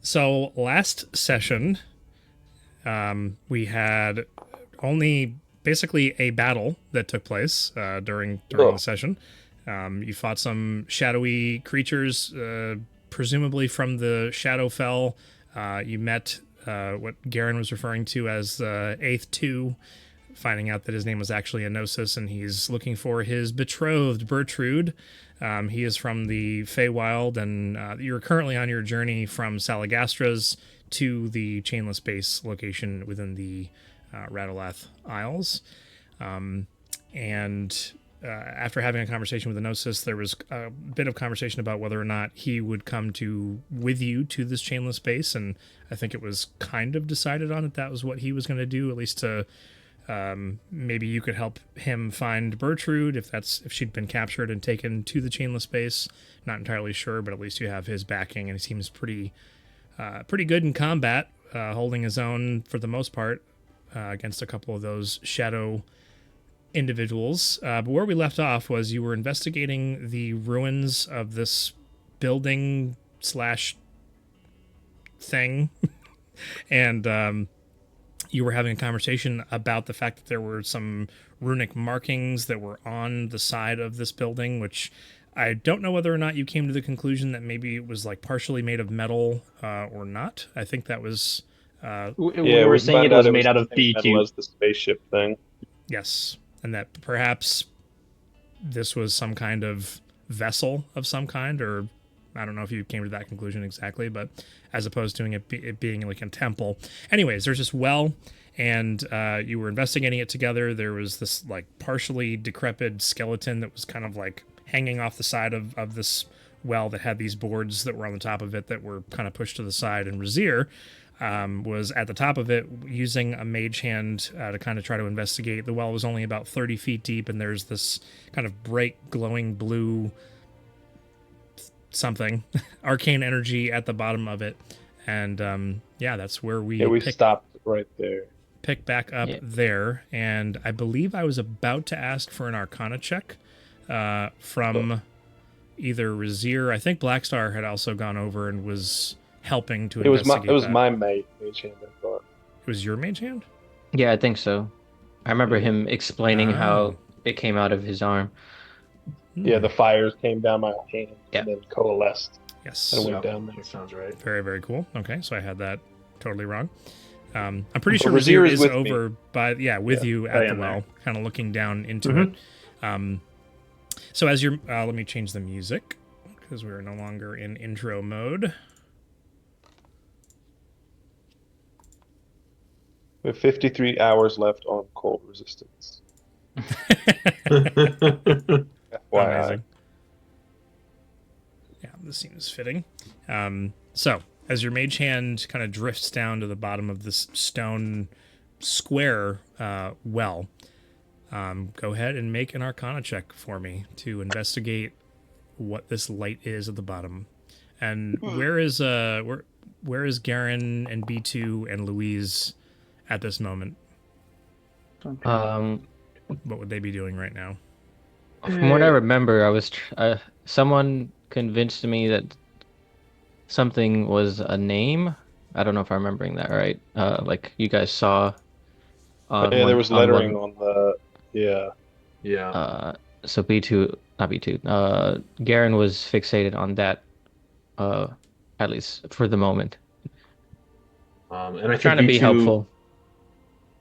So last session, we had only basically a battle that took place during the session. You fought some shadowy creatures, presumably from the Shadowfell. You met what Garen was referring to as Eighth Two, finding out that his name was actually Enosis, and he's looking for his betrothed, Bertrude. He is from the Feywild, and you're currently on your journey from Salagastra's to the Chainless Base location within the Radalath Isles. And after having a conversation with Enosis, there was a bit of conversation about whether or not he would come with you to this Chainless Base, and I think it was kind of decided on that was what he was going to do, at least to maybe you could help him find Bertrude if she'd been captured and taken to the Chainless Base. Not entirely sure, but at least you have his backing, and he seems pretty good in combat, holding his own for the most part against a couple of those shadow individuals. But where we left off was you were investigating the ruins of this building slash thing, and you were having a conversation about the fact that there were some runic markings that were on the side of this building, which I don't know whether or not you came to the conclusion that maybe it was like partially made of metal or not. I think that was... we were saying it was made out of B2. As the spaceship thing. Yes, and that perhaps this was some kind of vessel of some kind, or I don't know if you came to that conclusion exactly, but as opposed to it being like a temple. Anyways, there's this well, and you were investigating it together. There was this like partially decrepit skeleton that was kind of like hanging off the side of this well that had these boards that were on the top of it that were kind of pushed to the side, and Razir was at the top of it using a mage hand to kind of try to investigate. The well was only about 30 feet deep, and there's this kind of bright glowing blue something arcane energy at the bottom of it, and that's where we stopped right there. Pick back up there, and I believe I was about to ask for an Arcana check from either Razir. I think Blackstar had also gone over and was helping to investigate. It was my mage hand, I thought. It was your mage hand? Yeah, I think so. I remember him explaining how it came out of his arm. Yeah, the fires came down my hand and then coalesced. Yes. And went down there. That sounds right. Very, very cool. Okay, so I had that totally wrong. I'm pretty sure Razir is over with you at the well, kind of looking down into it. So as you're... let me change the music, because we're no longer in intro mode. We have 53 hours left on cold resistance. Amazing. Yeah, this seems fitting. So, as your mage hand kind of drifts down to the bottom of this stone square well, go ahead and make an Arcana check for me to investigate what this light is at the bottom. And where is Garen and B2 and Louise at this moment? What would they be doing right now? From what I remember, I was someone convinced me that something was a name. I don't know if I'm remembering that right. Like you guys saw. There was lettering on the. Yeah. So not B2. Garen was fixated on that. At least for the moment. And I think trying to be helpful.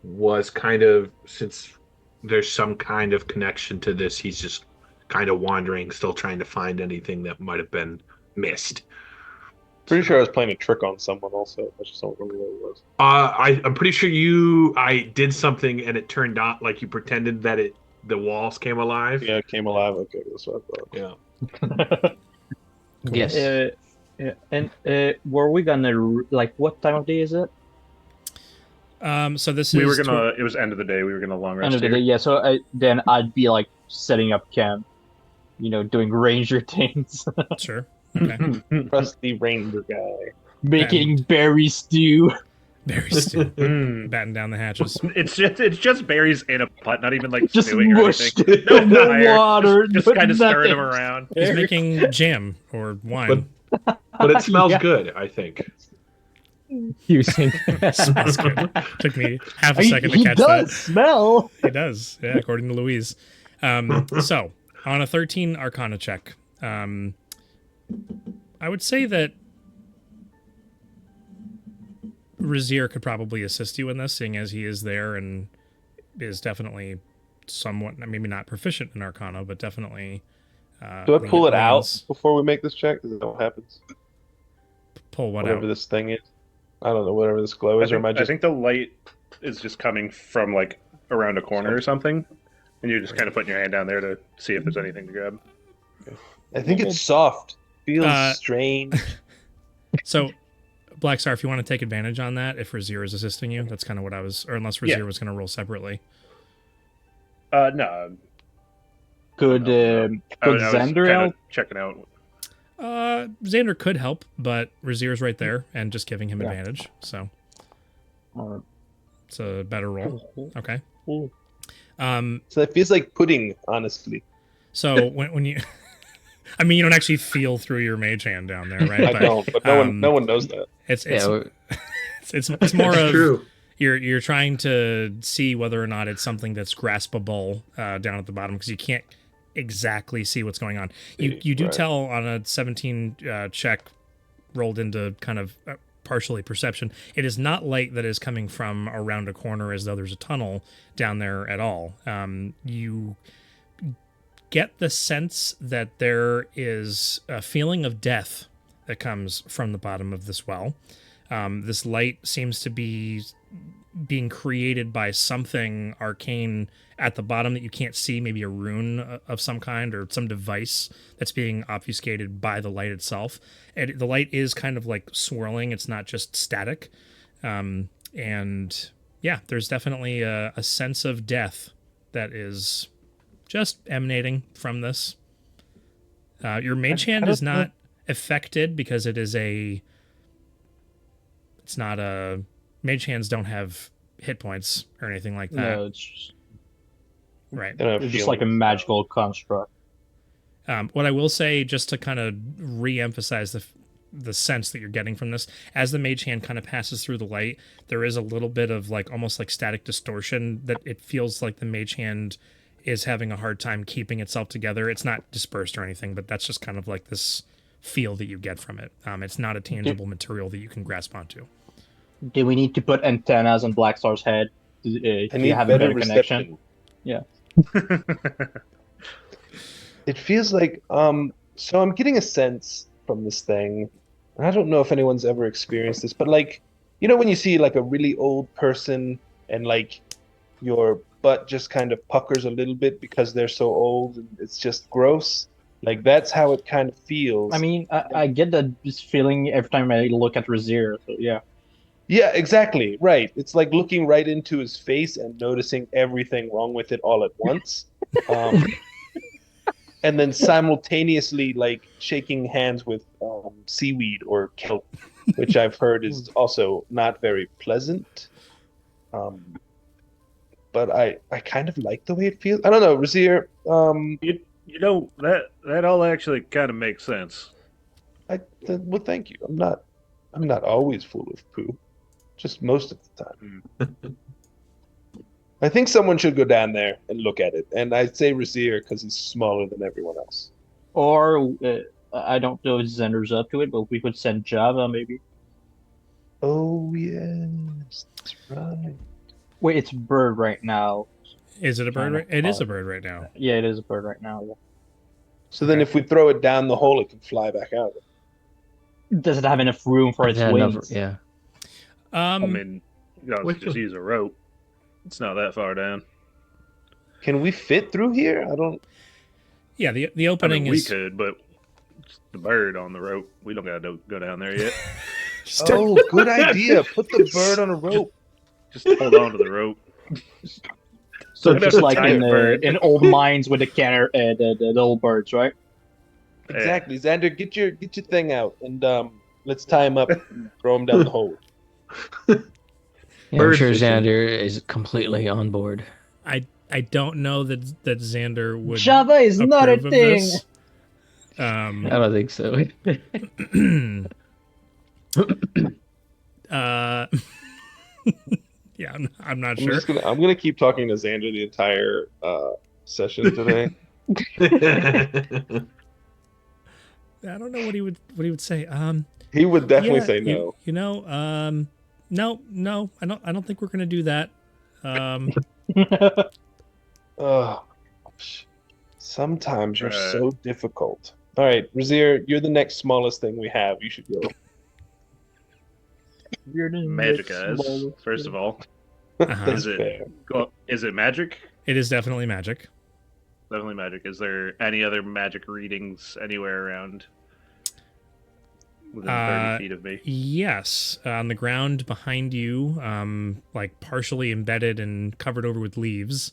Was kind of, since there's some kind of connection to this, he's just kind of wandering, still trying to find anything that might have been missed. Pretty sure I was playing a trick on someone also. I just don't remember what it was. I'm pretty sure I did something and it turned out like you pretended that the walls came alive. Yeah, it came alive. Okay, that's what I thought. Yeah. Yes. And were we gonna what time of day is it? So this we is... were gonna. It was end of the day. We were gonna long rest. End of the day, yeah. So then I'd be like setting up camp, doing ranger things. Sure. Okay. Rusty ranger guy. Making berry stew. Berry stew. Batten down the hatches. It's just berries in a pot, not even like just stewing or mushed anything. No fire. Water. Just kind of stirring them around. He's making jam or wine. But it smells good, I think. Using Smells good. Took me half a second to He catch does that. smell. It does, yeah, according to Louise. So, on a 13 Arcana check, I would say that Razier could probably assist you in this, seeing as he is there and is definitely somewhat, maybe not proficient in Arcana, but definitely. Do I pull it out leans- before we make this check? Is that what happens? Pull what Whatever out? this thing is. I don't know, whatever this glow is, or am I I just... think the light is just coming from like around a corner or something, and you're just kind of putting your hand down there to see if there's anything to grab. I think it's soft. Feels Uh, strange. So, Black Star, if you want to take advantage on that, if Razier is assisting you, that's kind of what I was, or unless Razier Yeah. was going to roll separately. No. Could I was Xander kind help? of checking out. Xander could help, but Razier's right there and just giving him Yeah. advantage. So Or- it's a better roll. Okay. Ooh. Um, So it feels like pudding, honestly. so when you, I mean, you don't actually feel through your mage hand down there, right? I don't, but no one knows that. It's Yeah, we're- it's more That's of true. you're trying to see whether or not it's something that's graspable down at the bottom because you can't exactly see what's going on. You do Right. tell on a 17 check rolled into kind of partially perception. It is not light that is coming from around a corner as though there's a tunnel down there at all. You get the sense that there is a feeling of death that comes from the bottom of this well. This light seems to be being created by something arcane at the bottom that you can't see, maybe a rune of some kind or some device that's being obfuscated by the light itself. And the light is kind of like swirling. It's not just static. And yeah, there's definitely a sense of death that is just emanating from this. Your mage hand is not affected because it is it's not a... Mage hands don't have hit points or anything like that. No, it's Right. They don't have just like a feelings. magical construct. What I will say, just to kind of re-emphasize the sense that you're getting from this, as the mage hand kind of passes through the light, there is a little bit of like almost like static distortion that it feels like the mage hand is having a hard time keeping itself together. It's not dispersed or anything, but that's just kind of like this feel that you get from it. It's not a tangible material that you can grasp onto. Do we need to put antennas on Black Star's head to I need have a better better connection? reception. It feels like so I'm getting a sense from this thing, and I don't know if anyone's ever experienced this, but like, you know when you see like a really old person and like your butt just kind of puckers a little bit because they're so old and it's just gross? Like that's how it kind of feels. I mean, I get that this feeling every time I look at Razier, so yeah. Yeah, exactly. Right. It's like looking right into his face and noticing everything wrong with it all at once. And then simultaneously like shaking hands with seaweed or kelp, which I've heard is also not very pleasant. But I kind of like the way it feels. I don't know, Razier. You know that all actually kind of makes sense. Well, thank you. I'm not always full of poo, just most of the time. I think someone should go down there and look at it, and I'd say Razier because he's smaller than everyone else. Or I don't know if Xander's up to it, but we could send Java maybe. Oh yes, that's right. Wait, it's bird right now. Is it a bird? Kinda It is a odd. bird right now. Yeah, it is a bird right now. Yeah. So then, if we throw it down the hole, it can fly back out. Does it have enough room for its yeah, wings? yeah. I mean, you know, Which just one? use a rope. It's not that far down. Can we fit through here? I don't. Yeah, the I opening mean, we is... could, but it's the bird on the rope. We don't gotta go down there yet. Oh, good idea. Put the bird on a rope. Just hold on to the rope. So We'd have just to like tie a bird. in old mines with the old birds, right? Exactly, Xander. Get your thing out and let's tie him up and throw him down the hole. Yeah, I'm Bird sure fishing. Xander is completely on board. I don't know that Xander would Java is not a approve of thing. this. I don't think so. Uh, yeah, I'm not I'm sure. just gonna I'm gonna keep talking to Xander the entire session today. I don't know what he would say. He would definitely Yeah, say no. no, I don't think we're gonna do that. Um, Oh, gosh. Sometimes you're Uh, so difficult. All right, Razir, you're the next smallest thing we have. You should go. You're the magic next guys. smallest First thing. of all, Uh-huh. That's is it fair. is it magic? it is definitely magic. Definitely magic. Is there any other magic readings anywhere around within 30 feet of me? Yes, on the ground behind you, like partially embedded and covered over with leaves,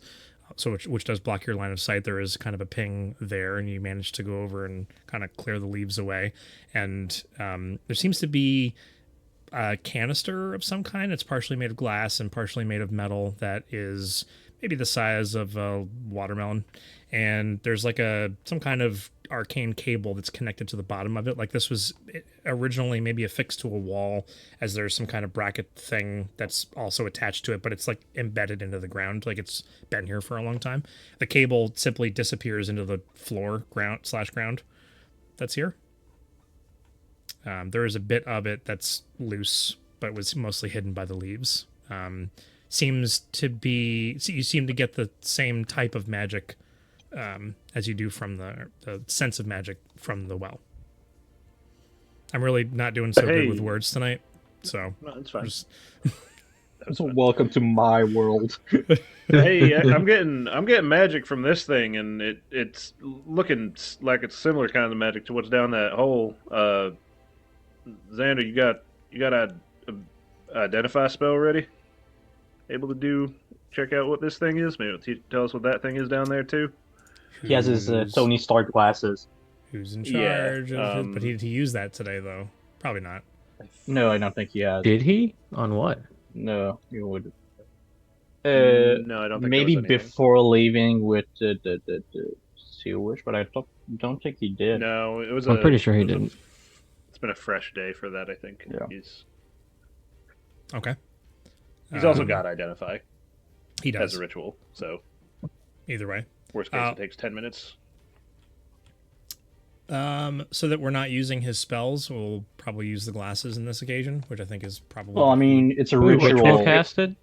so which does block your line of sight. There is kind of a ping there, and you manage to go over and kind of clear the leaves away. And there seems to be a canister of some kind. It's partially made of glass and partially made of metal that is maybe the size of a watermelon. And there's like some kind of arcane cable that's connected to the bottom of it. Like this was originally maybe affixed to a wall, as there's some kind of bracket thing that's also attached to it, but it's like embedded into the ground. Like it's been here for a long time. The cable simply disappears into the floor ground that's here. There is a bit of it that's loose, but was mostly hidden by the leaves. Seems to be, so you seem to get the same type of magic as you do from the sense of magic from the well. I'm really not doing so good with Hey. words tonight, so No, that's fine. just, That's fine. Welcome to my world. Hey, I'm getting magic from this thing, and it's looking like it's similar kind of magic to what's down that hole. Xander, you got a identify spell ready? Able to check out what this thing is? Maybe tell us what that thing is down there too. He has his who's- Tony Stark glasses. Who's in Yeah, charge? But he used that today though. Probably not. No, I don't think he has. Did he? On what? No, he would. No, I don't think Maybe there was anything. before leaving with the seal wish, but I don't think he did. No, it was. I'm pretty sure he it was a- didn't. It's been a fresh day for that. I think. Yeah. Okay. He's also got identify He as does. a ritual. So Either way. worst case, it takes 10 minutes. So that we're not using his spells, we'll probably use the glasses in this occasion, which I think is probably. Well, I mean, it's a Wait, ritual. ritual casted?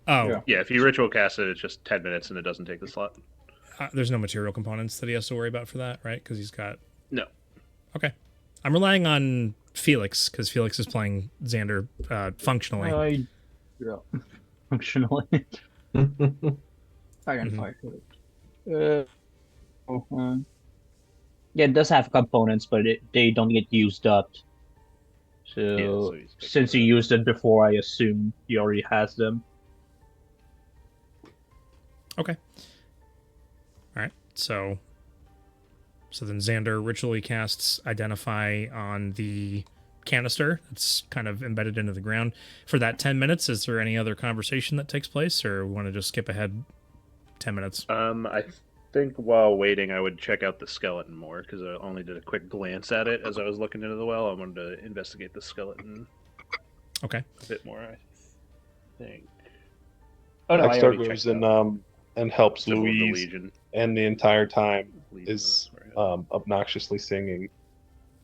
Oh, Yeah. Yeah, if you ritual cast it, it's just 10 minutes and it doesn't take the slot. there's no material components that he has to worry about for that, right? Because he's got. No. Okay, I'm relying on Felix because Felix is playing Xander functionally. Yeah. Functionally. I can fight it. Yeah, it does have components, but they don't get used up. So, he's taking since he that. used it before, I assume he already has them. Okay. All right. So then Xander ritually casts Identify on the canister. It's kind of embedded into the ground. For that 10 minutes, is there any other conversation that takes place, or we want to just skip ahead 10 minutes? I think while waiting, I would check out the skeleton more because I only did a quick glance at it as I was looking into the well. I wanted to investigate the skeleton Okay. a bit more, I think. Oh, no, I Axtar already goes checked and out and helps Symbol of the Louise, Legion. and the entire time Legion, is that's where I had it. obnoxiously singing,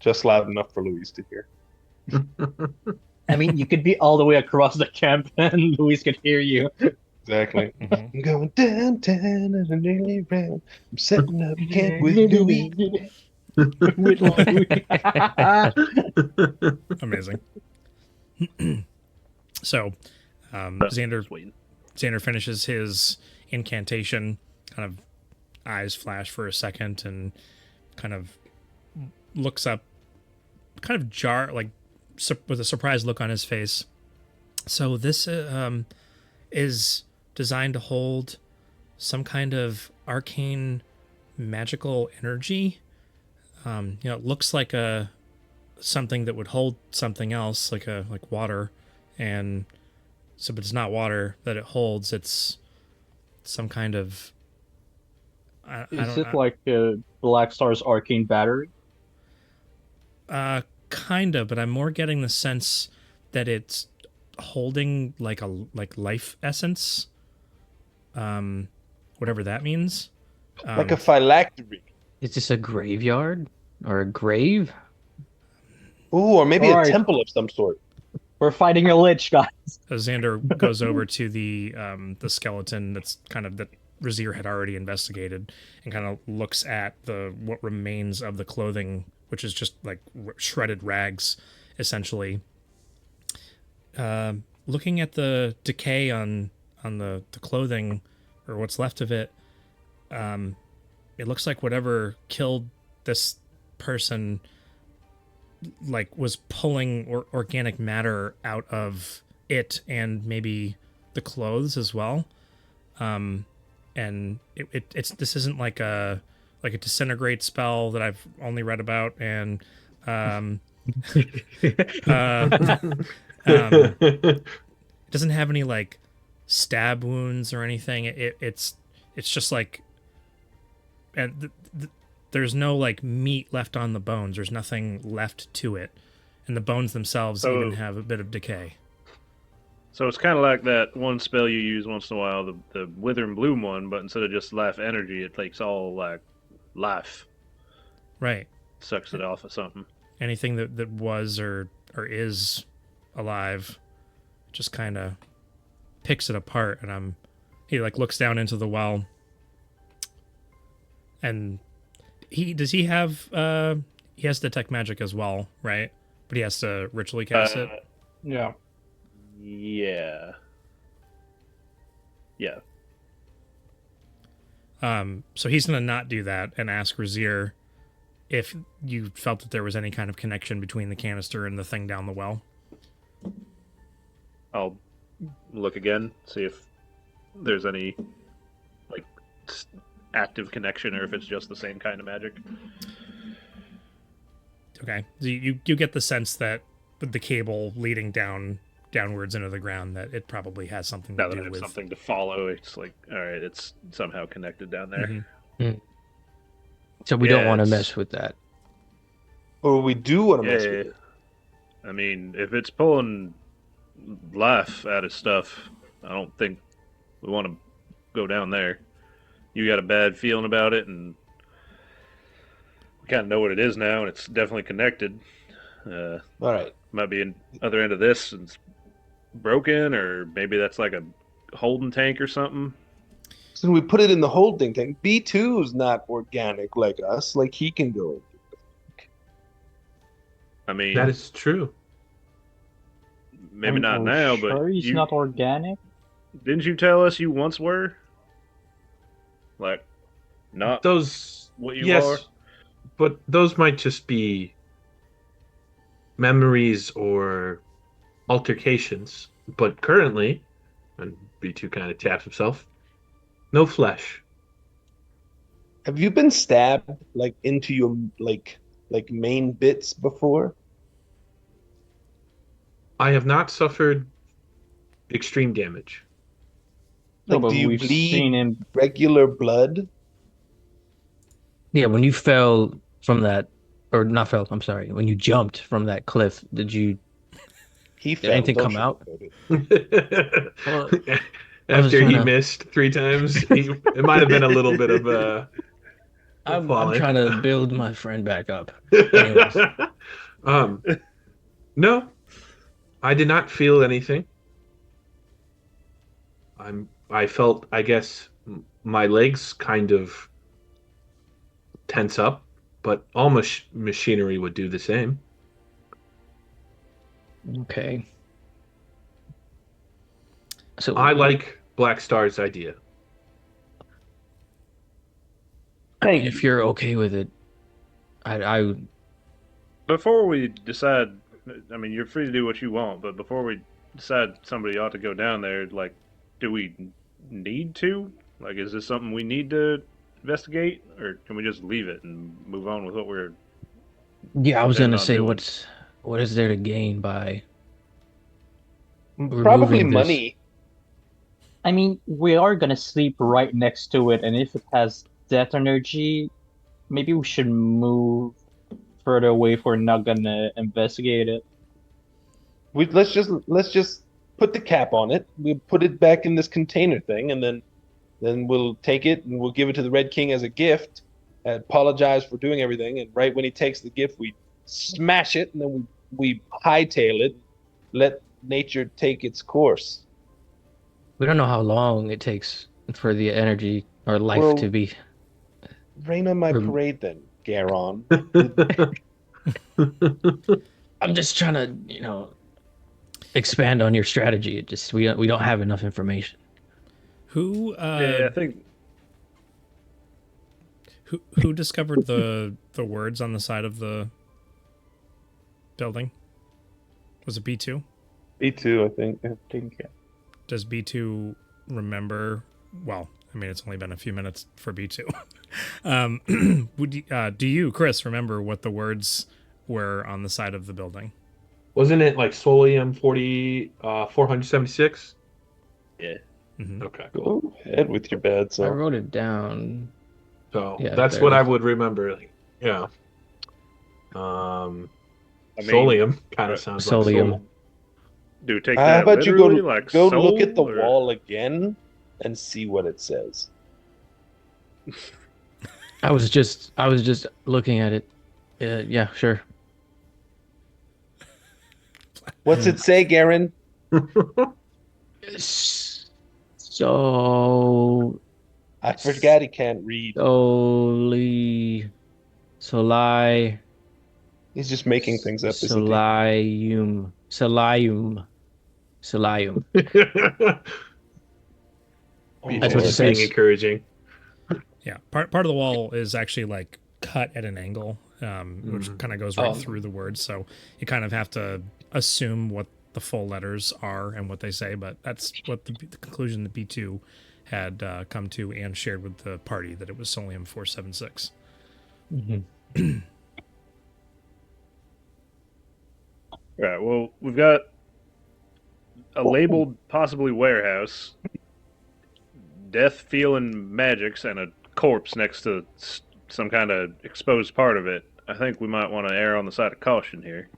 just loud enough for Louise to hear. I mean, you could be all the way across the camp and Luis could hear you. Exactly. Mhm. I'm going downtown and I'm nearly round. I'm setting up camp with Louis. With Louis. Amazing. So, Xander Just waiting. finishes his incantation, kind of eyes flash for a second, and kind of looks up, kind of with a surprised look on his face. So this is designed to hold some kind of arcane magical energy. It looks like something that would hold something else, like water, and so, but it's not water that it holds. It's some kind of. Is it like Black Star's arcane battery? Kind of, but I'm more getting the sense that it's holding like life essence, whatever that means. Like a phylactery. Is this a graveyard or a grave? Ooh, or maybe a Alright. temple of some sort. We're fighting a lich, guys. Xander goes over to the skeleton that's kind of that Razir had already investigated, and kind of looks at what remains of the clothing, which is just like shredded rags, essentially. Looking at the decay on the clothing, or what's left of it, it looks like whatever killed this person like was pulling organic matter out of it, and maybe the clothes as well. And it's this isn't like a disintegrate spell that I've only read about, and it doesn't have any like stab wounds or anything. It's just like, and there's no like meat left on the bones. There's nothing left to it, and the bones themselves even have a bit of decay. So it's kind of like that one spell you use once in a while, the Wither and Bloom one, but instead of just life energy, it takes all like life, Right. sucks it off of something. Anything that was or is alive, just kind of picks it apart, and he like looks down into the well, and he has detect magic as well, right? But he has to ritually cast it. Yeah. Yeah. Yeah. So he's gonna not do that and ask Razir if you felt that there was any kind of connection between the canister and the thing down the well. I'll look again, see if there's any like active connection, or if it's just the same kind of magic. Okay, so you get the sense that with the cable leading downwards into the ground, that it probably has something Now to that I do have with something to follow, it's like, all right, it's somehow connected down there. Mhm. So we Yeah, don't want to it's- mess with that. Or we do want to mess Yeah, with it. I mean, if it's pulling life out of stuff, I don't think we want to go down there. You got a bad feeling about it, and we kind of know what it is now, and it's definitely connected. All right. Might be in other end of this and it's broken, or maybe that's like a holding tank or something. So we put it in the holding tank. B2 is not organic like us. Like he can go. I mean, That is true. maybe not now, but Sure, he's not organic. didn't you tell us you once were? Like, not Those, what you yes, are? but those might just be memories or altercations. But currently, and B2 kind of taps himself, no flesh. Have you been stabbed like into your like main bits before? I have not suffered extreme damage. No, Like, but do you we've bleed seen him. regular blood? Yeah, when you fell from that, or not fell, I'm sorry, when you jumped from that cliff, did He fell. anything Don't come out? sugarcoat it. Well, I was After he trying to- missed 3 times, it might have been a little bit of I'm falling. trying to build my friend back up. Anyways. No, I did not feel anything. I felt, I guess, my legs kind of tense up, but all machinery would do the same. Okay. So I like Black Star's idea. Thank if you. you're okay with it, I Before we decide, I mean, you're free to do what you want, but before we decide somebody ought to go down there, like, do we need to? Like, is this something we need to investigate, or can we just leave it and move on with what we're... yeah, I was They're gonna not say doing- what is there to gain by Probably removing this? money. I mean, we are gonna sleep right next to it, and if it has death energy, maybe we should move further away if we're not gonna investigate it. Let's just put the cap on it. We'll put it back in this container thing, and then we'll take it and we'll give it to the Red King as a gift. And apologize for doing everything. And right when he takes the gift, we smash it, and then we hightail it. Let nature take its course. We don't know how long it takes for the energy or life Well, to be. Rain on my Rem- parade, then, Garon. I'm just trying to, expand on your strategy. It just we don't have enough information. Who Yeah, I think who discovered the words on the side of the building? Was it B2? B2, I think. Yeah. Does B2 remember? Well, I mean, it's only been a few minutes for B2. Do you, Chris, remember what the words were on the side of the building? Wasn't it like Soulium 476? Yeah. Mm-hmm. Okay. Go ahead with your bad I self. wrote it down. So Yeah, that's there what it I is. would remember. Yeah. I mean, Soulium kind of sounds like Soulium. soul. do we take How that about you literally, like go soul, look at the or- wall again and see what it says. I was just looking at it. Yeah, sure. What's it say, Garen? So I forgot he can't read. Soli Solai He's just making things up, isn't he? Solium Oh, That's what it Lord. says. being encouraging. Yeah, part of the wall is actually like cut at an angle, which kind of goes right through the words. So you kind of have to assume what the full letters are and what they say. But that's what the conclusion that B2 had come to and shared with the party, that it was Soulium 476. Right. Well, we've got a labeled possibly warehouse, death feeling magics, and a corpse next to some kind of exposed part of it. I think we might want to err on the side of caution here,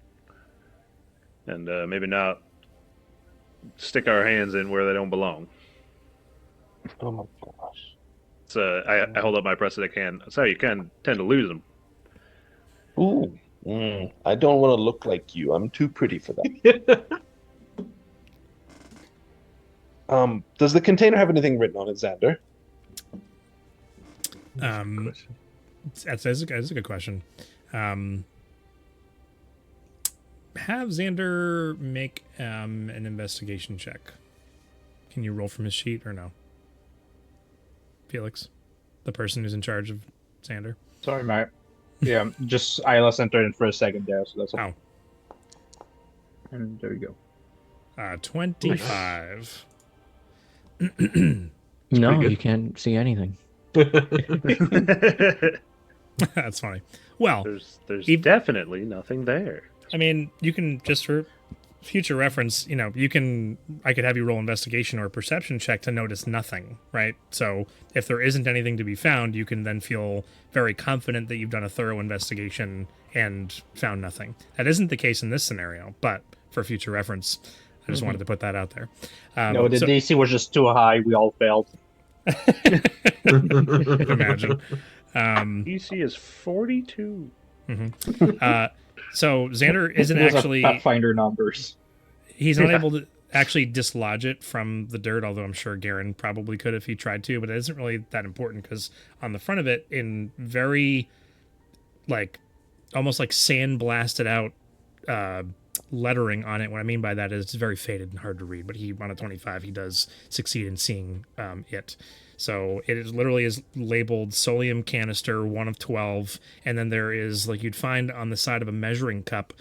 and maybe not stick our hands in where they don't belong. Oh my gosh. So I hold up my press that I can. That's how you can tend to lose them. Ooh. I don't want to look like you. I'm too pretty for that. Does the container have anything written on it, Xander? That's a good question. Have Xander make an investigation check. Can you roll from his sheet or no? Felix, the person who's in charge of Xander. Sorry, Matt. Yeah, just I lost entered in for a second there, so that's all. Oh. And there you go. 25. No, good. you can't see anything. That's funny. Well, There's definitely nothing there. I mean, you can, just for future reference, I could have you roll investigation or a perception check to notice nothing, right? So if there isn't anything to be found, you can then feel very confident that you've done a thorough investigation and found nothing. That isn't the case in this scenario, but for future reference, I just wanted to put that out there. No, the DC was just too high. We all failed. Imagine. DC is 42. So Xander isn't Those are actually... Pathfinder numbers. He's not able to actually dislodge it from the dirt, although I'm sure Garen probably could if he tried to, but it isn't really that important because on the front of it, in very, almost like sand-blasted out lettering on it, what I mean by that is it's very faded and hard to read, but on a 25, he does succeed in seeing it. So it literally is labeled Soulium canister 1 of 12, and then there is, like you'd find on the side of a measuring cup,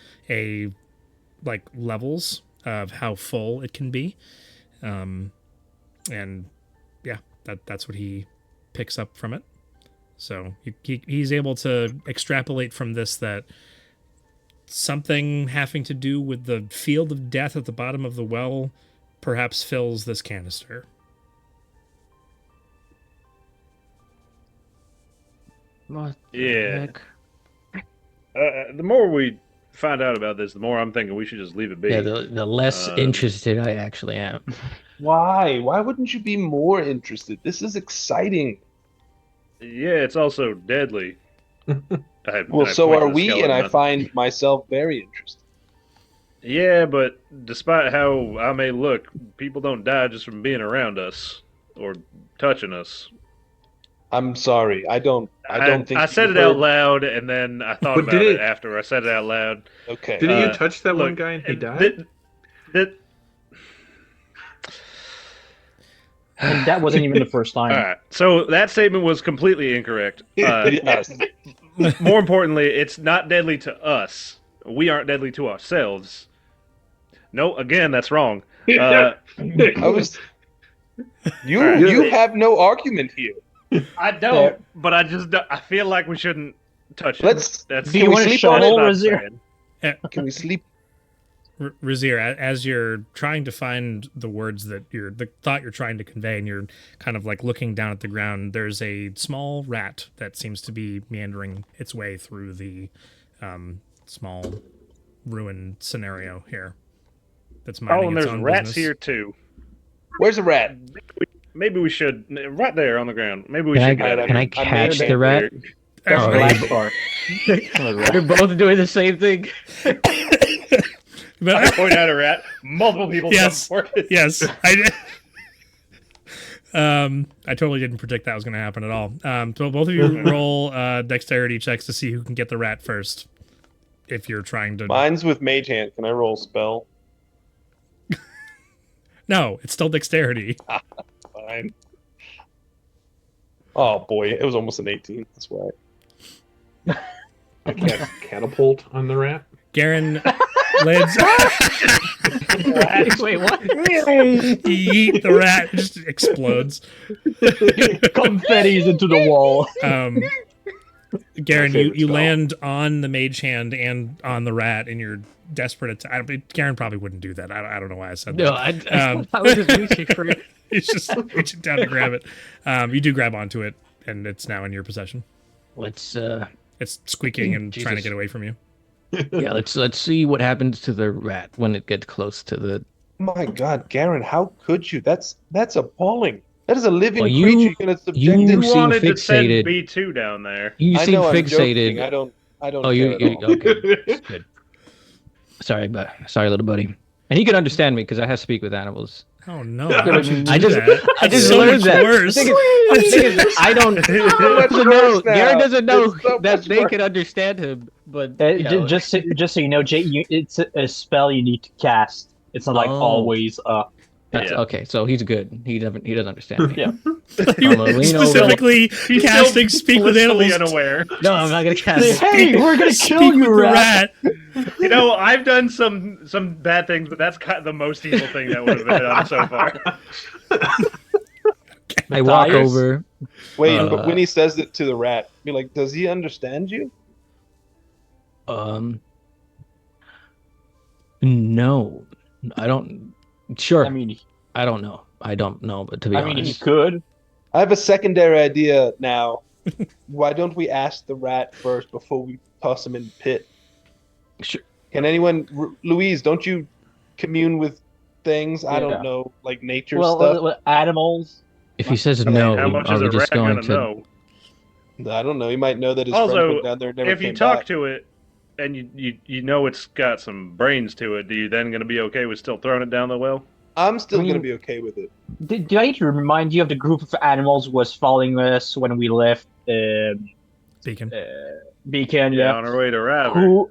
levels of how full it can be. And yeah, that's what he picks up from it. So he's able to extrapolate from this that something having to do with the field of death at the bottom of the well perhaps fills this canister. What the Yeah. heck? The more we find out about this, the more I'm thinking we should just leave it be. Yeah, the less interested I actually am. Why? Why wouldn't you be more interested? This is exciting. Yeah, it's also deadly. Well, so are we, and I find myself very interested. Yeah, but despite how I may look, people don't die just from being around us or touching us. I'm sorry. I don't think I you said it out loud, and then I thought But about did it it- after I said it out loud. Okay. Didn't you touch that one Look, guy and he died? And that wasn't even the first time. All right, so that statement was completely incorrect. Yes. More importantly, it's not deadly to us. We aren't deadly to ourselves. No, again, that's wrong. I was. You All right. you have no argument here. I don't, but I feel like we shouldn't touch it. Let's. That's Do you want to sleep on shovel, it? Razir? Can we sleep? Razir, as you're trying to find the words that the thought you're trying to convey, and you're kind of like looking down at the ground, there's a small rat that seems to be meandering its way through the small ruin scenario here. That's minding and its there's own rats business. here too. Where's the rat? Maybe we should, right there on the ground. Maybe we Can I, should get out of can here. I catch the rat? Oh, Black yeah. part. We're both doing the same thing. But I point out a rat. Multiple people Yes. jump for it. yes, I did. I totally didn't predict that was going to happen at all. So both of you roll dexterity checks to see who can get the rat first. If you're trying to, Mine's with mage hand. Can I roll spell? no, it's still dexterity. Fine. Oh boy, it was almost an 18. That's why. I cast catapult on the rat. Garen lands. Wait, what? Yeet, the rat just explodes. Confetti's into the wall. Garen, My you favorite spell. land on the mage hand and on the rat, and you're desperate. Garen probably wouldn't do that. I don't know why I said No, that. I was just reaching for it. He's just reaching down to grab it. You do grab onto it, and it's now in your possession. Let's It's squeaking and trying to Jesus. get away from you. yeah, let's see what happens to the rat when it gets close to the. My God, Garen, how could you? That's appalling. That is a living Well, you- creature. You're gonna subject you it. You seem wanted to send fixated. B2 down there. You I seem know I'm fixated. joking. I don't Oh, care you at all. okay? Good. Sorry, little buddy. And he can understand me because I have to speak with animals. Oh no! Why would you do I just- that? I just so learned much that. worse. The thing is, I don't. much doesn't know. worse now. Garen doesn't know It's so that much they worse. can understand him, but you know, Just so you know, Jay, it's a spell you need to cast. It's not like Oh. always. that's Yeah. okay. So he's good. He doesn't understand me. Yeah. You I'm a lean over- specifically He's casting still speak with blissfully animals. unaware. No, I'm not gonna cast. Hey, we're gonna Speak kill with you, the rat. You know, I've done some bad things, but that's kind of the most evil thing that would have been done so far. I walk Tires? over. Wait, Uh, but when he says it to the rat, be like, does he understand you? No, I don't. Sure, I mean, I don't know. I don't know, but to be I mean, he honest, could. I have a secondary idea now. Why don't we ask the rat first before we toss him in the pit? Sure. Can anyone, Louise? Don't you commune with things? I Yeah. don't know, like nature Well, stuff. animals. if he says I mean, no, How much are is we a just rat going gonna to? know? I don't know. He might know that his Also, friend went down there and never If you came talk back. to it and you know it's got some brains to it, do you then going to be okay with still throwing it down the well? I'm still I mean- gonna be okay with it. Do I need to remind you of the group of animals who was following us when we left Beacon. Beacon? Yeah, Yeah. on our way to Raver. Who?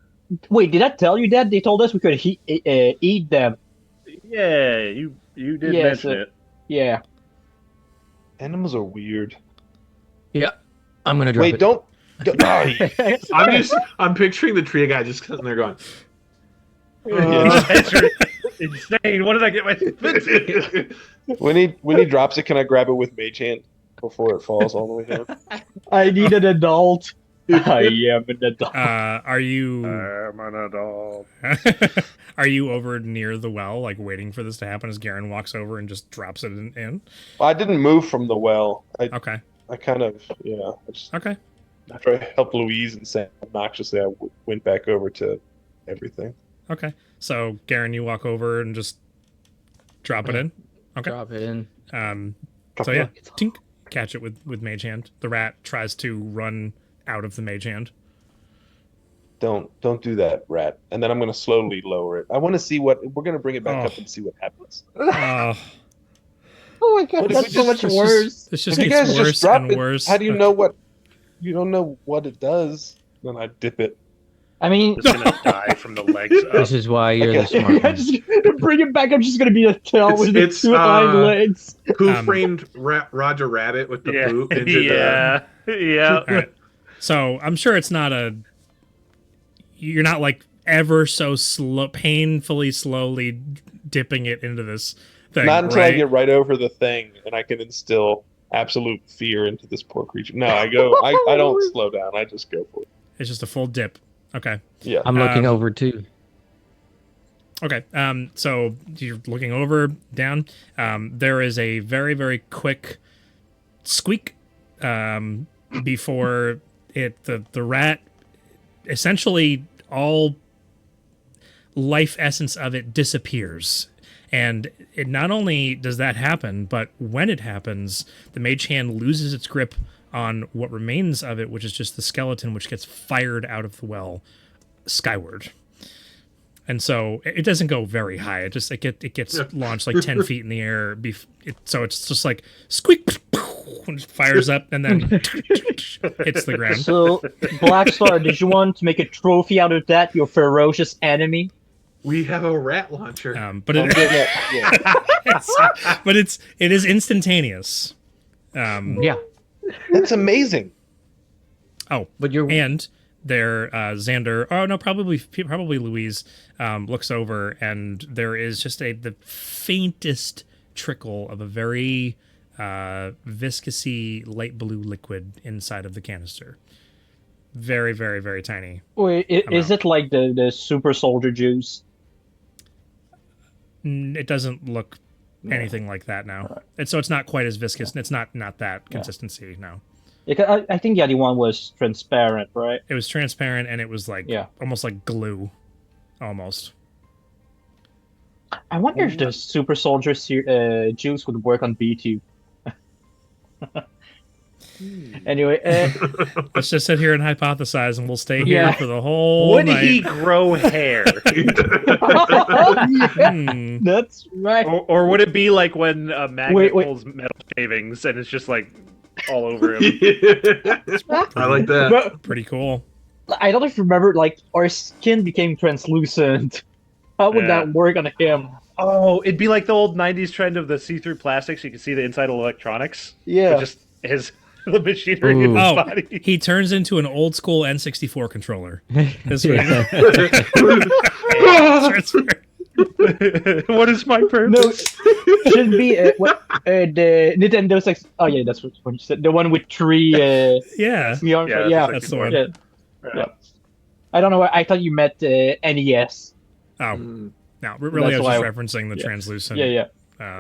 Wait, did I tell you that they told us we could eat them? Yeah, you did Yes, mention it. Yeah. Animals are weird. I'm gonna drop Wait, it. don't. I'm picturing the tree guy just sitting there going. That's insane. What did I get my When he drops it, can I grab it with mage hand before it falls all the way down? I need an adult. I am an adult. Are you I'm an adult. are you over near the well, like waiting for this to happen as Garen walks over and just drops it in? I didn't move from the well. Okay. I kind of, I just, Okay. after I helped Louise and Sam obnoxiously, I went back over to everything. Okay. So, Garen, you walk over and just drop it in. Okay. Drop it in. So yeah, tink, catch it with Mage Hand. The rat tries to run out of the Mage Hand. Don't do that, rat. And then I'm gonna slowly lower it. I want to see what we're gonna bring it back Oh. up and see what happens. Oh my god, What if that's we so just- much worse. This just If you gets guys worse just drop and it, worse. how do you know what? You don't know what it does. Then I dip it. I mean, Just gonna die from the legs This up. is why you're Okay. the smart I one. just bring it back. I'm just gonna be a tail It's- with the it's, two hind legs. Who Um, framed Roger Rabbit with the Yeah, boot into yeah, yeah. All right. So I'm sure it's not a. You're not like ever so slow, painfully slowly dipping it into this thing. Not until right? I get right over the thing and I can instill absolute fear into this poor creature. No, I go. I don't slow down. I just go for it. It's just a full dip. Okay. Yeah. I'm looking Um, over too. Okay. So you're looking over, down. There is a very, very quick squeak before the rat, essentially all life essence of it disappears. And it not only does that happen, but when it happens, the mage hand loses its grip on what remains of it, which is just the skeleton, which gets fired out of the well skyward. And so it doesn't go very high. It gets launched like 10 feet in the air. So it's just like squeak, and it fires up, and then hits the ground. So, Blackstar, did you want to make a trophy out of that? Your ferocious enemy? We have a rat launcher. But I'm it, getting it. Yeah. but it is instantaneous. Yeah, That's amazing. Oh, but you're and there, Xander. Oh no, probably Louise looks over, and there is just the faintest trickle of a very viscousy light blue liquid inside of the canister. Very, very, very tiny. Wait, is it like the super soldier juice? It doesn't look anything like that now. And so it's not quite as viscous. It's not that consistency. No, I think the other one was transparent, right? it was transparent, and it was like almost like glue, almost. I wonder if the super soldier juice would work on B2. Anyway, Let's just sit here and hypothesize, and we'll stay here Yeah. for the whole Would night. he grow hair? Hmm. that's right. Or would it be like when a magnet Wait. pulls metal shavings and it's just like all over him? I like that. But Pretty cool. I don't know if you remember, like, our skin became translucent. How would Yeah. that work on him? Oh, it'd be like the old '90s trend of the see-through plastic, so you can see the inside of electronics. Yeah. But just his the machinery in his Oh, body. he turns into an old school N64 controller. This Yeah. What is my No, purpose? should be the Nintendo 6. Oh yeah, that's what you said. The one with three. yeah. VR Yeah, yeah, That's the one. yeah. Yeah. I don't know. I thought you meant NES. Oh, Mm. no, really, I That's was why just referencing the yeah. translucent. Yeah, yeah,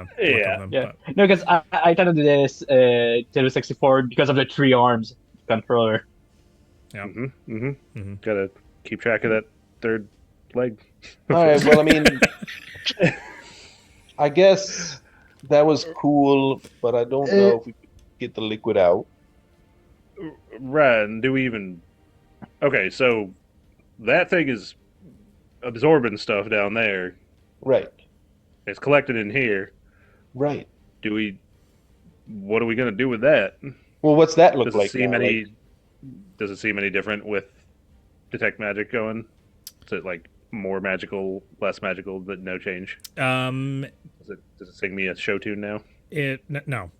Look Yeah. of them, yeah. but- No, because I thought of this Nintendo 64 because of the three arms controller. Gotta keep track of that third leg. All right. Well, I mean, I guess that was cool, but I don't know if we could get the liquid out. Right, do we even... Okay, so that thing is absorbing stuff down there. Right. It's collected in here. Right. Do we... What are we going to do with that? Well, what's that look Does like? it seem now? any... Like, Does it seem any different with Detect Magic going? Is it like more magical, less magical, but no change? Does it sing me a show tune now? No.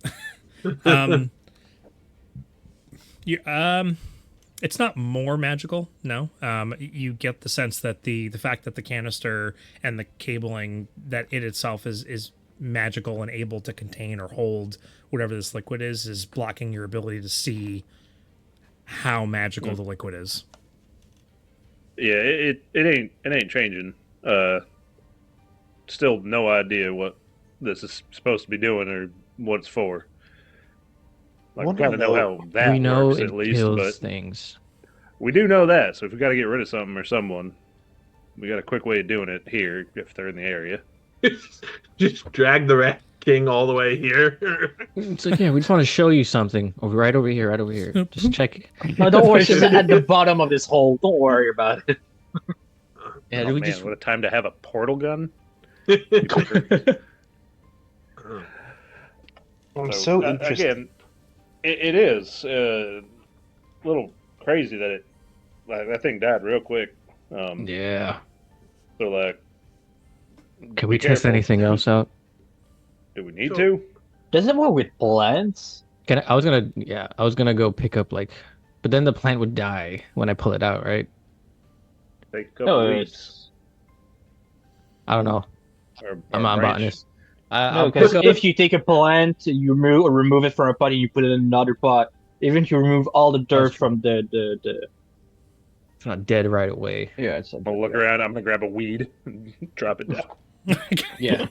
It's not more magical. No. You get the sense that the fact that the canister and the cabling, that it itself is magical and able to contain or hold whatever this liquid is blocking your ability to see how magical the liquid is. Yeah, it ain't changing. Still no idea what this is supposed to be doing or what it's for. Like, we Wonder kind of know though- how that we know works it at least, kills but things. we do know that. So if we got to get rid of something or someone, We got a quick way of doing it here if they're in the area. Just drag the Rat King all the way here. It's like, yeah, we just want to show you something. Right over here, right over here. Just check it. No, don't worry. It's just at the bottom of this hole. Don't worry about it. Yeah, Oh we man, just what a time to have a portal gun! I'm so interested. Again, it is a little crazy that that thing died real quick. yeah. So like, Can be we test careful. anything else out? Do we need to? Does it work with plants? I was gonna go pick up like, but then the plant would die when I pull it out, right? Take a couple No, weeds. it's... I don't know. Or I'm not a branch. botanist. No, I'll because pick up. if you take a plant, you remove it from a pot and you put it in another pot. Even if you remove all the dirt That's from the It's not dead right away. yeah, it's I'm gonna look around. I'm gonna grab a weed and drop it down. yeah.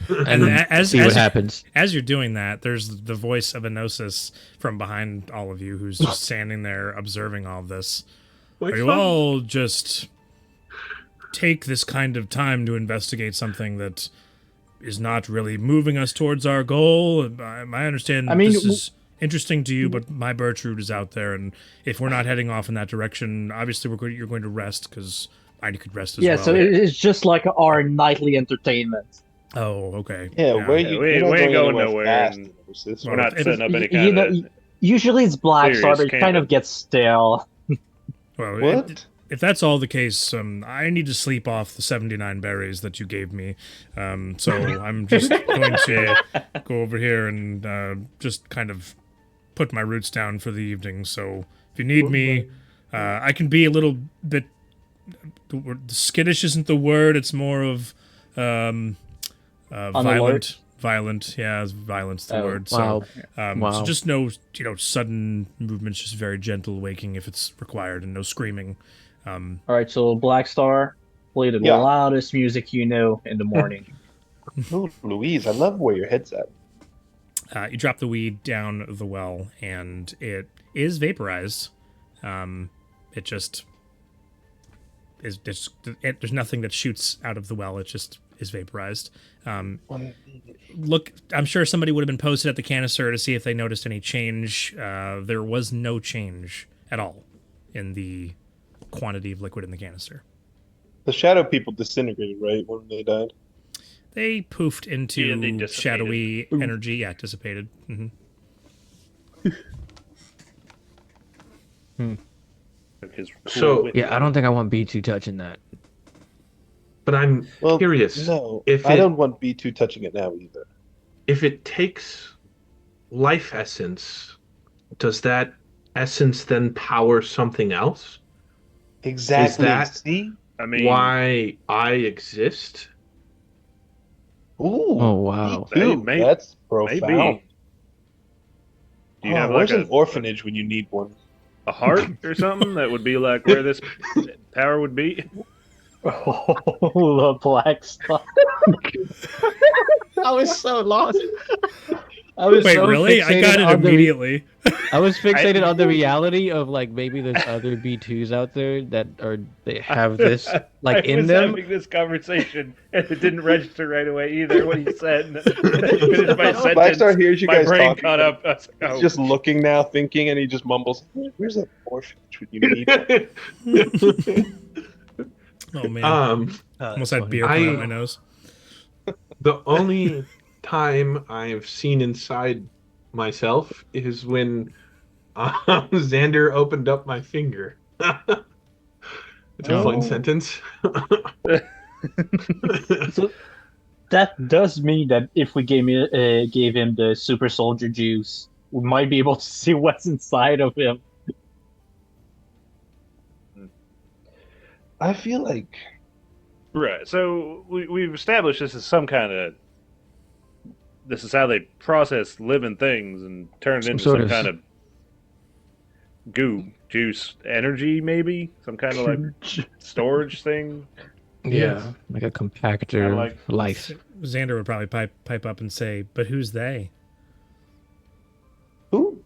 And See what happens. as you're doing that, there's the voice of Enosis from behind all of you, who's just standing there observing all of this. Are you all just take this kind of time to investigate something that is not really moving us towards our goal? I understand this is interesting to you, but my Bertrude is out there, and if we're not heading off in that direction, obviously you're going to rest, because I could rest as well. Yeah, so it's just like our nightly entertainment. Oh, okay. Yeah, where you? we you're not ain't going anywhere nowhere, fast, and Enosis, We're right? not setting up any You kind know, of. usually it's Black Star, serious but it kind of camping. gets stale. Well, What? if that's all the case, I need to sleep off the 79 berries that you gave me. So I'm just going to go over here and just kind of put my roots down for the evening. So if you need me, I can be a little bit... skittish isn't the word. It's more of violent. Violent, yeah, violent's the word. Wow. So, so just no, sudden movements, just very gentle waking if it's required, and no screaming. All right, so Black Star, play the Yeah. loudest music you know in the morning. Oh, Louise, I love where your head's at. You drop the weed down the well, and it is vaporized. It just is. There's nothing that shoots out of the well. It just is vaporized. Look, I'm sure somebody would have been posted at the canister to see if they noticed any change. There was no change at all in the quantity of liquid in the canister. The shadow people disintegrated, right, when they died? They poofed into Yeah, they dissipated. shadowy energy. Yeah, dissipated. Mm-hmm. Took his cool So- with Yeah, I him. don't think I want B2 touching that. But I'm Well, curious. no, if I it- don't want B2 touching it now either. If it takes life essence, does that essence then power something else? Exactly. that- See? I mean, Why I exist? Ooh. Oh, wow. Me too. Maybe- That's profound. maybe. Do you have like where's a an orphanage when you need one? heart or something that would be like where this power would be? Oh, the Black Star. I was so lost. I was Wait, so really? I fixated got it on the- immediately. I was fixated on the reality of like maybe there's other B2s out there that they have this like I in was them. having this conversation and it didn't register right away either. What he said. And finished my sentence. Blackstar hears you My guys brain talking. caught up. I was like, He's oh. just looking now, thinking, and he just mumbles, "Where's an orphanage when you need one?" Oh man, almost That's had funny. beer coming out my nose. The only time I've seen inside myself is when Xander opened up my finger. It's a fun Oh. sentence. So that does mean that if we gave him the super soldier juice, we might be able to see what's inside of him. I feel like Right. So we've established this is some kind of. This is how they process living things and turn it Some into sort some of- kind of goo, juice, energy, maybe some kind of like storage thing. Yeah, like a compactor Kinda like- life. Xander would probably pipe up and say, "But who's they?" who?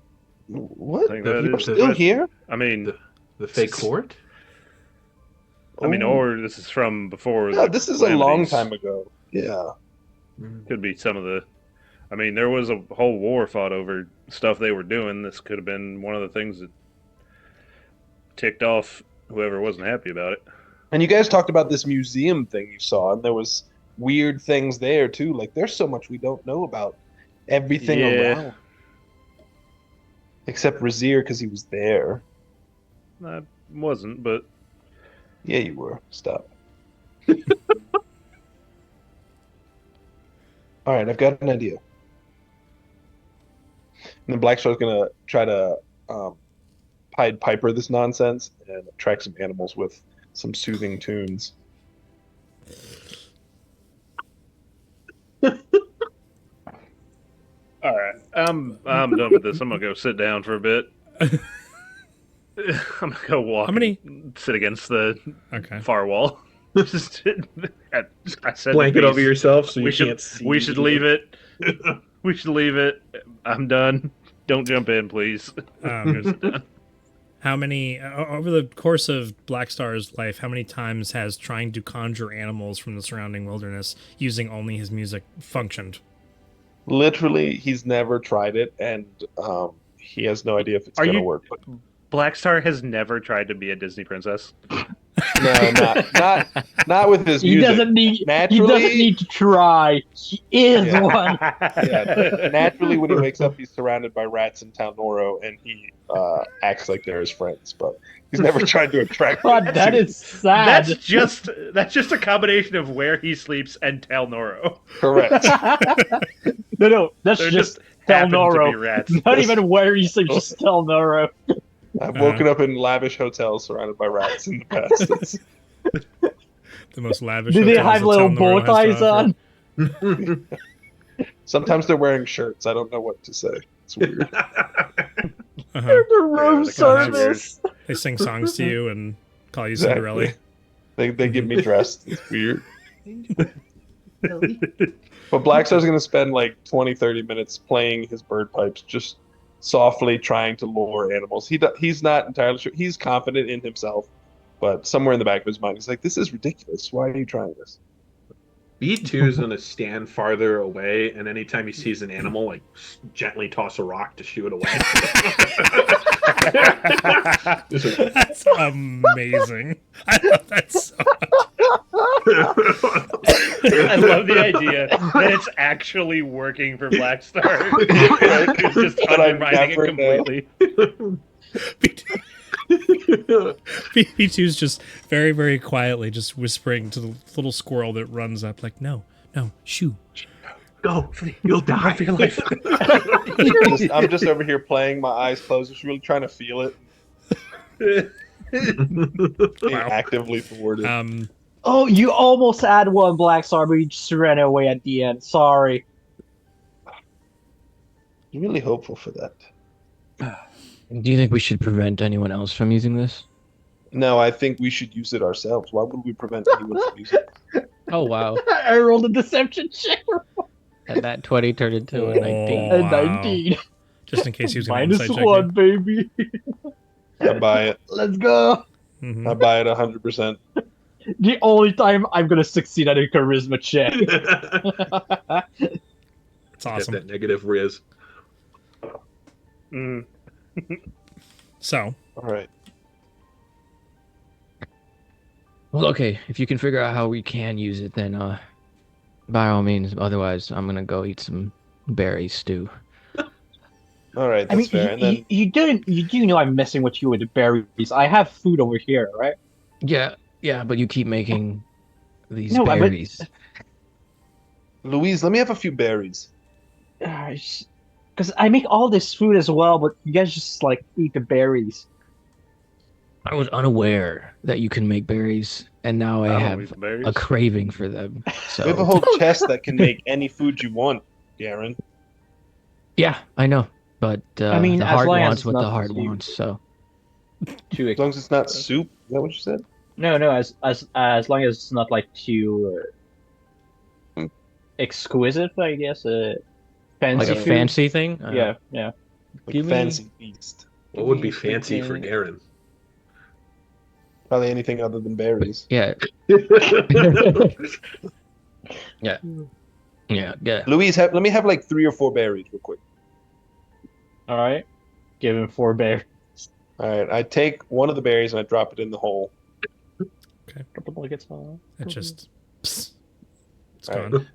What? I think that You're is the still question. here? I mean, The fake court? I mean, Oh. or this is from before. Yeah, the this is a long calamities. time ago. Yeah. Could be some of the. I mean, there was a whole war fought over stuff they were doing. This could have been one of the things that ticked off whoever wasn't happy about it. And you guys talked about this museum thing you saw, and there was weird things there too. Like there's so much we don't know about everything Yeah. around. Except Razir because he was there. I wasn't, but Yeah, you were. Stop. All right, I've got an idea. And then Blackstar's gonna try to Pied Piper this nonsense and attract some animals with some soothing tunes. all right. I'm done with this. I'm gonna go sit down for a bit. I'm gonna go walk. How many- and sit against the Okay. far wall. Just, I said Blanket the over beast. yourself so you We should can't see. we should leave it. We should leave it. I'm done. Don't jump in, please. How many over the course of Blackstar's life? How many times has trying to conjure animals from the surrounding wilderness using only his music functioned? Literally, he's never tried it, and he has no idea if it's Are gonna you- work. Blackstar has never tried to be a Disney princess. No, not with his He music. doesn't need. He Naturally- doesn't need to try. He is Yeah. one. Yeah, naturally, when he wakes up, he's surrounded by rats in Talnoro, and he acts like they're his friends. But he's never tried to attract them. God, that is sad. That's just a combination of where he sleeps and Talnoro. Correct. no, that's They're just happen to be Talnoro. rats. Not even where he sleeps, just Talnoro. I've woken up in lavish hotels surrounded by rats in the past. That's- The most lavish. Do they hotels have that little Telnoro bow has to ties offer. on? Sometimes they're wearing shirts. I don't know what to say. It's weird. Uh-huh. The room the kind of service. They sing songs to you and call you Exactly. Cinderella. They get me dressed. It's weird. But Blackstar's going to spend like 20, 30 minutes playing his bird pipes, just softly trying to lure animals. He's not entirely sure. He's confident in himself, but somewhere in the back of his mind, he's like, this is ridiculous. Why are you trying this? B2 is going to stand farther away, and anytime he sees an animal, like gently toss a rock to shoo it away. Just like, That's amazing. I love that so I love the idea that it's actually working for Blackstar. It's just But I undermining never it know. completely. B2's just very, very quietly just whispering to the little squirrel that runs up, like, no, shoo. go, you'll die. For your life. I'm just over here playing, my eyes closed, just really trying to feel it. Being Wow. actively thwarted. Oh, you almost had one, Black Star, but you just ran away at the end. Sorry. I'm really hopeful for that. Do you think we should prevent anyone else from using this? No, I think we should use it ourselves. Why would we prevent anyone from using it? Oh wow! I rolled a deception check. And that 20 turned into a 19. Oh, A wow. 19. Just in case he was going to Minus inside check one, you. baby. I buy it. Let's go. Mhm. I buy it 100%. The only time I'm gonna succeed at a charisma check. It's awesome. Get that negative riz. Mm. So, All right. Well, okay. If you can figure out how we can use it, then by all means. Otherwise, I'm gonna go eat some berry stew. All right, I that's mean, fair. And then you do know I'm messing with you with the berries. I have food over here, right? Yeah, but you keep making these No, but- berries. Louise, let me have a few berries. Because I make all this food as well, but you guys just like eat the berries. I was unaware that you can make berries, and now I don't have eat the berries. a craving for them. So We have a whole chest that can make any food you want, Garen. yeah, I know. But I mean, the as heart long as wants it's what the not heart soup. wants. So As long as it's not soup. Is that what you said? No, as long as it's not like too exquisite, I guess. Fancy like a food. fancy thing. Yeah. Like Give me- fancy feast. What would be fancy for Garen? Probably anything other than berries. Yeah, yeah, yeah. Louise, let me have like 3 or 4 berries real quick. All right. Give him 4 bears. All right, I take one of the berries and I drop it in the hole. Drop it like it's hot. It just, psst, it's All right. gone.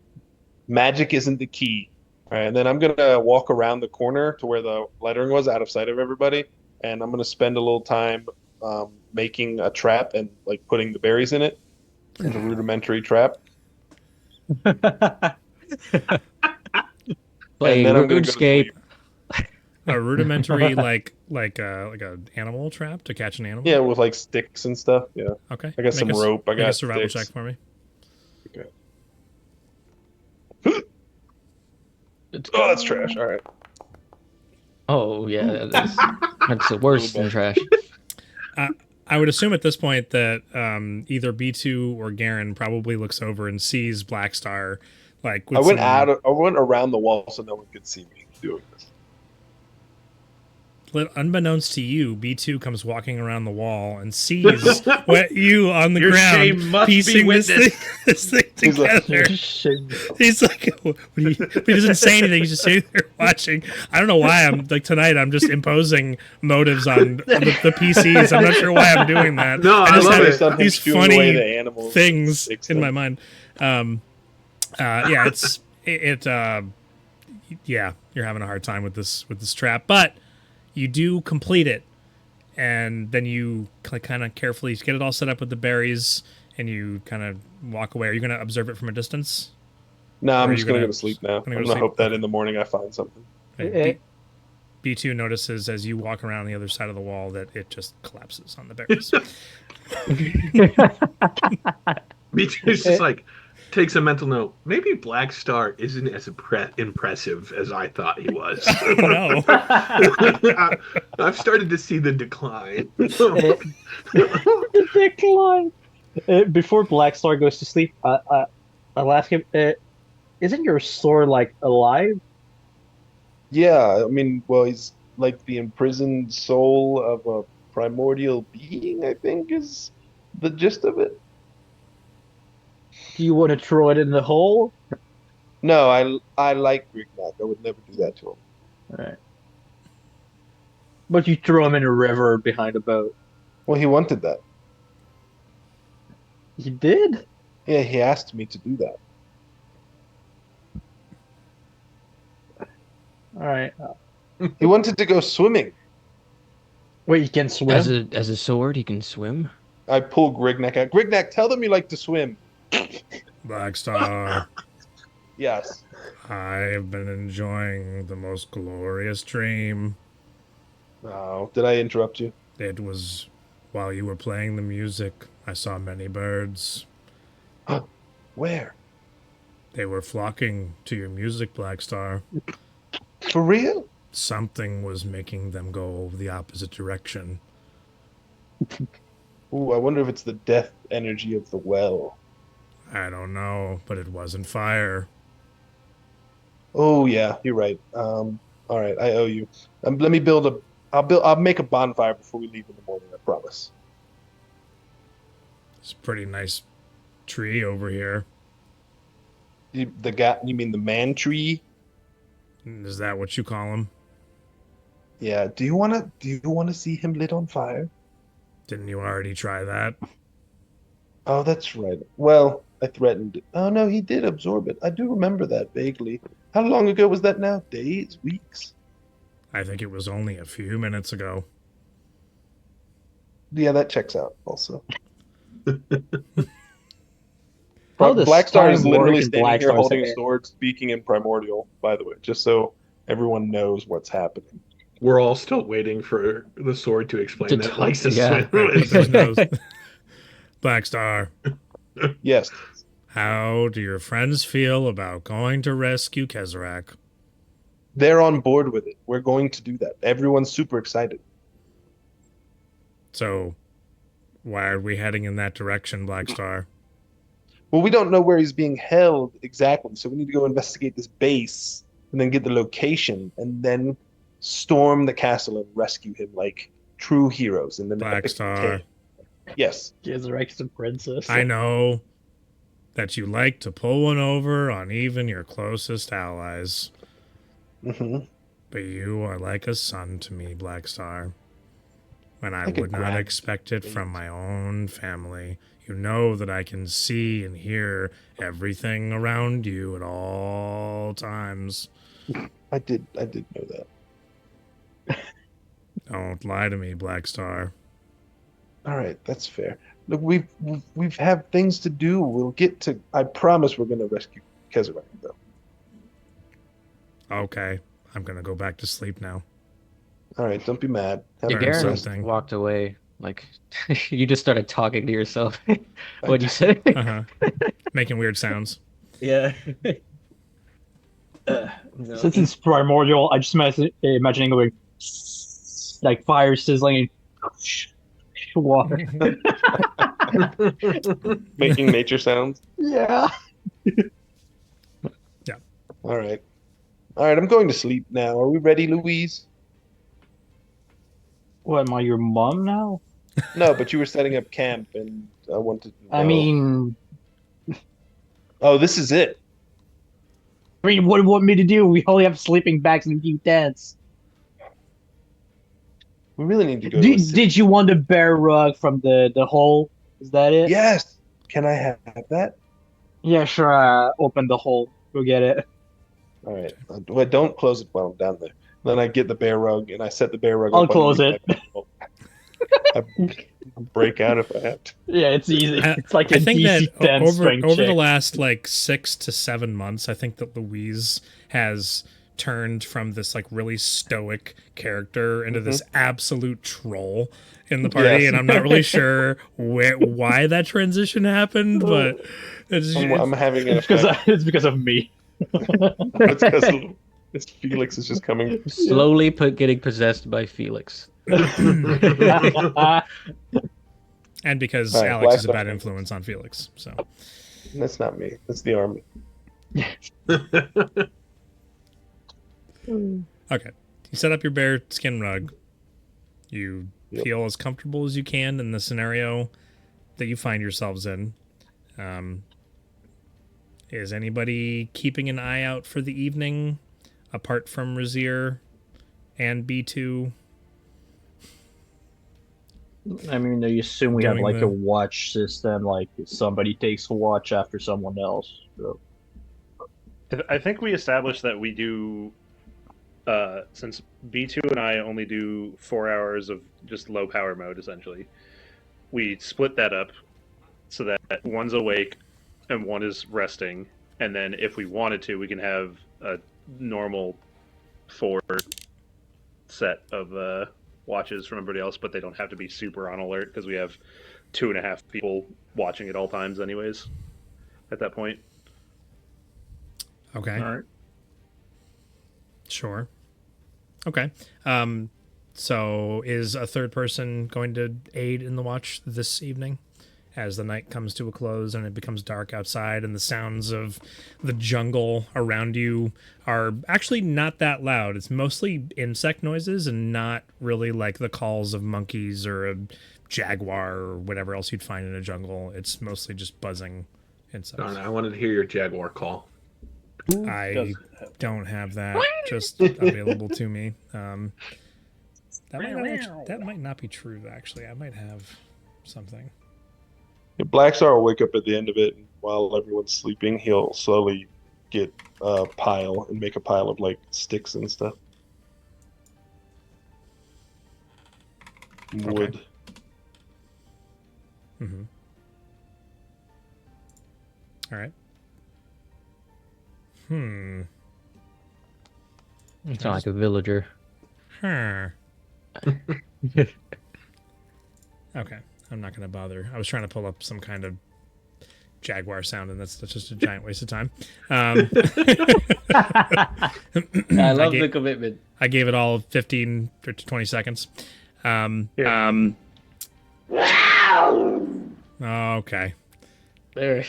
Magic isn't the key. All right, and then I'm gonna walk around the corner to where the lettering was, out of sight of everybody, and I'm gonna spend a little time making a trap and like putting the berries in it. It's a rudimentary trap. Play And then I'm gonna go to RuneScape. sleep. A rudimentary like a animal trap to catch an animal. Yeah, with like sticks and stuff. Yeah, Okay. I got some rope. I Make a got survival sticks. check for me. Okay. It's Oh, that's trash. All right. Oh yeah, that's the worst Really in bad. trash. I would assume at this point that either B2 or Garen probably looks over and sees Black Star, like with I went around the wall so no one could see me doing this. unbeknownst to you, B2 comes walking around the wall and sees what you on the Your ground shame must be piecing this witnessed. thing He's like, together. Shit. He's like, what do you, but he doesn't say anything. He's just sitting there watching. I don't know why I'm like tonight. I'm just imposing motives on the PCs. I'm not sure why I'm doing that. No, I just love have it. Based on him these shooing funny away the animals, things sticks in them. my mind. Yeah, yeah, you're having a hard time with this trap, but you do complete it, and then you kind of carefully get it all set up with the berries, and you kind of walk away. Are you going to observe it from a distance? No, Or are I'm you just gonna gonna- go to sleep now. gonna I'm go to gonna sleep? hope that in the morning I find something. And B2 notices as you walk around the other side of the wall that it just collapses on the berries. Me too. It's just like takes a mental note. Maybe Black Star isn't as impressive as I thought he was. Oh, no. I've started to see the decline. The decline. Before Black Star goes to sleep, I'll ask him, isn't your sword like alive? Yeah, I mean, well, he's like the imprisoned soul of a primordial being, I think is the gist of it. Do you want to throw it in the hole? No, I like Grignac. I would never do that to him. Alright. But you throw him in a river behind a boat. Well, he wanted that. You did? Yeah, he asked me to do that. Alright. He wanted to go swimming. Wait, you can swim? As a sword, he can swim. I pull Grignac out. Grignac, tell them you like to swim. Black Star, Yes. I have been enjoying the most glorious dream. Oh, did I interrupt you? It was while you were playing the music. I saw many birds. Where? They were flocking to your music, Black Star. For real? Something was making them go the opposite direction. Ooh, I wonder if it's the death energy of the well. I don't know, but it wasn't fire. Oh yeah, you're right. All right, I owe you. Let me build a. I'll make a bonfire before we leave in the morning. I promise. It's a pretty nice tree over here. You mean the man tree? Is that what you call him? Yeah. Do you wanna see him lit on fire? Didn't you already try that? Oh, that's right. Well, I threatened it. Oh no, he did absorb it. I do remember that vaguely. How long ago was that now? Days, weeks? I think it was only a few minutes ago. Yeah, that checks out. Also, How does Black Star is time literally work in standing Black here Star's holding a head? sword, speaking in primordial. By the way, just so everyone knows what's happening. We're all still waiting for the sword to explain To that it talk- likes to yeah. swim. Right, but there's no... Black Star, Yes. how do your friends feel about going to rescue Kezrak? They're on board with it. We're going to do that. Everyone's super excited. So, why are we heading in that direction, Black Star? Well, we don't know where he's being held exactly, so we need to go investigate this base and then get the location and then storm the castle and rescue him like true heroes in the Black epic Star, tale. Yes. Resurrection Princess. I know that you like to pull one over on even your closest allies. Hmm. But you are like a son to me, Black Star. When I Like a would not grand expect it from aunt. my own family. You know that I can see and hear everything around you at all times. I did know that. Don't lie to me, Black Star. All right, that's fair. Look, we've have things to do. We'll get to. I promise we're gonna rescue Kezarang, though. Okay, I'm gonna go back to sleep now. All right, don't be mad. Have Learn a good Darren rest. something. walked away. Like you just started talking to yourself. I- What'd you say? Uh-huh. Making weird sounds. Yeah. Since it's primordial, I just imagining going like fire sizzling and water. Making nature sounds. Yeah. All right. All right, I'm going to sleep now. Are we ready, Louise? What, am I your mom now? No, but you were setting up camp, and I wanted to know. I mean, Oh, this is it. what do you want me to do? We only have sleeping bags and a few tents. We really need to go to a city. Did you want the bear rug from the hole? Is that it? Yes. Can I have that? Yeah, sure. Open the hole. Go get it. All right. Well, don't close it while I'm down there. Then I get the bear rug, and I set the bear rug I'll up close underneath my pillow. I break out if I have to. Yeah, it's easy. I- It's like a I think DC that 10 over strength the check. last like 6 to 7 months, I think that Louise has turned from this like really stoic character into this absolute troll in the party, Yes. and I'm not really sure why that transition happened, but I'm having an It's because effect. it's because of me. It's because Felix is just coming. Slowly getting possessed by Felix. and because All right, Alex is a Black bad Star. influence on Felix. So That's not me. That's the army. okay, you set up your bear skin rug. You Yep. feel as comfortable as you can in the scenario that you find yourselves in. Is anybody keeping an eye out for the evening, apart from Razir and B2? I mean, I assume we have Doing like the- a watch system, like somebody takes a watch after someone else. So. I think we established that we do, since B2 and I only do 4 hours of just low power mode, essentially. We split that up so that one's awake and one is resting. And then if we wanted to, we can have a normal 4 set of watches from everybody else, but they don't have to be super on alert because we have 2.5 people watching at all times anyways at that point. Okay. All right. Sure. Okay. So is a third person going to aid in the watch this evening as the night comes to a close and it becomes dark outside and the sounds of the jungle around you are actually not that loud. It's mostly insect noises and not really like the calls of monkeys or a jaguar or whatever else you'd find in a jungle. It's mostly just buzzing insects. Darn, I wanted to hear your jaguar call. I don't have that just available to me. That might not be true, actually. I might have something. Yeah, Black Star will wake up at the end of it, and while everyone's sleeping, he'll slowly get a pile and make a pile of like sticks and stuff. Wood. Mm-hmm. All right. You sound like a villager. Huh. Okay. I'm not going to bother. I was trying to pull up some kind of jaguar sound, and that's just a giant waste of time. I love the commitment. I gave it all 15 to 20 seconds. Okay. There.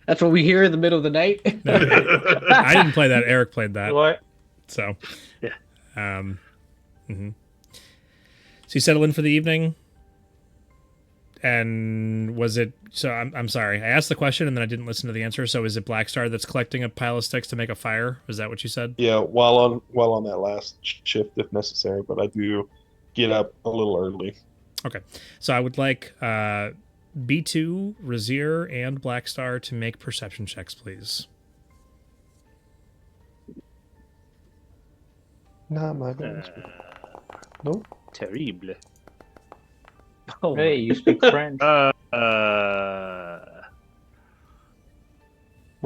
That's what we hear in the middle of the night. I didn't play that. Eric played that. What? So, Yeah. So you settle in for the evening. And was it? So I'm sorry. I asked the question and then I didn't listen to the answer. So is it Black Star that's collecting a pile of sticks to make a fire? Is that what you said? Yeah, while on that last shift if necessary, but I do get up a little early. Okay. So I would like B2, Razier, and Black Star to make perception checks, please. Not my best. Nope. Terrible. Oh, hey, you speak French. We're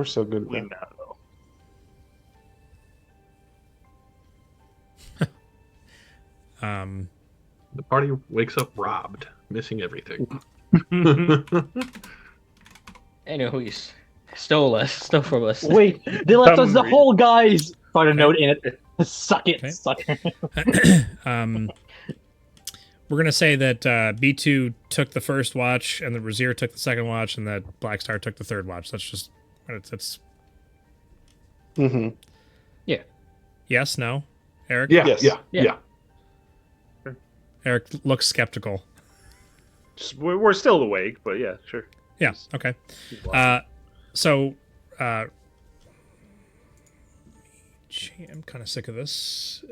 so good at We that. know. The party wakes up robbed, missing everything. Anyways, stole from us. Wait, they left us the Some whole guys. Find a note in it. Suck it, Okay. sucker. We're gonna say that B2 took the first watch, and that Razier took the second watch, and that Black Star took the third watch. That's just it's Mm-hmm. yes, no, Eric. Yeah, Yes. yeah. Eric looks skeptical. We're still awake, but yeah, sure. Yeah. Okay. So, I'm kind of sick of this.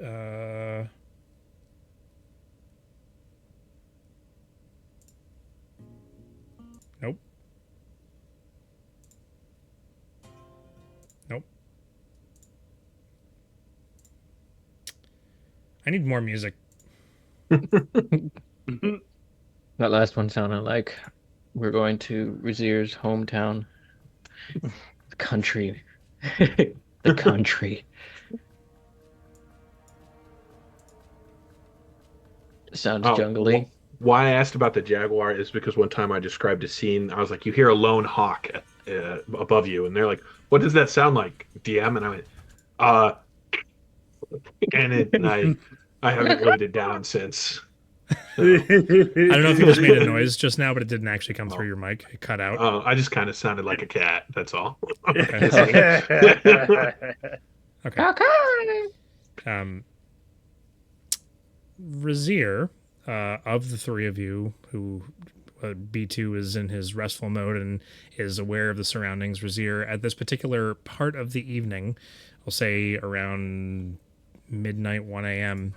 Nope. Nope. I need more music. That last one sounded like we're going to Razier's hometown. The country. The country. Sounds Oh, jungly. Why I asked about the jaguar is because one time I described a scene. I was like, "You hear a lone hawk above you," and they're like, "What does that sound like, DM?" And I went, and I haven't wrote it down since. I don't know if you just made a noise just now, but it didn't actually come through your mic. It cut out. I just kind of sounded like a cat. That's all. Okay. Razier, of the three of you who B2 is in his restful mode and is aware of the surroundings, Razier, at this particular part of the evening, I'll say around midnight, 1 a.m.,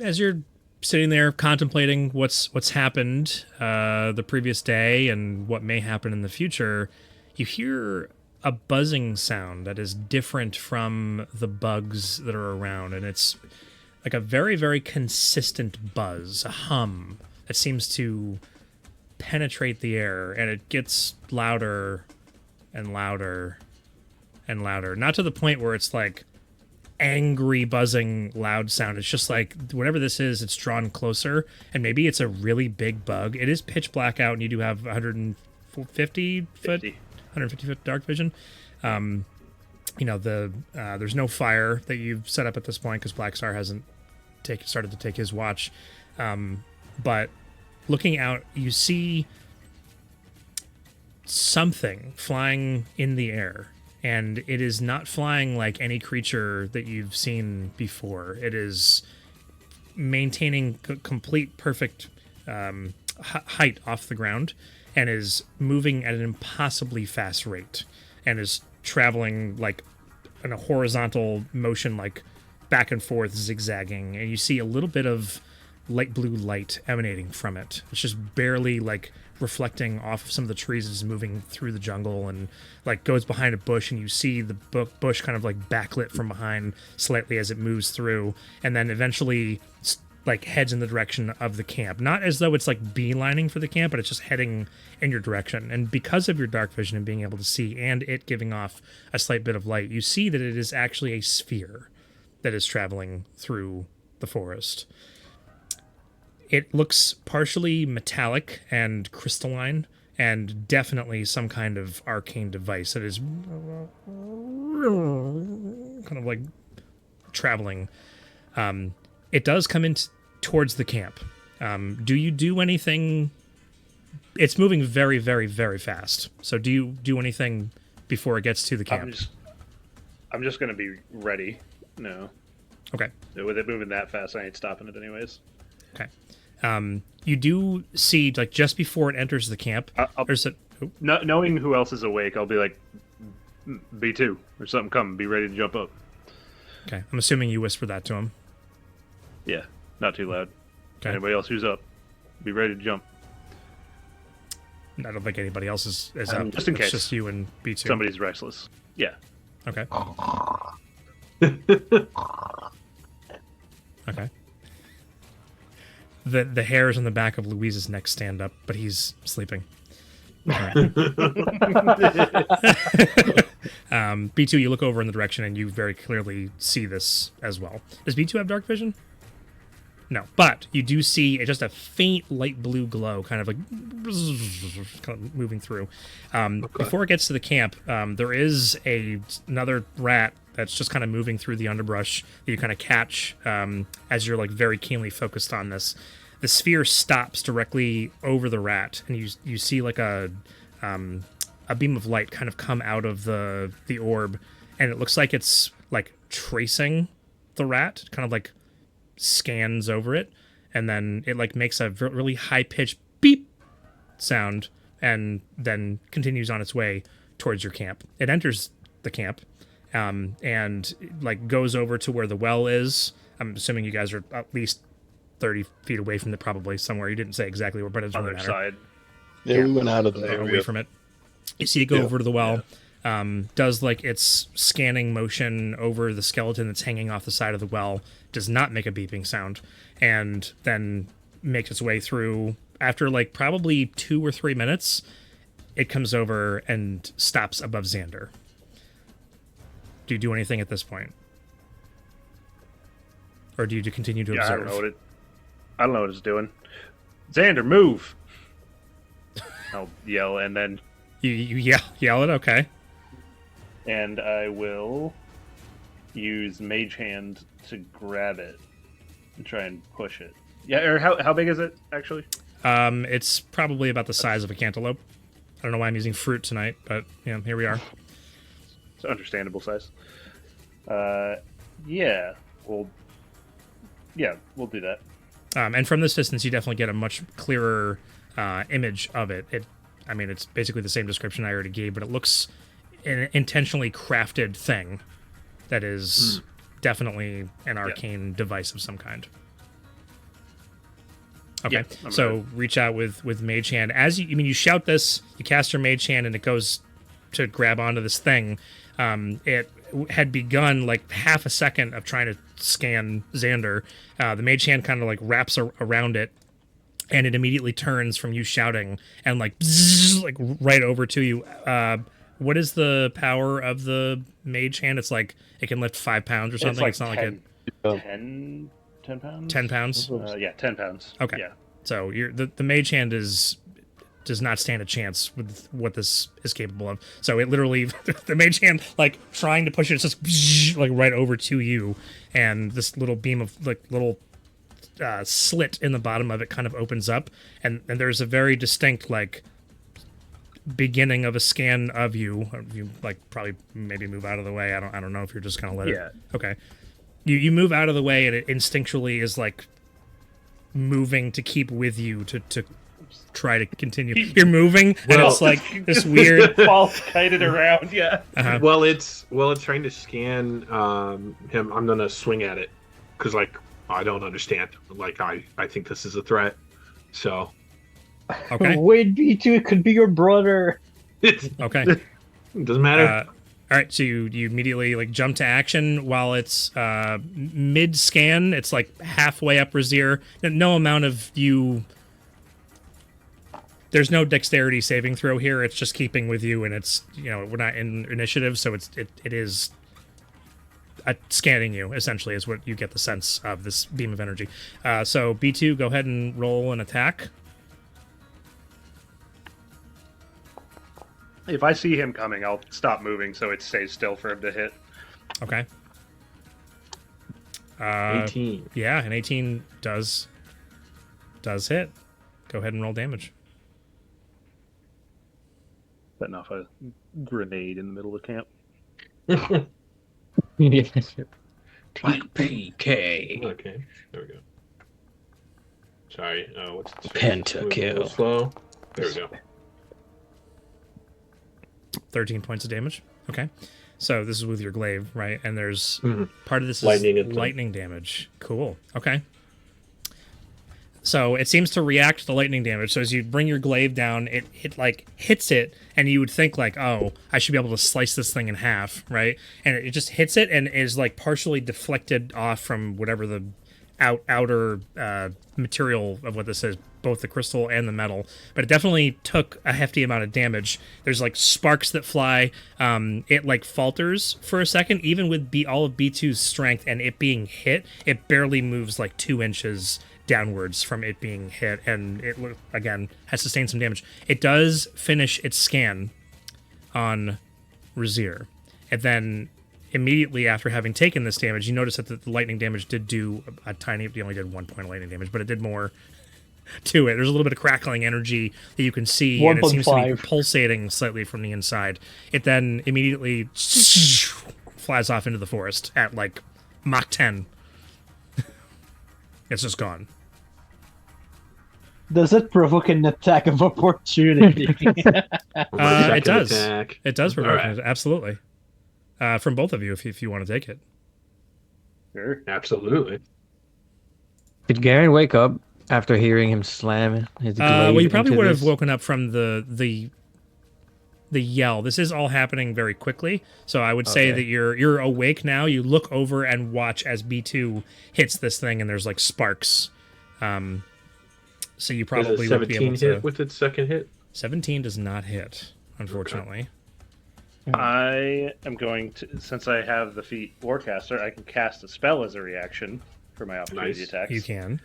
as you're sitting there contemplating what's happened the previous day and what may happen in the future, you hear a buzzing sound that is different from the bugs that are around, and it's like a very, very consistent buzz, a hum that seems to penetrate the air, and it gets louder and louder and louder. Not to the point where it's like angry, buzzing, loud sound. It's just like whatever this is, it's drawn closer, and maybe it's a really big bug. It is pitch black out, and you do have 150 foot dark vision. There's no fire that you've set up at this point because Black Star hasn't started to take his watch. But looking out, you see something flying in the air, and it is not flying like any creature that you've seen before. It is maintaining complete perfect height off the ground, and is moving at an impossibly fast rate, and is traveling like in a horizontal motion, like back and forth, zigzagging, and you see a little bit of light blue light emanating from it. It's just barely like reflecting off of some of the trees as it's moving through the jungle, and like goes behind a bush, and you see the bush kind of like backlit from behind slightly as it moves through, and then eventually like heads in the direction of the camp. Not as though it's like beelining for the camp, but it's just heading in your direction. And because of your dark vision and being able to see, and it giving off a slight bit of light, you see that it is actually a sphere that is traveling through the forest. It looks partially metallic and crystalline, and definitely some kind of arcane device that is kind of like traveling. It does come in towards the camp. Do you do anything? It's moving very, very, very fast. So do you do anything before it gets to the camp? I'm just going to be ready. No. Okay. With it moving that fast, I ain't stopping it anyways. Okay. You do see, like, just before it enters the camp, there's a... Oh, Knowing who else is awake, I'll be like, B2, there's something coming. Be ready to jump up. okay, I'm assuming you whisper that to him. Yeah, not too loud. Okay. Anybody else who's up, be ready to jump. I don't think anybody else is up. Just in It's case. just you and B2. Somebody's restless. Yeah. Okay. Okay. The hairs on the back of Louise's neck stand up, but he's sleeping. All right. B2, you look over in the direction and you very clearly see this as well. Does B2 have dark vision? No, but you do see just a faint light blue glow, kind of like kind of moving through. Before it gets to the camp, there is another rat that's just kind of moving through the underbrush that you kind of catch as you're like very keenly focused on this. The sphere stops directly over the rat, and you see like a beam of light kind of come out of the orb, and it looks like it's like tracing the rat, kind of like scans over it, and then it like makes a really high-pitched beep sound and then continues on its way towards your camp. It enters the camp and like goes over to where the well is. I'm assuming you guys are at least 30 feet away from it, probably somewhere. You didn't say exactly where, but it doesn't really Other matter. side. Yeah, we went out of the Away area. from it. You see it go over to the well, does like its scanning motion over the skeleton that's hanging off the side of the well, does not make a beeping sound, and then makes its way through. After like probably 2 or 3 minutes, it comes over and stops above Xander. Do you do anything at this point? Or do you continue to Yeah, observe? I don't know what it's doing. Xander, move! I'll yell, and then You yell it, okay. and I will use Mage Hand to grab it and try and push it. Yeah, or how big is it actually? It's probably about the size of a cantaloupe. I don't know why I'm using fruit tonight, but yeah, here we are. It's understandable size. We'll do that. And from this distance, you definitely get a much clearer image of it. It's basically the same description I already gave, but it looks an intentionally crafted thing that is definitely an arcane device of some kind. Okay, Yeah, so reach out with Mage Hand. As you shout this, you cast your Mage Hand, and it goes to grab onto this thing. It had begun like half a second of trying to scan Xander. The Mage Hand kind of like wraps around it, and it immediately turns from you shouting and like bzzz, like right over to you. What is the power of the Mage Hand? It's like it can lift 5 pounds or something. It's not 10, like 10 pounds. 10 pounds. 10 pounds. Okay. Yeah. So the Mage Hand does not stand a chance with what this is capable of. So it literally, the Mage Hand, like trying to push it, it's just like right over to you, and this little beam of like little slit in the bottom of it kind of opens up, and there's a very distinct like beginning of a scan of you. You like probably maybe move out of the way. I don't know if you're just gonna let it. Okay. You move out of the way, and it instinctually is like moving to keep with you to try to continue. You're moving, and it's like this weird Ball kited around. Yeah. Uh-huh. Well, it's trying to scan him. I'm gonna swing at it because like I don't understand. Like I think this is a threat. So Okay. Wait, B2, it could be your brother. it Okay. doesn't matter. All right, so you immediately like jump to action while it's mid scan. It's like halfway up Razir. No amount of you. There's no dexterity saving throw here. It's just keeping with you, and it's we're not in initiative, so it is scanning you essentially is what you get the sense of this beam of energy. So B2, go ahead and roll an attack. If I see him coming, I'll stop moving so it stays still for him to hit. Okay. 18. Yeah, an 18 does hit. Go ahead and roll damage. Setting off a grenade in the middle of camp. Yeah. Like PK. Okay, there we go. Sorry. What's it? Pentakill. Moving a little slow. There we go. 13 points of damage. Okay. So this is with your glaive, right? And there's part of this Lightning is and lightning damage. Cool. Okay. So it seems to react to the lightning damage. So as you bring your glaive down, it like hits it, and you would think like, oh, I should be able to slice this thing in half, right? And it just hits it and is like partially deflected off from whatever the outer material of what this is, both the crystal and the metal. But it definitely took a hefty amount of damage. There's like sparks that fly. It like falters for a second, even with all of B2's strength and it being hit. It barely moves like 2 inches downwards from it being hit, and it again has sustained some damage. It does finish its scan on Razir, and then immediately after having taken this damage, you notice that the lightning damage did do a tiny. You only did 1 point of lightning damage, but it did more to it. There's a little bit of crackling energy that you can see, and it seems to be pulsating slightly from the inside. It then immediately flies off into the forest at like Mach 10. It's just gone. Does it provoke an attack of opportunity? It does. Attack. It does provoke All right. it, absolutely. From both of you, if you want to take it. Sure. Absolutely. Did Garen wake up after hearing him slam his glaive? Well, you probably into would have this? woken up from the yell. This is all happening very quickly, so I would say Okay. that you're awake now. You look over and watch as B2 hits this thing, and there's like sparks. So you Does probably a won't be 17 able to. hit with its second hit? 17 does not hit, unfortunately. I am going to, since I have the feat Warcaster, I can cast a spell as a reaction for my opportunity Nice. attacks. You can.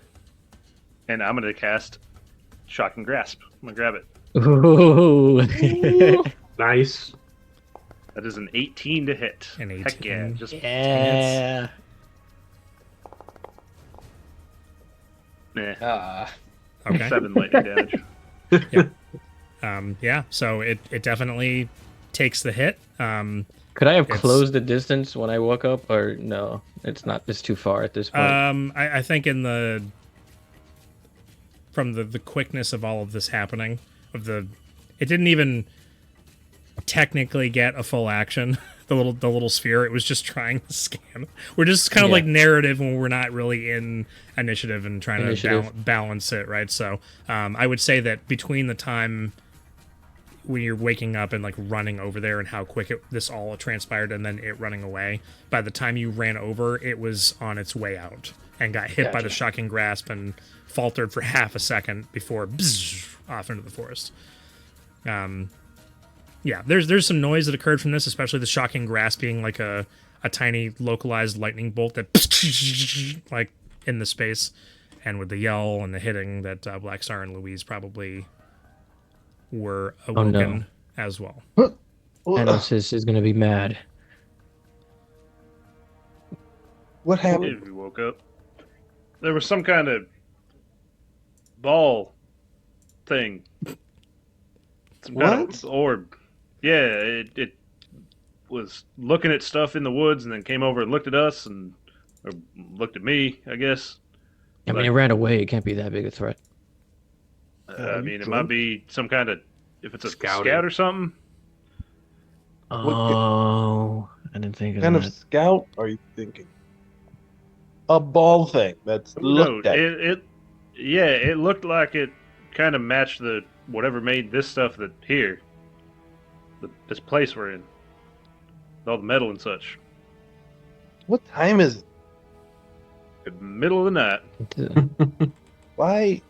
And I'm going to cast Shock and Grasp. I'm going to grab it. Ooh. Nice. That is an 18 to hit. An Heck yeah. 18. Just Yeah. Okay. 7 lightning damage. Yeah. So it definitely takes the hit. Could I have It's- closed the distance when I woke up, or no? It's not. It's too far at this point. I think from the quickness of all of this happening, it didn't even technically get a full action. The little sphere, it was just trying to scan. We're just kind of Yeah. like narrative when we're not really in initiative and trying Initiative. to balance it, right? So I would say that between the time when you're waking up and like running over there and how quick this all transpired and then it running away, by the time you ran over, it was on its way out and got hit by the Gotcha. shocking grasp and faltered for half a second before off into the forest. Yeah, there's some noise that occurred from this, especially the shocking grasp being like a tiny localized lightning bolt that like in the space, and with the yell and the hitting that Black Star and Louise probably were awoken as well. Enosis is gonna be mad. What happened? We woke up. There was some kind of ball thing. Some kind What? of orb. Yeah, it was looking at stuff in the woods and then came over and looked at us or looked at me, I guess. I mean, it ran away. It can't be that big a threat. I mean, it might be some kind of, if it's a Scouting. scout or something. Oh, I didn't think of What kind that. of scout are you thinking? A ball thing that's looked at. It looked like it kind of matched the whatever made this stuff that here, this place we're in, with all the metal and such. What time is it? The middle of the night. Why?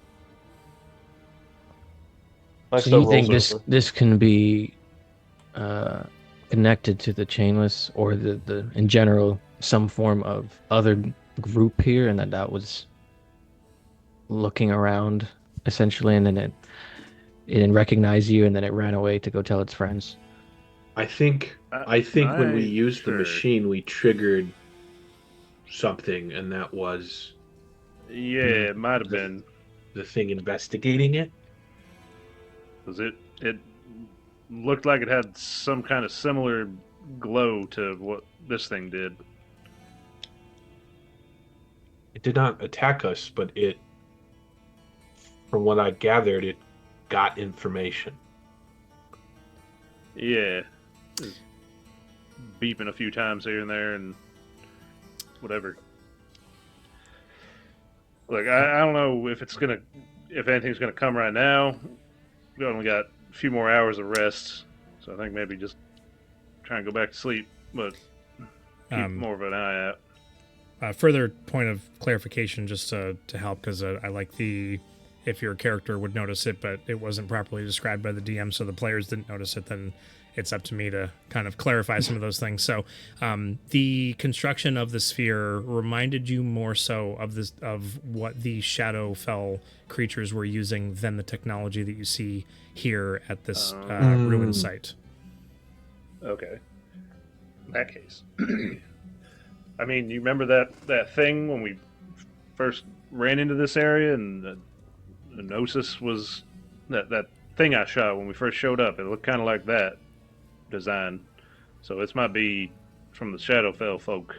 So you think this can be connected to the chainless, or the in general some form of other group here, and that was looking around essentially, and then it didn't recognize you, and then it ran away to go tell its friends. I think when we used the sure. machine, we triggered something, and that was Yeah, it might have been. the thing investigating it. Because it looked like it had some kind of similar glow to what this thing did. It did not attack us, but it from what I gathered, it got information. Yeah. Just beeping a few times here and there and whatever. Look, I don't know if anything's gonna come right now. We only got a few more hours of rest, so I think maybe just try and go back to sleep, but keep more of an eye out. Further point of clarification, just to help, because I like if your character would notice it, but it wasn't properly described by the DM, so the players didn't notice it, then it's up to me to kind of clarify some of those things. So the construction of the sphere reminded you more so of what the Shadowfell creatures were using than the technology that you see here at this ruin site. Okay. In that case. I mean, you remember that thing when we first ran into this area and the Gnosis was that thing I shot when we first showed up? It looked kind of like that design. So this might be from the Shadowfell folk.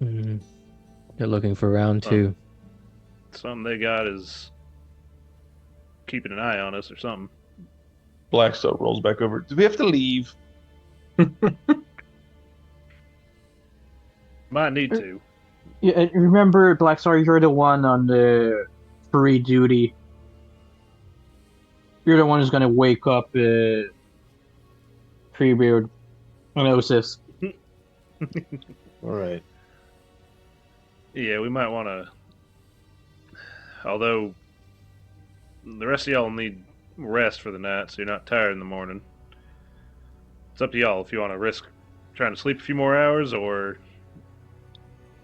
Mm-hmm. They're looking for round 2. Something they got is keeping an eye on us or something. Blackstar rolls back over. Do we have to leave? Might need to. Yeah, remember, Blackstar, you're the one on the free duty. You're the one who's gonna wake up Treebeard and Osis. All right. Yeah, we might want to. Although the rest of y'all need rest for the night, so you're not tired in the morning. It's up to y'all if you want to risk trying to sleep a few more hours or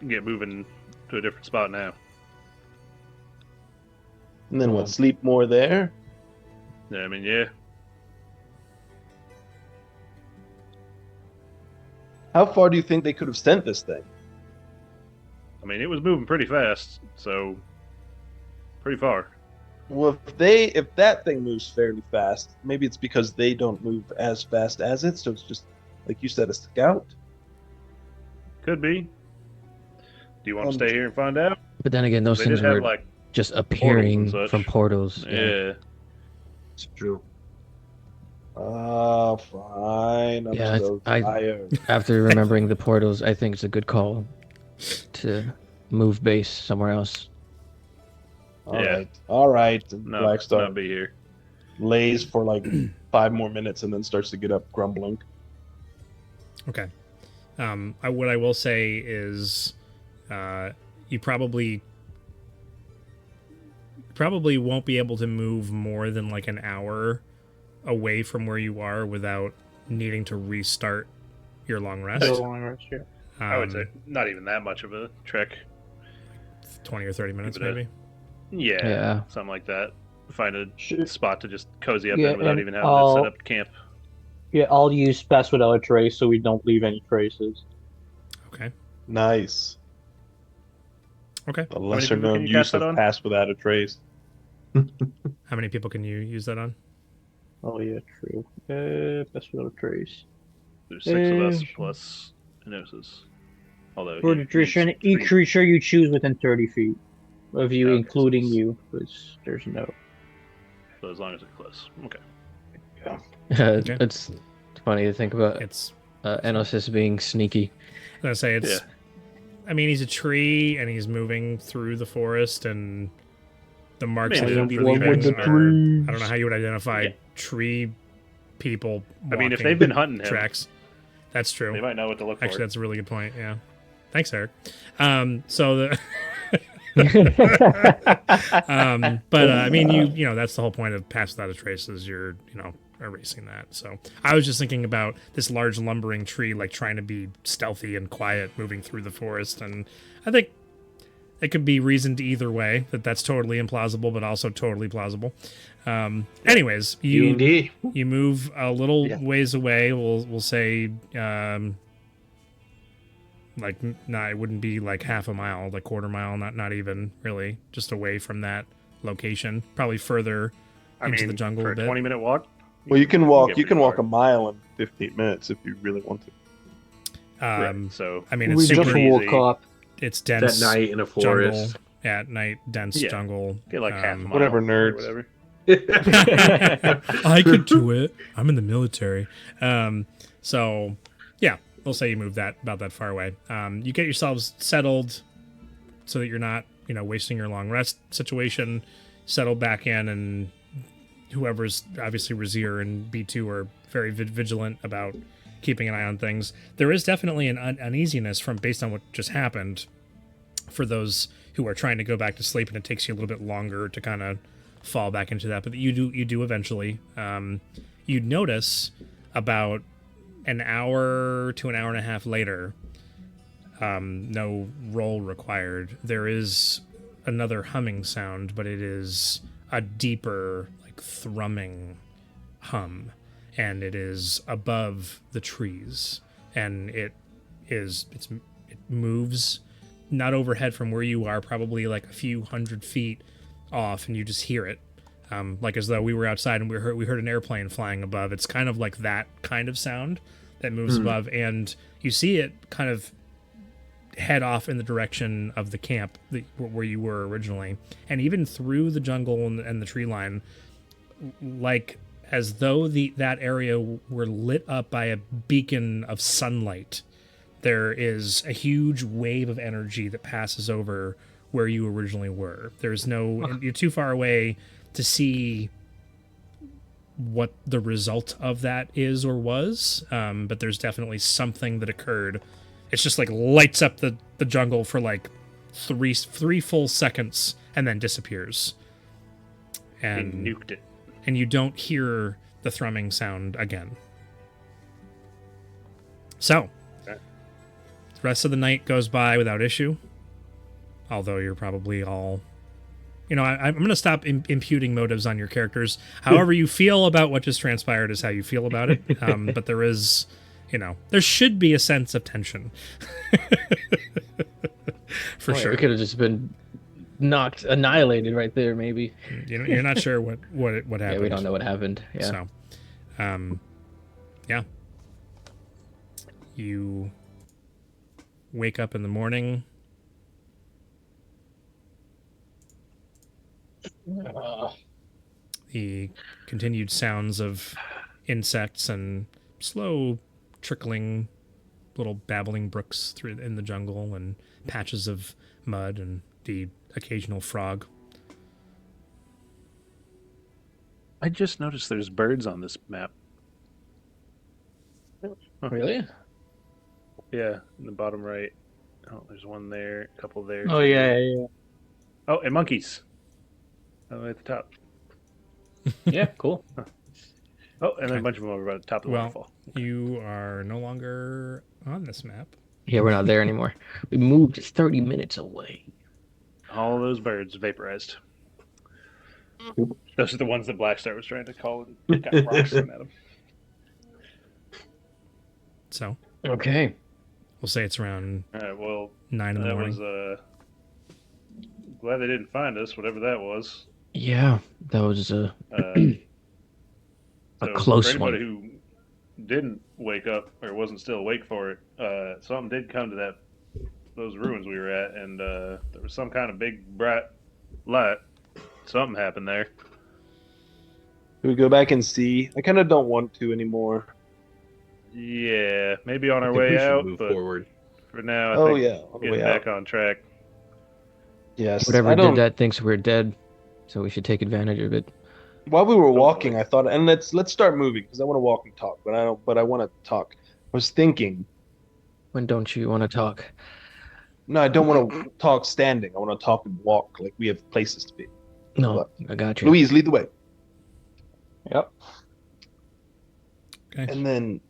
get moving to a different spot now. And then what? Sleep more there? Yeah, I mean, yeah. How far do you think they could have sent this thing? I mean, it was moving pretty fast, so pretty far. Well, if that thing moves fairly fast, maybe it's because they don't move as fast as it, so it's just, like you said, a scout. Could be. Do you want to stay here and find out? But then again, those They things did have, were like, just appearing portals and from such. portals. Yeah. It's true. Fine. I'm Yeah, so I- tired. After remembering the portals, I think it's a good call to move base somewhere else. Yeah. All right. No, Blackstar not be here. lays for like 5 more minutes and then starts to get up grumbling. Okay. What I will say is you probably won't be able to move more than like an hour away from where you are without needing to restart your long rest. I would say not even that much of a trek. 20 or 30 minutes, Keep it maybe. Yeah, something like that. Find a Should- spot to just cozy up Yeah, in without and even having to set up camp. Yeah, I'll use Pass Without a Trace so we don't leave any traces. Okay. Nice. Okay. The many lesser people can known you use cast that of on? pass without a trace. How many people can you use that on? Oh yeah, true. Pass Without a Trace. There's 6 of us Uh, plus Enosis. Although For the tradition, each creature you choose within 30 feet of you, Okay, including so you, because there's no. So as long as it's close. Okay. Okay. It's funny to think about It's Enosis being sneaky. I'm gonna say it's. Yeah. I mean, he's a tree and he's moving through the forest, and the marks Maybe leading they'll for be the one with tracks the are. I don't know how you would identify Yeah. tree people. I mean, if walking they've been hunting him, tracks, that's they true. might know what to look Actually, for. that's a really good point. Yeah. Thanks, Eric. So the. But I mean, you know that's the whole point of Pass Without a Trace is you're erasing that. So I was just thinking about this large lumbering tree like trying to be stealthy and quiet moving through the forest, and I think it could be reasoned either way. That's totally implausible, but also totally plausible. Anyways, D&D. you move a little Yeah. ways away. We'll say like it wouldn't be like half a mile, like quarter mile, not even really, just away from that location. Probably further into the jungle for a a bit. 20-minute walk. Well, you can walk. get You can pretty walk far. a mile in 15 minutes if you really want to. Right, so I mean, we it's just super easy. woke up. it's That dense night in a jungle, forest. at night, dense Yeah. jungle. Get like half a mile. Whatever, or nerds. Whatever. I could do it. I'm in the military. So, yeah, we'll say you move that about that far away. You get yourselves settled so that you're not, wasting your long rest situation. Settle back in, and whoever's obviously Razir and B2 are very vigilant about keeping an eye on things. There is definitely an uneasiness based on what just happened for those who are trying to go back to sleep, and it takes you a little bit longer to kind of fall back into that, but you do eventually. You'd notice about an hour to an hour and a half later, no roll required, there is another humming sound, but it is a deeper, like, thrumming hum, and it is above the trees, and it moves not overhead from where you are, probably like a few 100 feet off, and you just hear it, like as though we were outside and we heard an airplane flying above. It's kind of like that kind of sound that moves above, and you see it kind of head off in the direction of the camp where you were originally, and even through the jungle and the tree line, like as though that area were lit up by a beacon of sunlight. There is a huge wave of energy that passes over where you originally were. There's you're too far away to see what the result of that is or was, but there's definitely something that occurred. It's just like lights up the jungle for like three full seconds and then disappears. And He nuked it. And you don't hear the thrumming sound again. So, the rest of the night goes by without issue, although you're probably all... I'm going to stop imputing motives on your characters. However you feel about what just transpired is how you feel about it. But there is, there should be a sense of tension. For sure. It could have just been annihilated right there, maybe. You're not sure what happened. Yeah, we don't know what happened. Yeah. So, yeah. You wake up in the morning. The continued sounds of insects and slow trickling little babbling brooks in the jungle, and patches of mud and the occasional frog. I just noticed there's birds on this map. Really? Yeah, in the bottom right. Oh, there's one there, a couple there. Oh yeah. Oh, and monkeys. Oh, at the top. Yeah, cool. Oh, and then a bunch of them over at the top of the waterfall. You are no longer on this map. Yeah, we're not there anymore. We moved 30 minutes away. All those birds vaporized. Those are the ones that Blackstar was trying to call and got rocks thrown at them. So, Okay. we'll say it's around All right, well, 9 in the that morning. was glad they didn't find us, whatever that was. Yeah, that was a So close for one. anybody who didn't wake up or wasn't still awake for it, something did come to those ruins we were at, and there was some kind of big bright light. Something happened there. Do we go back and see? I kind of don't want to anymore. Yeah, maybe on I our think we way should out, move but forward. for now, I Oh think yeah, on the getting way back out. on track. Yes. Whatever I don't. did that thinks we're dead, so we should take advantage of it. While we were walking, I thought, and let's start moving because I want to walk and talk, but I don't. But I want to talk. I was thinking. When don't you want to talk? No, I don't want to talk standing. I want to talk and walk like we have places to be. No, I got you. Louise, lead the way. Yep. Okay. And then,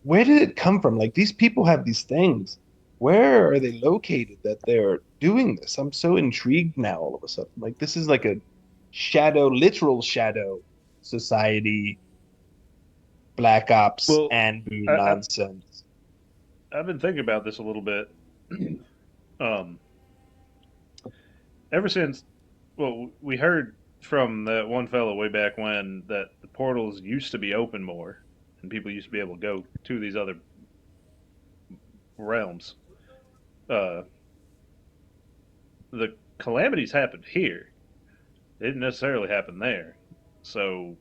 where did it come from? Like, these people have these things. Where are they located that they're doing this? I'm so intrigued now all of a sudden. Like, this is like a literal shadow society, Black Ops, Well, and I- nonsense. I've been thinking about this a little bit. Ever since, well, we heard from that one fellow way back when that the portals used to be open more, and people used to be able to go to these other realms. The calamities happened here. It didn't necessarily happen there. So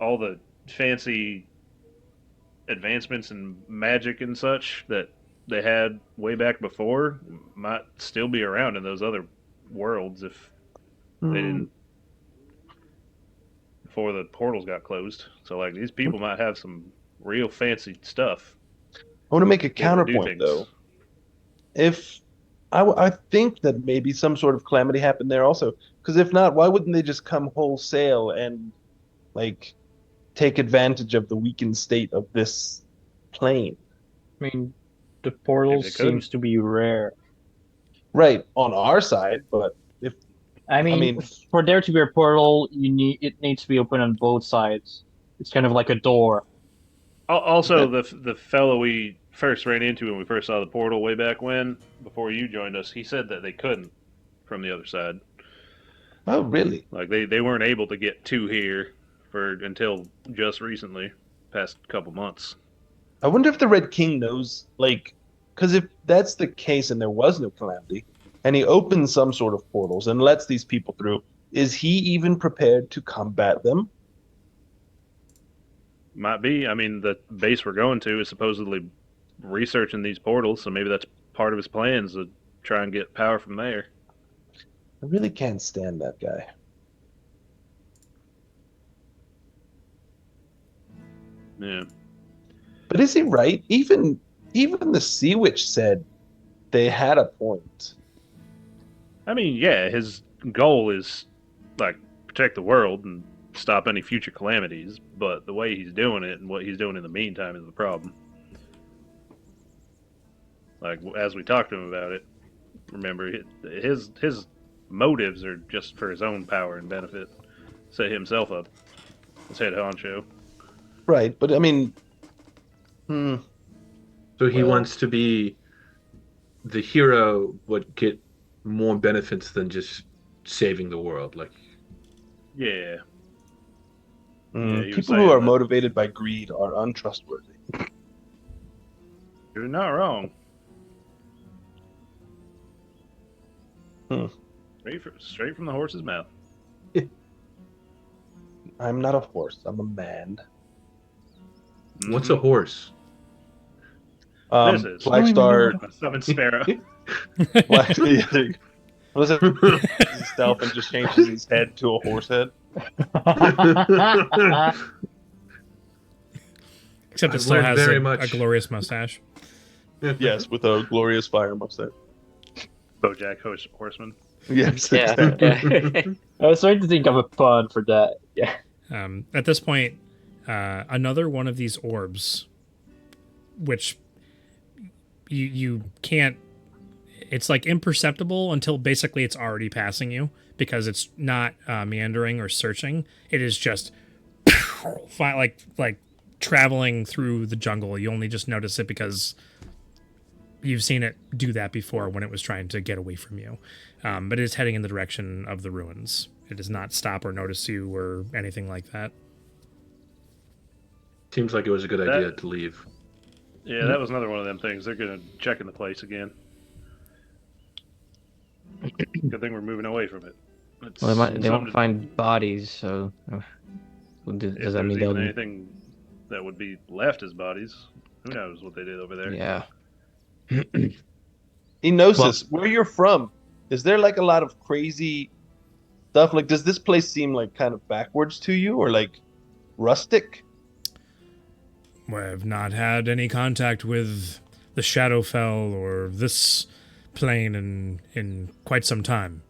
all the fancy advancements in magic and such that they had way back before might still be around in those other worlds if they didn't before the portals got closed. So like these people might have some real fancy stuff. I want to make a able to do counterpoint things. though. If I think that maybe some sort of calamity happened there also, because if not, why wouldn't they just come wholesale and like take advantage of the weakened state of this plane? I mean, the If portal they could. seems to be rare. Right, on our side, but if I mean, mean- for there to be a portal, it needs to be open on both sides. It's kind of like a door. Also, the fellow we first ran into when we first saw the portal way back when, before you joined us, he said that they couldn't from the other side. oh really? Like they weren't able to get to here for until just recently, past couple months. I wonder if the Red King knows, like, because if that's the case and there was no calamity, and he opens some sort of portals and lets these people through, is he even prepared to combat them? Might be. I mean, the base we're going to is supposedly researching these portals, so maybe that's part of his plans to try and get power from there. I really can't stand that guy. Yeah. But is he right? Even the Sea Witch said they had a point. I mean, yeah, his goal is like protect the world and stop any future calamities, but the way he's doing it and what he's doing in the meantime is the problem. Like as we talked to him about it, remember his motives are just for his own power and benefit. Set himself up as head honcho. Right, but I mean, So he Well- wants to be the hero, but get more benefits than just saving the world. Like, Yeah. Yeah, he was people who saying are that. motivated by greed are untrustworthy. You're not wrong. Hmm. Straight from the horse's mouth. I'm not a horse. I'm a man. what's a horse? This is. Black Star. A summon sparrow. Black, yeah, there you go. What is it? His stealth and just changes his head to a horse head. Except it I've still learned has very a much. glorious mustache. Yes, with a glorious fire mustache. BoJack Horseman. Yes, Yeah. exactly. I was trying to think of a pun for that. Yeah. At this point, another one of these orbs, which you can't. It's like imperceptible until basically it's already passing you because it's not meandering or searching. It is just like traveling through the jungle. You only just notice it because you've seen it do that before when it was trying to get away from you. But it is heading in the direction of the ruins. It does not stop or notice you or anything like that. Seems like it was a good idea to leave. Yeah, that was another one of them things. They're gonna check in the place again. Good thing we're moving away from it. It's Well, they something won't to- find bodies, so if does that there's mean even they'll? anything that would be left as bodies? Who knows what they did over there? Yeah. Enosis, where you're from, is there like a lot of crazy stuff? Like, does this place seem like kind of backwards to you, or like rustic? I've not had any contact with the Shadowfell or this plane in quite some time.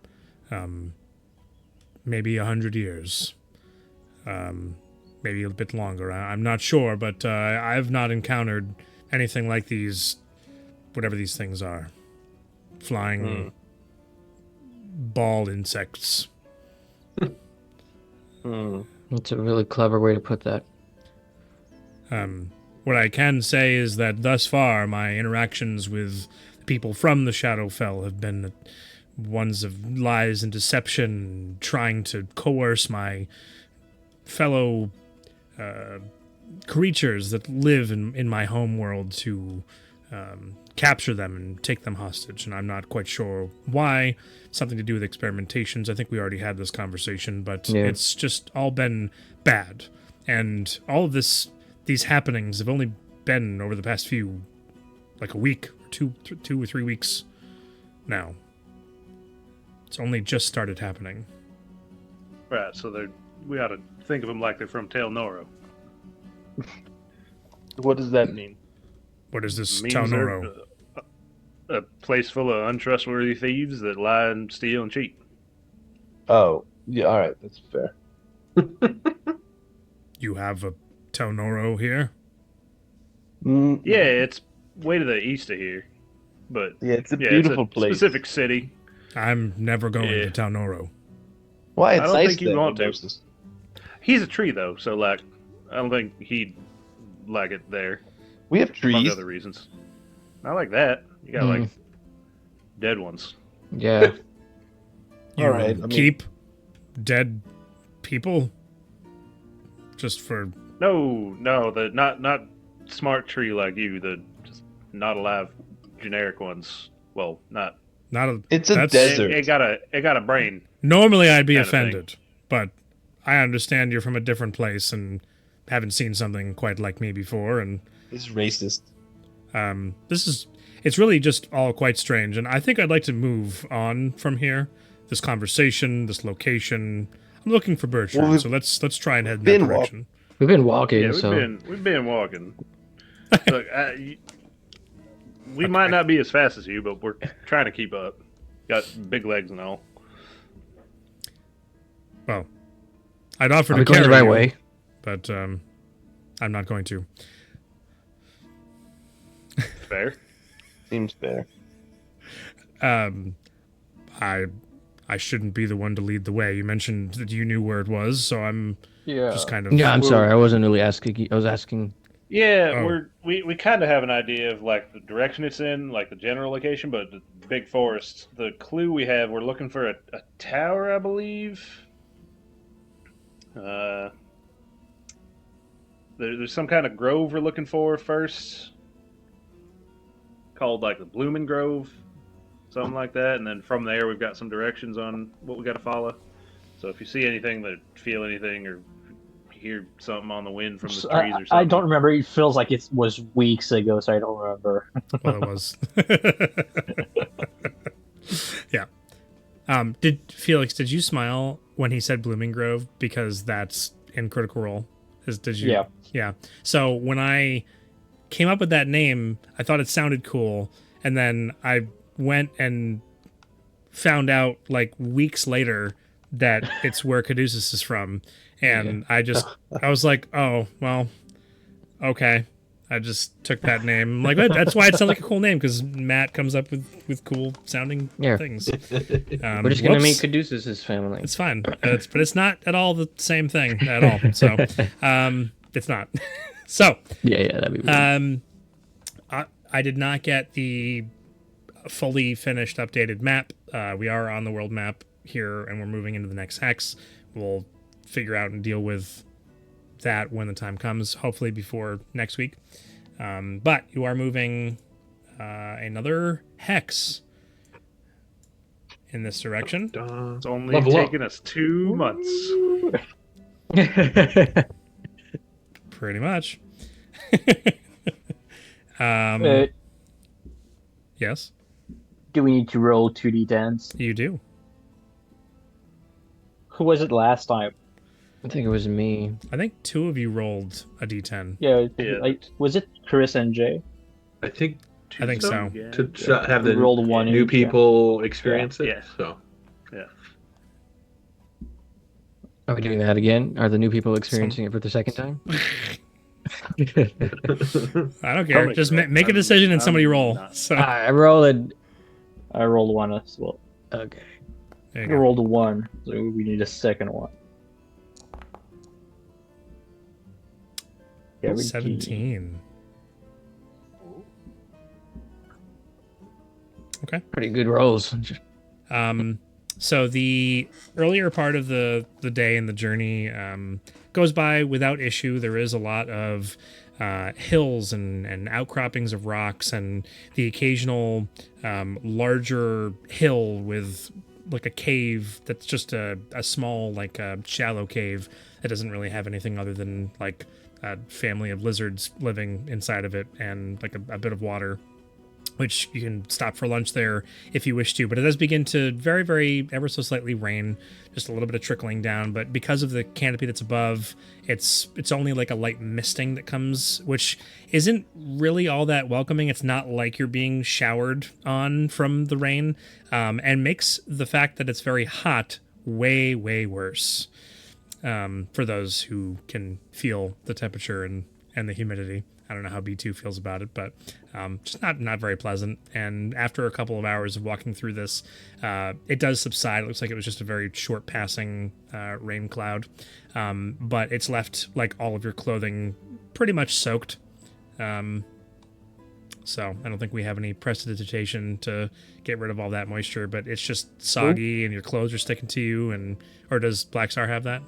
Maybe 100 years. Maybe a bit longer. I'm not sure, but I've not encountered anything like these, whatever these things are. Flying ball insects. That's a really clever way to put that. What I can say is that thus far, my interactions with people from the Shadowfell have been ones of lies and deception, trying to coerce my fellow creatures that live in my home world to capture them and take them hostage, and I'm not quite sure why. Something to do with experimentations. I think we already had this conversation, but it's just all been bad, and all of these happenings have only been over the past few, like a week or 2 or 3 weeks now. It's only just started happening. Right, so we ought to think of them like they're from Tel Noro. What does that mean? What is this Means Taunoro? they're a place full of untrustworthy thieves that lie and steal and cheat. Oh, yeah, all right, that's fair. You have a Taunoro here? Yeah, it's way to the east of here. But yeah, it's a beautiful it's a place. specific city. I'm never going to Taunoro. Why? It's I don't nice think you there, want to. Moses. He's a tree, though, so, like, I don't think he'd like it there. We have Among trees. other reasons. I like that. You got, like, dead ones. Yeah. You All right, I mean- keep dead people? Just for... No, not smart tree like you, the just not alive generic ones. Well, not. Not a... It's a that's- desert. It got a brain. Normally I'd be kind of thing. offended, but I understand you're from a different place and haven't seen something quite like me before, and It's racist. it's really just all quite strange, and I think I'd like to move on from here. This conversation, this location. I'm looking for Bertrand, Well, so let's try and head in been that direction. We've been walking, Yeah, so we've been walking. Look, we might not be as fast as you, but we're trying to keep up. Got big legs and all. Well, I'd offer are to we going carry the right you, way? but I'm not going to. Fair. Seems fair. I shouldn't be the one to lead the way. You mentioned that you knew where it was, so I'm just kind of... Yeah, I'm sorry. I wasn't really asking. I was asking. Yeah, Oh. we kind of have an idea of like the direction it's in, like the general location, but the big forest. The clue we have, we're looking for a tower, I believe. There's some kind of grove we're looking for first, called like the Bloomin' Grove, something like that, and then from there we've got some directions on what we got to follow. So if you see anything, that feel anything, or hear something on the wind from the trees or something. I don't remember. It feels like it was weeks ago, so I don't remember. Well, it was. Yeah. Did you smile when he said Blooming Grove? Because that's in Critical Role. Did you? Yeah. Yeah. So when I came up with that name, I thought it sounded cool, and then I went and found out like weeks later that it's where Caduceus is from, and I was like, oh well, okay. I just took that name. Like that's why it sounds like a cool name, because Matt comes up with cool sounding things. We're just gonna meet Caduceus' family. It's fine, but it's not at all the same thing at all. So, it's not. So, Yeah, that'd be weird. I did not get the fully finished updated map. We are on the world map here, and we're moving into the next hex. We'll figure out and deal with that when the time comes, hopefully before next week. But you are moving another hex in this direction. It's only Level up. taken us 2 months. Pretty much. Yes, Do we need to roll 2d10s? you do. Who was it last time? I think it was me. I think 2 of you rolled a d10. Yeah, Yeah. like, was it Chris and Jay? I think I think so. Yeah. to have the We rolled one new each, yeah. people experience it. Yeah. So Are we doing that again? Are the new people experiencing it for the second time? I don't care. Somebody Just roll. make a decision and somebody I'm roll. not. So I rolled. I rolled one as well. Okay. there I you go. rolled one, so we need a second one. 17. Okay. Pretty good rolls. So the earlier part of the day and the journey goes by without issue. There is a lot of hills and outcroppings of rocks, and the occasional larger hill with like a cave that's just a small, like a shallow cave that doesn't really have anything other than like a family of lizards living inside of it and like a bit of water, which you can stop for lunch there if you wish to. But it does begin to very, very ever so slightly rain, just a little bit of trickling down. But because of the canopy that's above, it's only like a light misting that comes, which isn't really all that welcoming. It's not like you're being showered on from the rain, and makes the fact that it's very hot way, way worse for those who can feel the temperature and the humidity. I don't know how B2 feels about it, but just not very pleasant. And after a couple of hours of walking through this, it does subside. It looks like it was just a very short passing rain cloud, but it's left like all of your clothing pretty much soaked. So I don't think we have any prestidigitation to get rid of all that moisture, but it's just soggy and your clothes are sticking to you. Or does Black Star have that?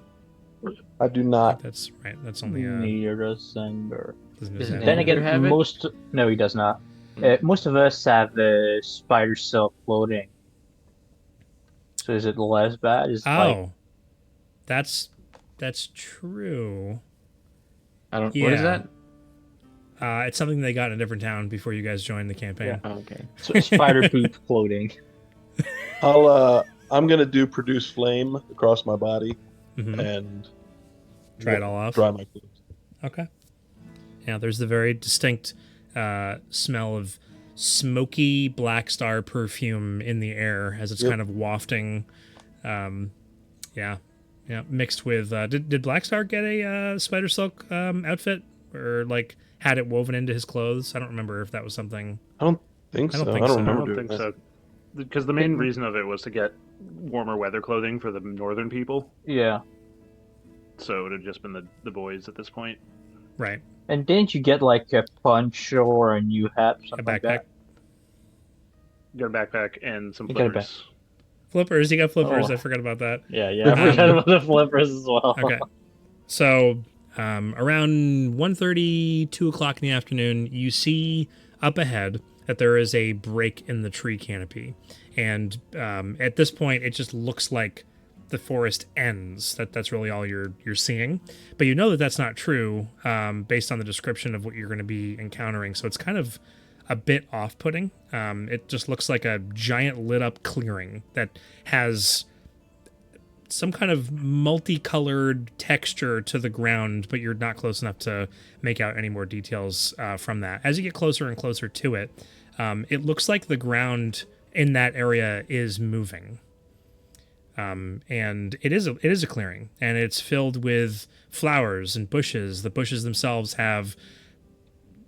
I do not. That's right. That's only Near December. Isn't Then Andrew again, have it? no, he does not. Most of us have spider silk clothing. So is it less bad? That's true. I don't. What is Yeah. that? It's something they got in a different town before you guys joined the campaign. Oh, okay. So spider poop clothing. I'm gonna do produce flame across my body Mhm. and Try it all off. dry my clothes. Okay. Yeah, there's the very distinct smell of smoky Black Star perfume in the air as it's kind of wafting. Yeah, mixed with. Did Black Star get a spider silk outfit, or like had it woven into his clothes? I don't remember if that was something. I don't think so. I don't so. I remember don't doing think that. so. Because the main reason of it was to get warmer weather clothing for the northern people. Yeah. So it would have just been the boys at this point. Right. And didn't you get like a poncho or a new hat, something A like backpack. that? Got a backpack and some You got a flippers. Flippers. You got flippers. Oh. I forgot about that. Yeah, I forgot about the flippers as well. Okay. So around 1:30, 2 o'clock in the afternoon, you see up ahead that there is a break in the tree canopy. And at this point, it just looks like the forest ends. That's really all you're seeing. But you know that that's not true based on the description of what you're going to be encountering. So it's kind of a bit off-putting. It just looks like a giant lit-up clearing that has some kind of multicolored texture to the ground, but you're not close enough to make out any more details from that. As you get closer and closer to it, it looks like the ground in that area is moving. And it is a clearing, and it's filled with flowers and bushes. The bushes themselves have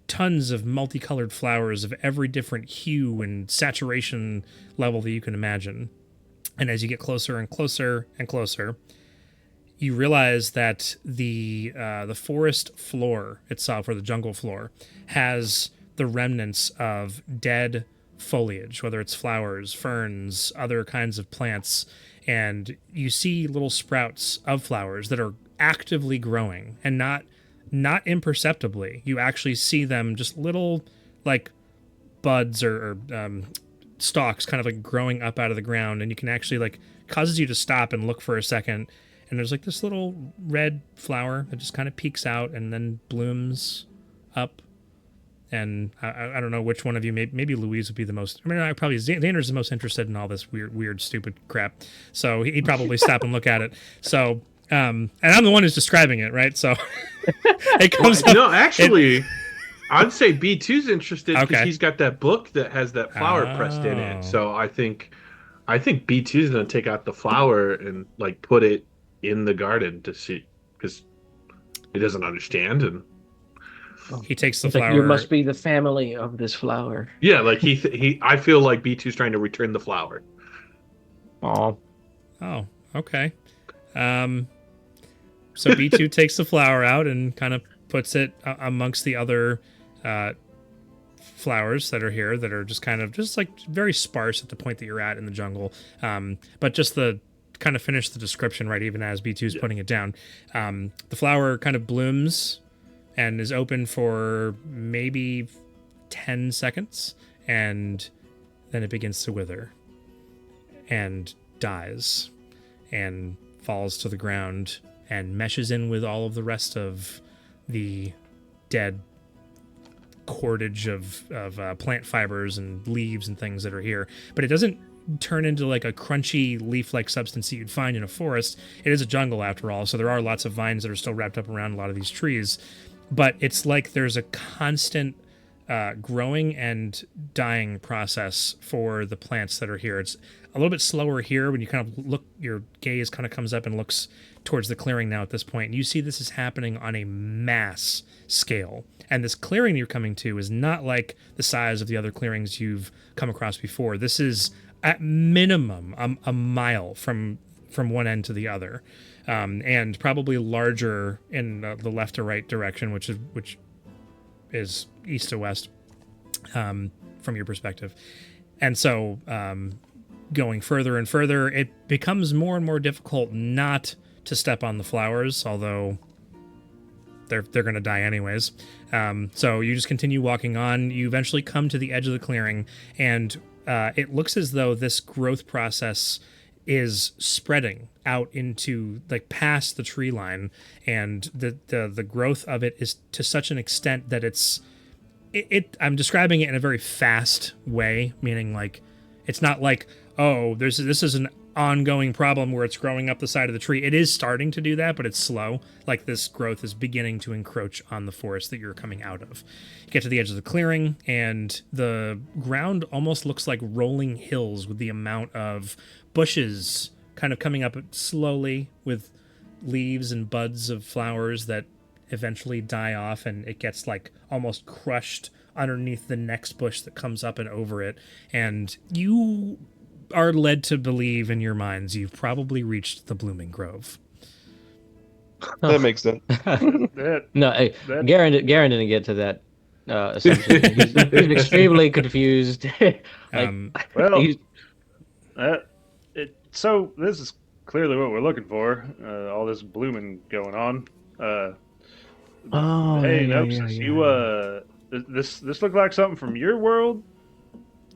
tons of multicolored flowers of every different hue and saturation level that you can imagine. And as you get closer and closer and closer, you realize that the forest floor itself, or the jungle floor, has the remnants of dead foliage, whether it's flowers, ferns, other kinds of plants. And you see little sprouts of flowers that are actively growing, and not imperceptibly. You actually see them, just little like buds or stalks kind of like growing up out of the ground, and you can actually like causes you to stop and look for a second. And there's like this little red flower that just kind of peeks out and then blooms up. And I don't know which one of you, maybe Louise would be the most. I mean, probably Xander's the most interested in all this weird, stupid crap. So he'd probably stop and look at it. So, and I'm the one who's describing it, right? So it comes up. No, actually, I'd say B2's interested because Okay. he's got that book that has that flower pressed in Oh. it. So I think B2's gonna take out the flower and like put it in the garden to see, because he doesn't understand. And He takes the It's like, flower. you must be the family of this flower. yeah, like he I feel like B2's trying to return the flower. Oh, Oh, okay. So B2 takes the flower out and kind of puts it amongst the other flowers that are here, that are just kind of just like very sparse at the point that you're at in the jungle. But just the kind of finish the description, right, even as B2 is putting it down. The flower kind of blooms and is open for maybe 10 seconds, and then it begins to wither and dies and falls to the ground and meshes in with all of the rest of the dead cordage of plant fibers and leaves and things that are here. But it doesn't turn into like a crunchy leaf-like substance that you'd find in a forest. It is a jungle after all, so there are lots of vines that are still wrapped up around a lot of these trees. But it's like there's a constant growing and dying process for the plants that are here. It's a little bit slower here when you kind of look, your gaze kind of comes up and looks towards the clearing now at this point. And you see this is happening on a mass scale. And this clearing you're coming to is not like the size of the other clearings you've come across before. This is at minimum a mile from one end to the other, and probably larger in the left to right direction, which is east to west from your perspective. And so going further and further, it becomes more and more difficult not to step on the flowers, although they're going to die anyways. So you just continue walking on. You eventually come to the edge of the clearing, and it looks as though this growth process is spreading out into like past the tree line, and the growth of it is to such an extent that I'm describing it in a very fast way, meaning like it's not like, oh, this is an ongoing problem where it's growing up the side of the tree. It is starting to do that, but it's slow. Like this growth is beginning to encroach on the forest that you're coming out of. You get to the edge of the clearing, and the ground almost looks like rolling hills with the amount of bushes kind of coming up slowly with leaves and buds of flowers that eventually die off, and it gets like almost crushed underneath the next bush that comes up and over it. And you are led to believe in your minds you've probably reached the Blooming Grove. That makes sense. No, hey, Garen didn't get to that assumption. He's extremely confused. So this is clearly what we're looking for. All this blooming going on. Hey, Novus, you this look like something from your world,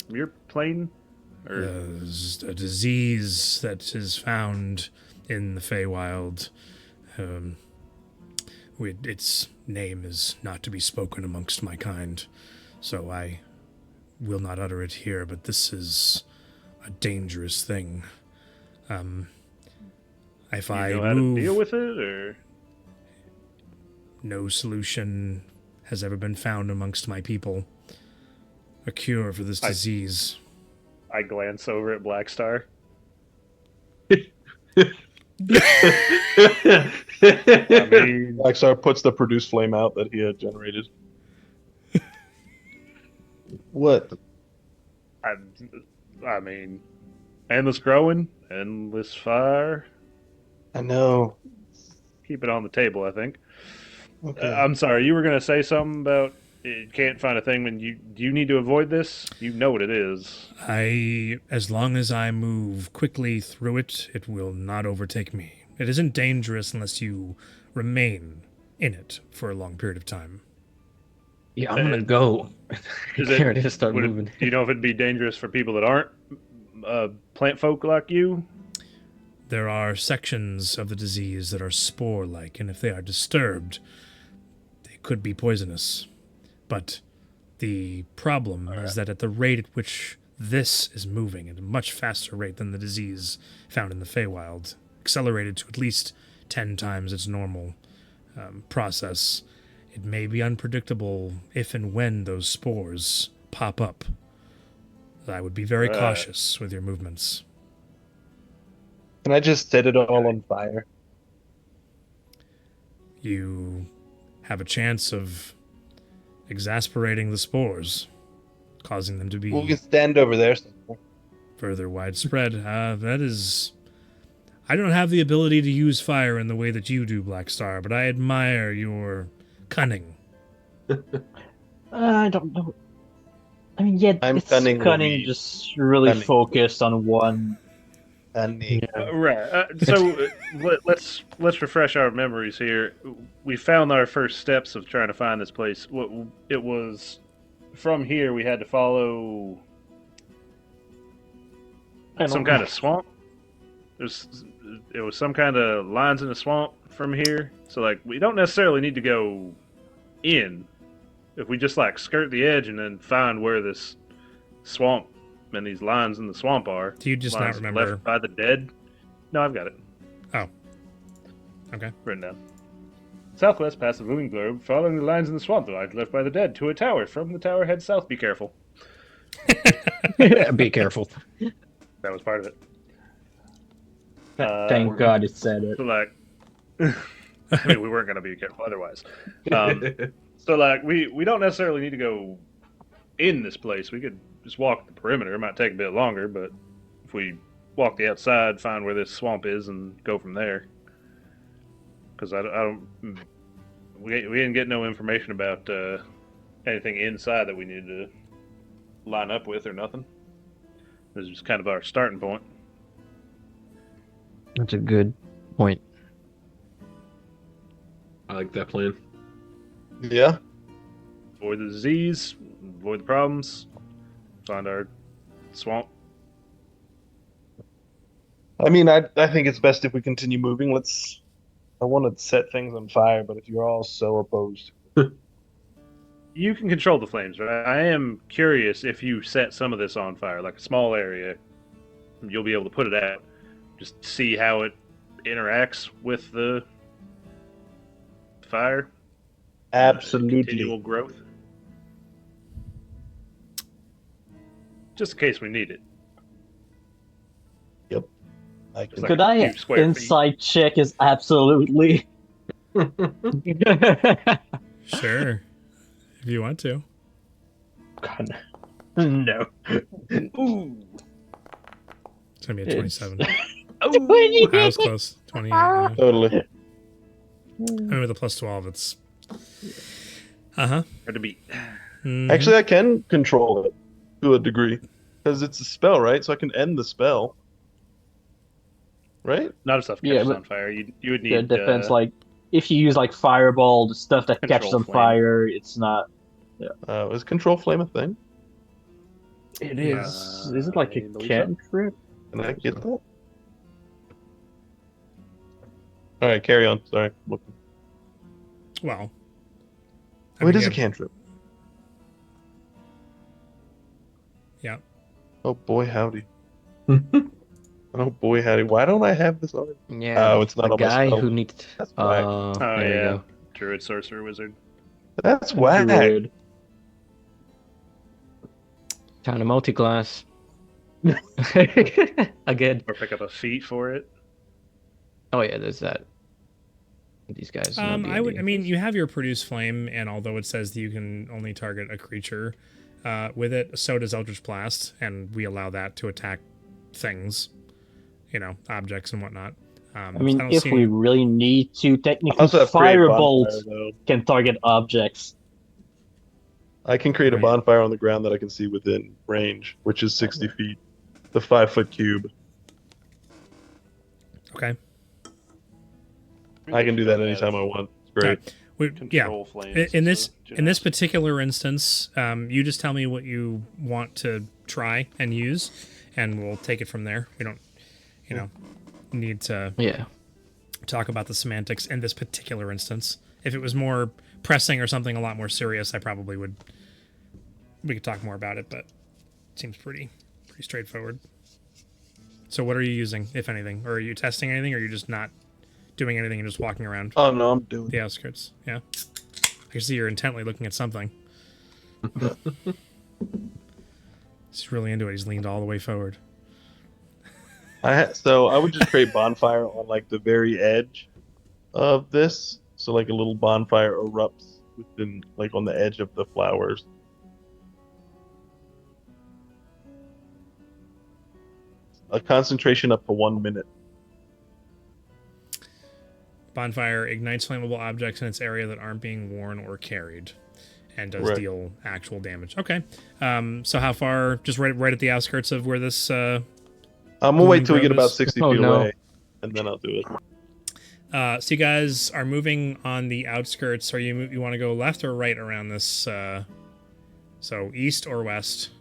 from your plane? Or... There's a disease that is found in the Feywild. Its name is not to be spoken amongst my kind, so I will not utter it here, but this is a dangerous thing. If I know how to deal with it, or no solution has ever been found amongst my people. A cure for this disease. I glance over at Blackstar. Blackstar puts the produce flame out that he had generated. What? I mean, endless growing, endless fire. I know. Keep it on the table, I think. Okay. I'm sorry, you were going to say something about you can't find a thing when do you need to avoid this? You know what it is. As long as I move quickly through it, it will not overtake me. It isn't dangerous unless you remain in it for a long period of time. Yeah, I'm gonna go. Garen to start moving. Do you know if it'd be dangerous for people that aren't plant folk like you? There are sections of the disease that are spore-like, and if they are disturbed, they could be poisonous. But the problem is that at the rate at which this is moving, at a much faster rate than the disease found in the Feywild, accelerated to at least 10 times its normal process, it may be unpredictable if and when those spores pop up. I would be very cautious with your movements. Can I just set it all on fire? You have a chance of exasperating the spores, causing them to be We can stand over there somewhere. further widespread. That is... I don't have the ability to use fire in the way that you do, Blackstar, but I admire your cunning. I don't know. I mean, yeah, I'm it's cunning, cunning Louise. just really Cunning. focused on one And the Right. Let's refresh our memories here. We found our first steps of trying to find this place. It was from here. We had to follow some kind of swamp. It was some kind of lines in the swamp from here. So like we don't necessarily need to go in. If we just like skirt the edge and then find where this swamp and these lines in the swamp are. Do you just not lines remember? left by the dead? No, I've got it. Oh. Okay. Written down. Southwest past the Looming Globe, following the lines in the swamp, the lines left by the dead, to a tower. From the tower, head south. Be careful. Be careful. That was part of it. Thank God it said it. So, like, I mean, we weren't going to be careful otherwise. So, like, we don't necessarily need to go in this place. We could just walk the perimeter. It might take a bit longer, but if we walk the outside, find where this swamp is, and go from there. Because we didn't get no information about anything inside that we needed to line up with or nothing. This is just kind of our starting point. That's a good point. I like that plan. Yeah. Avoid the disease, avoid the problems, find our swamp. I mean, I think it's best if we continue moving. I want to set things on fire, but if you're all so opposed, You can control the flames, right? I am curious if you set some of this on fire, like a small area, you'll be able to put it out. Just see how it interacts with the fire. absolutely. Continual growth. Just in case we need it. I can. Like Could a I few square feet. insight check is absolutely. Sure. If you want to. God, no. Ooh. It's going to be a 27. I was close. 28. Yeah. Totally. I mean, with a plus 12, it's. Uh-huh. Hard to beat. Mhm. Actually, I can control it to a degree because it's a spell, right? So I can end the spell, right? Not if stuff Yeah, catches but- on fire. You would need. Yeah, it depends. Like, if you use like fireball, the stuff that catches Control on flame. fire, it's not. Is control flame a thing? It is. Is it like I a believe so. cantrip? Can I get that? All right, carry on. Sorry. Well. Oh, it is a yeah. cantrip. Yeah. Oh boy, howdy. Oh boy, howdy. Why don't I have this already? Yeah. Oh, it's not the on my guy spell. who needs. That's whack. Oh, There you yeah. go. Druid, sorcerer, wizard. That's whack. Druid. Time to multi-class. Again. Or pick up a feat for it. Oh yeah, there's that. These guys. know I would. D&D. I mean, you have your produce flame, and although it says that you can only target a creature with it, so does Eldritch Blast, and we allow that to attack things, objects and whatnot. I mean, don't if see we any- really need to, I technically, also have create firebolt bonfire, though. can target objects. I can create a Right. bonfire on the ground that I can see within range, which is 60 feet. The 5-foot cube. Okay. I can do that anytime I want. It's great. Yeah. Control flames. In this so, in this particular instance, you just tell me what you want to try and use, and we'll take it from there. We don't, need to Yeah. talk about the semantics in this particular instance. If it was more pressing or something a lot more serious, I probably would. We could talk more about it, but it seems pretty straightforward. So, what are you using, if anything? Or are you testing anything, or are you just not doing anything and just walking around Oh no, I'm doing the outskirts? Yeah. I can see you're intently looking at something. He's really into it. He's leaned all the way forward. So I would just create bonfire on like the very edge of this. So like a little bonfire erupts within, like on the edge of the flowers. A concentration up to 1 minute. Bonfire ignites flammable objects in its area that aren't being worn or carried, and does Right. deal actual damage. Okay. So how far? Just right at the outskirts of where this I'm gonna wait till we get Grovis? about 60 Oh, feet no. away, and then I'll do it. So you guys are moving on the outskirts. Are you want to go left or right around this? So east or west?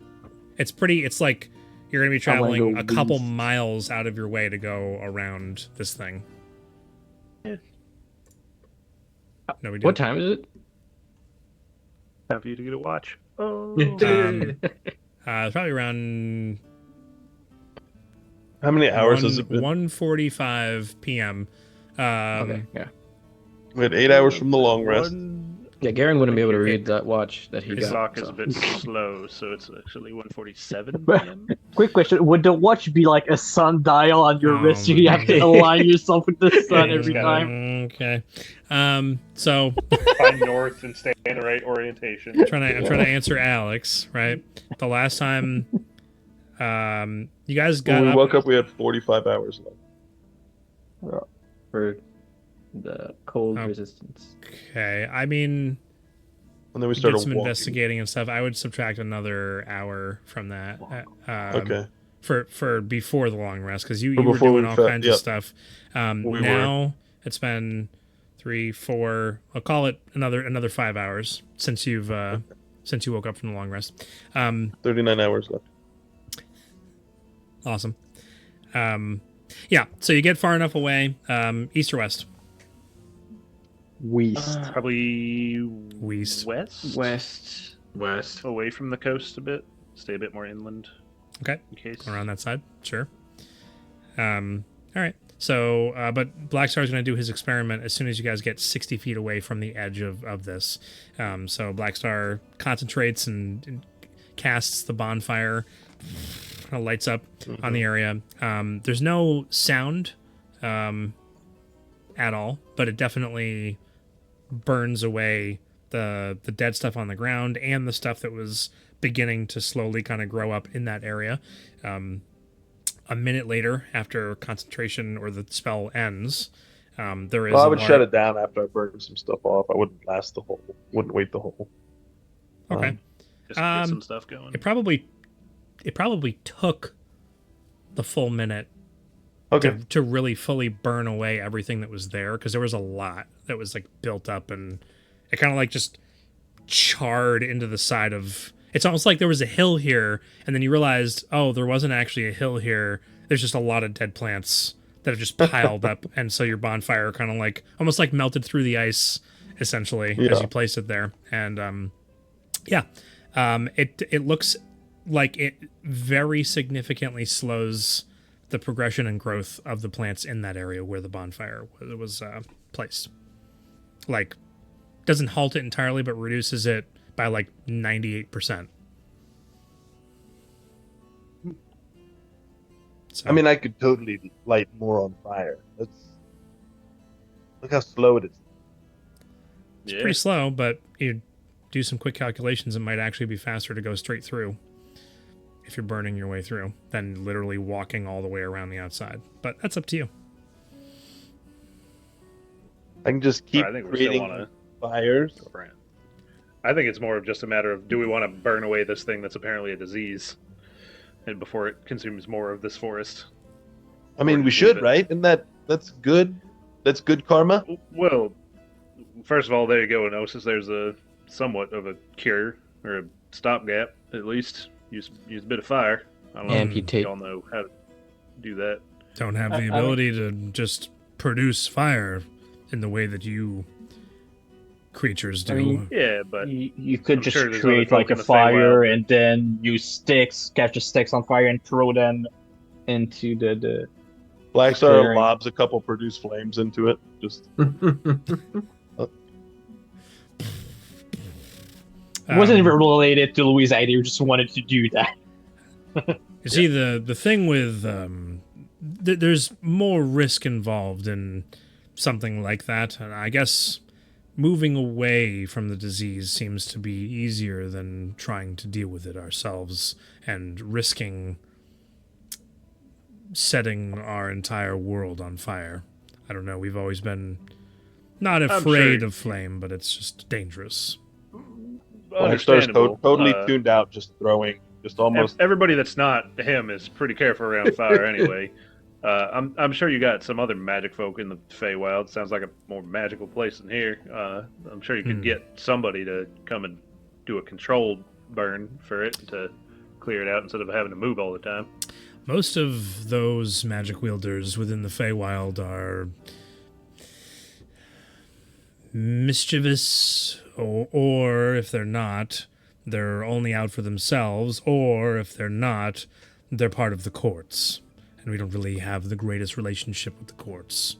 It's like you're gonna be I wanna traveling go a couple east. miles out of your way to go around this thing. No, we What didn't. time is it? Time for you to get a watch. Oh. It's probably around How many hours has it been? 1:45 p.m. Okay, yeah. We had 8 hours from the long rest. Yeah, Garen wouldn't be able to read that watch that he His got. Clock is so. a bit slow, so it's actually 1:47 But- p.m. Quick question: would the watch be like a sundial on your Oh wrist? my You have to God. align yourself with the sun Yeah, every it's time. Okay. So Find north and stay in the right orientation. I'm trying to answer Alex, right? The last time you guys got When we up, woke up, we had 45 hours left. For the cold Oh. resistance. okay. I mean, And then we did started some walking. investigating and stuff. I would subtract another hour from that. Okay. For before the long rest, because you For were before doing we all fed- kinds yep. of stuff. We Now it's been 3, 4. I'll call it another 5 hours since you woke up from the long rest. 39 hours left. Awesome. Yeah. So you get far enough away. East or west? West. Probably West. West. West. Away from the coast a bit. Stay a bit more inland. Okay. In case. Around that side, sure. All right. So, but Black Star's going to do his experiment as soon as you guys get 60 feet away from the edge of this. So Black Star concentrates and casts the bonfire, kind of lights up on the area. There's no sound at all, but it definitely burns away the dead stuff on the ground and the stuff that was beginning to slowly kind of grow up in that area. A minute later, after concentration or the spell ends, there is. Well, I a would lar- shut it down after I burned some stuff off. I wouldn't wouldn't wait the whole. Okay. Just to get some stuff going. It probably took the full minute Okay. to really fully burn away everything that was there, because there was a lot that was like built up, and it kind of like just charred into the side of. It's almost like there was a hill here, and then you realized, oh, there wasn't actually a hill here. There's just a lot of dead plants that have just piled up, and so your bonfire kind of like almost like melted through the ice, essentially, as Yeah. you placed it there. And it looks like it very significantly slows the progression and growth of the plants in that area where the bonfire was placed. Like, doesn't halt it entirely, but reduces it by like 98%. So, I mean, I could totally light more on fire. Look how slow it is. it's Yeah. pretty slow, but you do some quick calculations, it might actually be faster to go straight through if you're burning your way through than literally walking all the way around the outside. But that's up to you. I can just keep I think we still creating want to fires. go for it. I think it's more of just a matter of, do we want to burn away this thing that's apparently a disease, and before it consumes more of this forest? I mean, we leave should, it. right? And that's good. That's good karma. Well, first of all, there you go, Novus. There's a somewhat of a cure, or a stopgap, at least. Use a bit of fire. I don't know Amputate. if y'all know how to do that. Don't have I- the I ability to just produce fire in the way that you creatures do. I mean, Yeah, but You could I'm just sure there's create other like folk a in the fire Feywild. and then use sticks, catch the sticks on fire and throw them into the Black Star Clearing. lobs a couple produce flames into it. Just It wasn't even related to Louise idea, just wanted to do that. You see, the thing with there's more risk involved in something like that, and I guess moving away from the disease seems to be easier than trying to deal with it ourselves and risking setting our entire world on fire. I don't know. We've always been not afraid sure- of flame, but it's just dangerous. Black Star's Understandable. totally tuned out just throwing Just almost. Everybody that's not him is pretty careful around fire anyway. I'm sure you got some other magic folk in the Feywild. Sounds like a more magical place than here. I'm sure you could get somebody to come and do a controlled burn for it to clear it out instead of having to move all the time. Most of those magic wielders within the Feywild are mischievous, or if they're not, they're only out for themselves, or if they're not, they're part of the courts. And we don't really have the greatest relationship with the courts.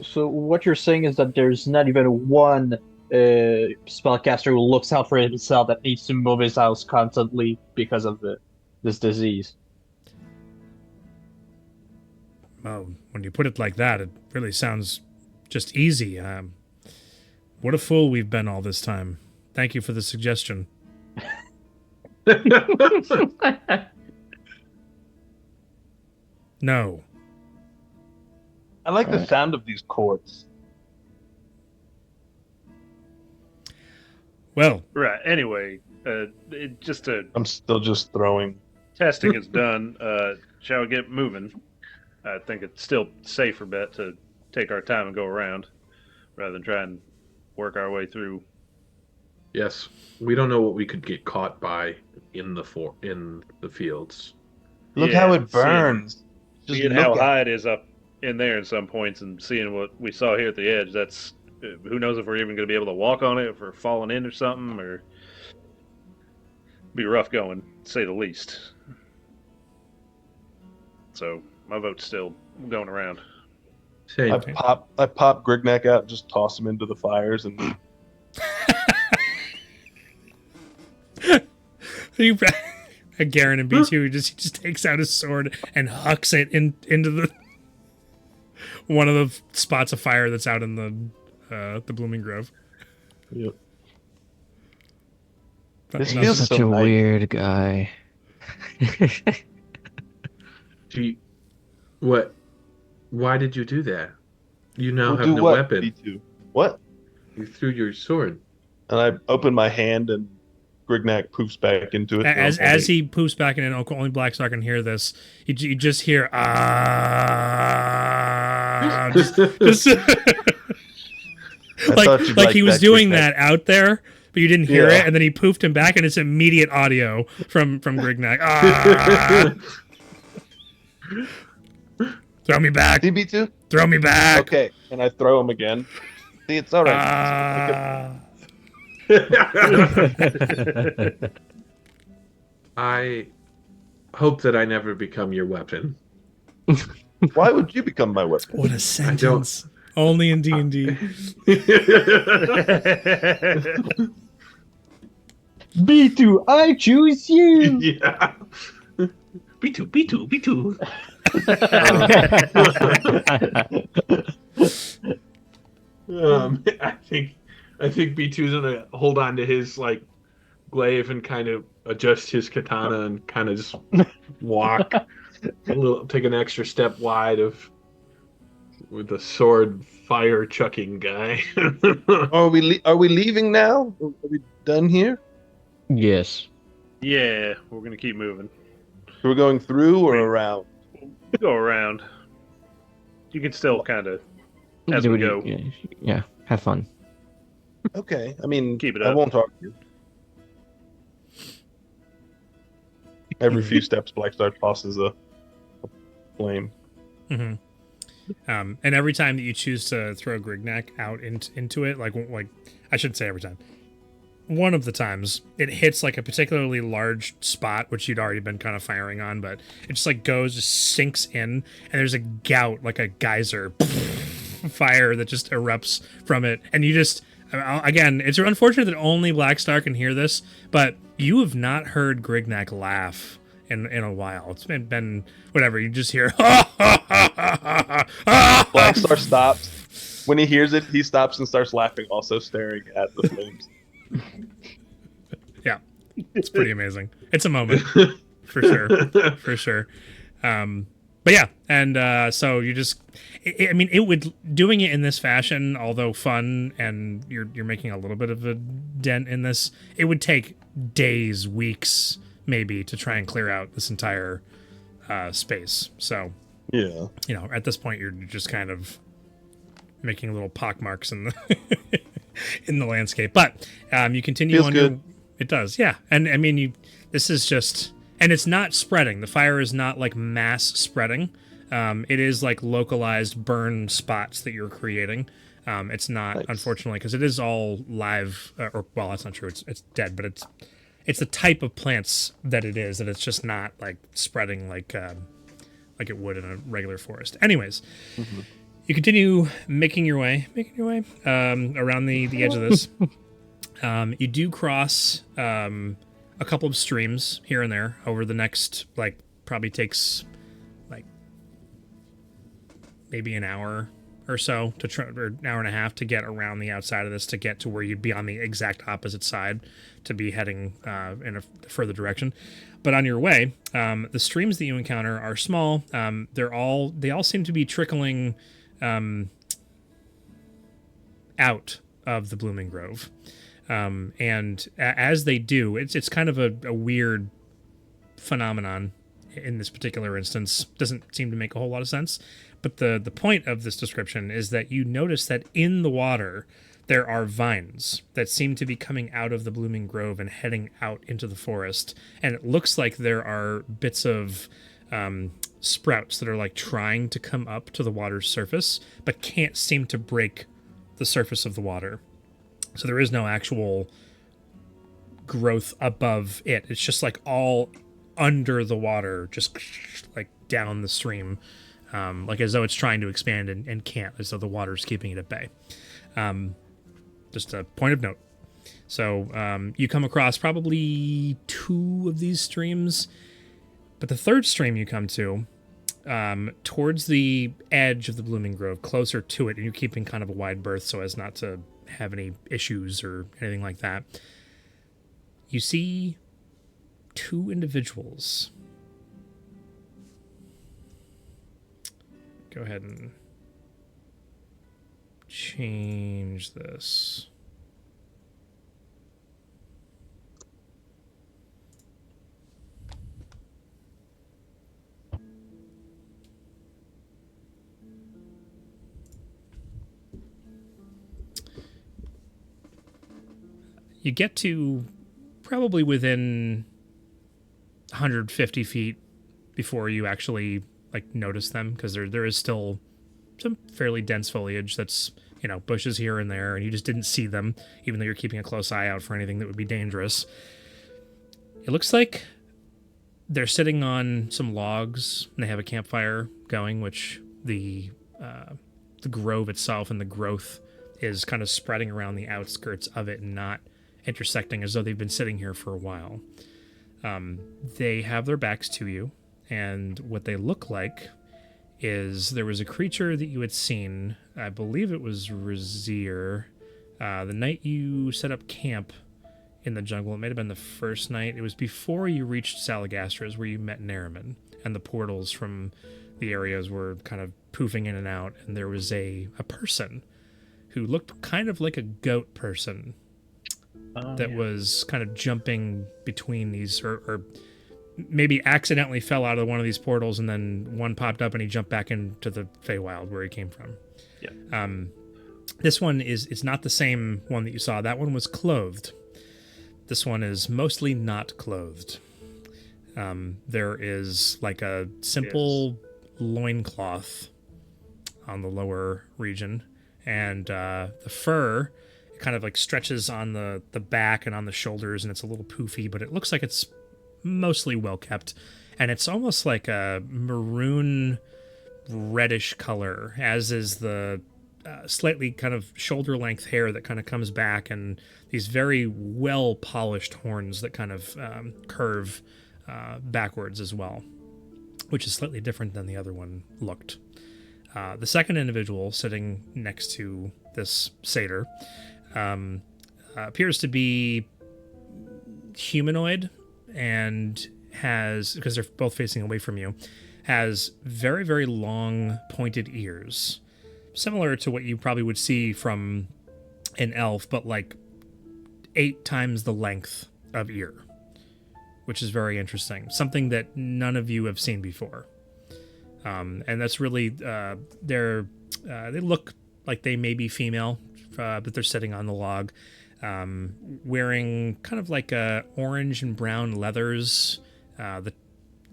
So what you're saying is that there's not even one spellcaster who looks out for himself that needs to move his house constantly because of this disease. Well, when you put it like that, it really sounds just easy. What a fool we've been all this time. Thank you for the suggestion. No. I like the sound of these chords. Well, Right. Anyway, I'm still just throwing. testing is done. Shall we get moving? I think it's still safer bet to take our time and go around rather than try and work our way through. Yes, we don't know what we could get caught by in the fields. Look Yeah, how it burns. Just Seeing how look at high it is up in there in some points and seeing what we saw here at the edge, that's who knows if we're even going to be able to walk on it, if we're falling in or something, or be rough going, to say the least. So my vote's still going around. Same. I pop Grignac out and just toss him into the fires and Garen and B2 he just takes out his sword and hucks it into the one of the spots of fire that's out in the Blooming Grove. Yep. But This no, feels Such so a nice. weird guy. What? Why did you do that? You now We'll have do no what, weapon. B2? What? You threw your sword. And I open my hand and Grignac poofs back into it. as he poofs back in, and only Blackstar can hear this. You just hear just thought you'd like he was that, doing Grignac. that out there, but you didn't hear Yeah. it, and then he poofed him back, and it's immediate audio from Grignac. Ah! Throw me back! DB2? Throw me back! Okay, and I throw him again. See, it's all right. Ah! I hope that I never become your weapon. Why would you become my weapon? What a sentence! Only in D&D. B2, I choose you! Yeah. B2, B2, B2. I think B2's gonna hold on to his like glaive and kind of adjust his katana and kind of just walk take an extra step wide with the sword fire chucking guy. Are we leaving now? Are we done here? Yes. Yeah, we're going to keep moving. We're going through or around? Go around. You can still kind of, You as can do we what go. yeah, have fun. Okay, I mean, Keep it I up. won't argue. Every few steps, Blackstar tosses a flame. Mm-hmm. And every time that you choose to throw Grignac out into it, like I shouldn't say every time. One of the times it hits like a particularly large spot, which you'd already been kind of firing on, but it just like just sinks in, and there's a gout, like a geyser fire that just erupts from it. And you just, again, it's unfortunate that only Blackstar can hear this, but you have not heard Grignac laugh in a while. It's been whatever. You just hear Blackstar stops. When he hears it, he stops and starts laughing, also staring at the flames. Yeah, it's pretty amazing. It's a moment for sure. But yeah, and so you just, I mean, it would doing it in this fashion, although fun, and you're making a little bit of a dent in this. It would take days, weeks, maybe, to try and clear out this entire space. So, Yeah. you know, at this point, you're just kind of making little pock marks in the in the landscape. But you continue Feels on good. your. It does, yeah. And I mean, this is just, and it's not spreading. The fire is not like mass spreading. It is like localized burn spots that you're creating. It's not, Nice. unfortunately, because it is all live. Or well, that's not true. It's dead, but it's the type of plants that it is, that it's just not like spreading like it would in a regular forest. Anyways, you continue making your way around the edge of this. You do cross a couple of streams here and there over the next, like, probably takes like maybe an hour or so to try, or an hour and a half to get around the outside of this to get to where you'd be on the exact opposite side to be heading in a further direction. But on your way, the streams that you encounter are small. They all seem to be trickling out of the blooming grove. And as they do, it's kind of a weird phenomenon in this particular instance. Doesn't seem to make a whole lot of sense. But the point of this description is that you notice that in the water, there are vines that seem to be coming out of the blooming grove and heading out into the forest. And it looks like there are bits of sprouts that are like trying to come up to the water's surface, but can't seem to break the surface of the water. So there is no actual growth above it. It's just like all under the water, just like down the stream, like as though it's trying to expand and can't, as though the water's keeping it at bay. Just a point of note. So you come across probably 2 of these streams, but the third stream you come to, towards the edge of the blooming grove, closer to it, and you're keeping kind of a wide berth so as not to have any issues or anything like that, you see 2 individuals. Go ahead and change this. You get to probably within 150 feet before you actually like notice them, because there is still some fairly dense foliage that's, you know, bushes here and there, and you just didn't see them, even though you're keeping a close eye out for anything that would be dangerous. It looks like they're sitting on some logs, and they have a campfire going, which the grove itself and the growth is kind of spreading around the outskirts of it and not intersecting, as though they've been sitting here for a while. They have their backs to you, and what they look like is there was a creature that you had seen, I believe it was Razier, the night you set up camp in the jungle. It might have been the first night. It was before you reached Salagastres, where you met Nariman, and the portals from the areas were kind of poofing in and out, and there was a person who looked kind of like a goat person that was kind of jumping between these, or maybe accidentally fell out of one of these portals, and then one popped up and he jumped back into the Feywild where he came from. Yeah. This one is not the same one that you saw. That one was clothed. This one is mostly not clothed. There is like a simple loincloth on the lower region, and the fur kind of like stretches on the back and on the shoulders, and it's a little poofy, but it looks like it's mostly well kept, and it's almost like a maroon reddish color, as is the slightly kind of shoulder length hair that kind of comes back, and these very well polished horns that kind of curve backwards as well, which is slightly different than the other one looked. The second individual sitting next to this satyr appears to be humanoid, and has, because they're both facing away from you, has very, very long pointed ears, similar to what you probably would see from an elf, but like 8 times the length of ear. which is very interesting. Something that none of you have seen before. And that's really they look like they may be female, but they're sitting on the log, wearing kind of like orange and brown leathers, the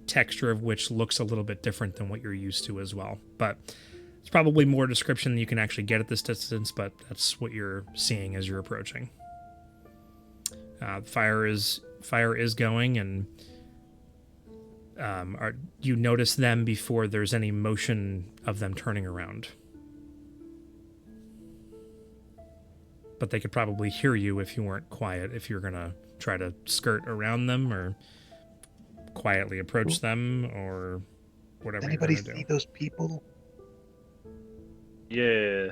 texture of which looks a little bit different than what you're used to as well. But it's probably more description than you can actually get at this distance, but that's what you're seeing as you're approaching. Fire is going, and you notice them before there's any motion of them turning around. But they could probably hear you if you weren't quiet, if you're going to try to skirt around them or quietly approach them or whatever. Does anybody you're gonna see do. those people? Yeah,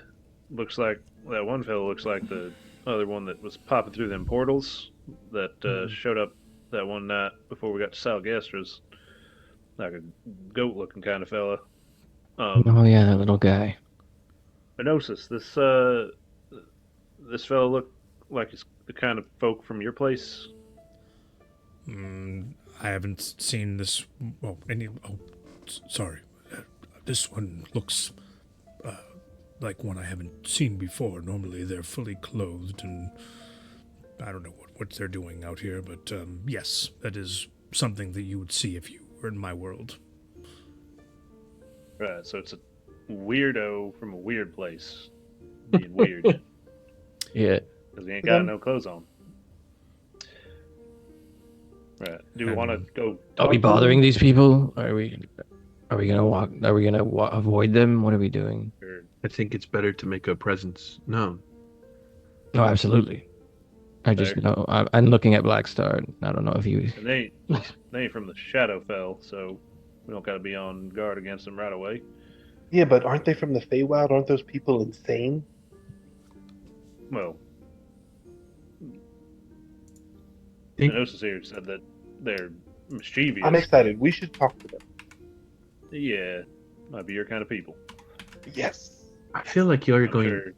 looks like that one fellow looks like the other one that was popping through them portals that showed up that one night before we got to Salgastra's. Like a goat-looking kind of fella. Oh yeah, that little guy. Enosis, this fellow look like he's the kind of folk from your place. I haven't seen this. Well, sorry. This one looks like one I haven't seen before. Normally they're fully clothed, and I don't know what they're doing out here, but yes, that is something that you would see if you were in my world. Right, so it's a weirdo from a weird place being weird Yeah. because he ain't got no clothes on. Right. Do we want to go? Are we bothering these people? Are we gonna walk? Are we gonna avoid them? What are we doing? I think it's better to make a presence known. Oh, absolutely. I just There. know. I'm looking at Black Star. I don't know if he. And they ain't from the Shadowfell, so we don't got to be on guard against them right away. Yeah, but aren't they from the Feywild? Aren't those people insane? Well, Think- Enosis here said that they're mischievous. I'm excited. We should talk to them. Yeah, might be your kind of people. Yes. I feel like you're I'm going sure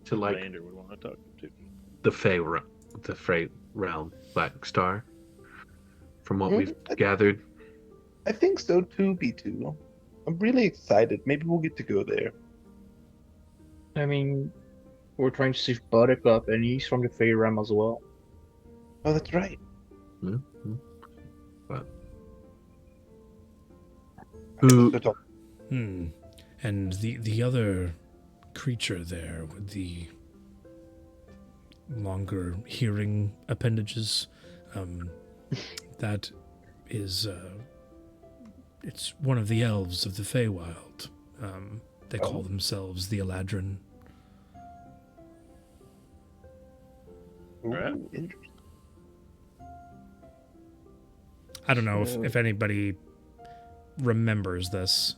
to like Commander would want to talk to. the Fey realm, Black Star. From what we've I- gathered, I think so too, B2. I'm really excited. Maybe we'll get to go there. I mean, we're trying to save Buttercup, and he's from the Fey realm as well. Oh, that's right. but who? So talk- And the other creature there with the longer hearing appendages, that is, it's one of the elves of the Feywild. They call themselves the Eladrin. Ooh, Right. interesting. I don't know if anybody remembers this,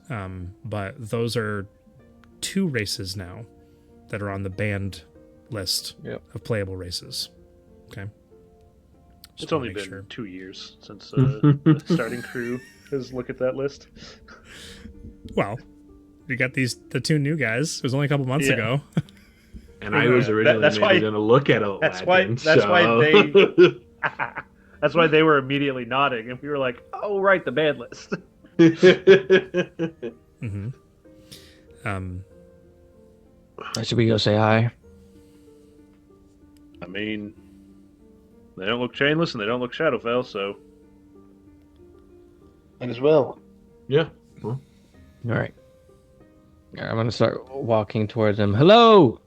but those are 2 races now that are on the banned list of playable races. Okay. It's Just wanna only make been sure. 2 years since the starting crew has looked at that list. Well, we got the 2 new guys. It was only a couple months Yeah. ago. And I was originally that's why- going to look at it. that's why they. That's why they were immediately nodding, and we were like, "Oh, right, the ban list." Mm-hmm. Should we go say hi? I mean, they don't look chainless and they don't look Shadowfell, so Might as well. Yeah. All right. I'm gonna start walking towards them. Hello.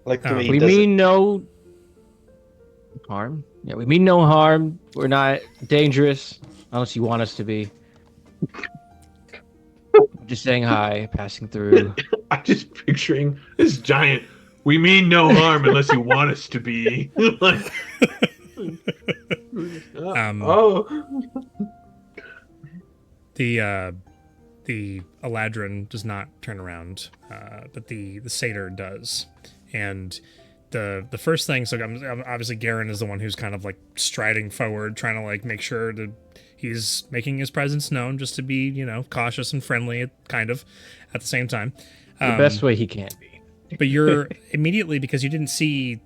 Like the way he We does mean no harm. Yeah, we mean no harm. We're not dangerous unless you want us to be. Just saying hi, passing through. I'm just picturing this giant. We mean no harm unless you want us to be. Like, The Eladrin does not turn around, but the satyr does. And the first thing, so obviously Garen is the one who's kind of like striding forward, trying to like make sure that he's making his presence known, just to be, cautious and friendly, kind of, at the same time. The best way he can be. But you're immediately, because you didn't see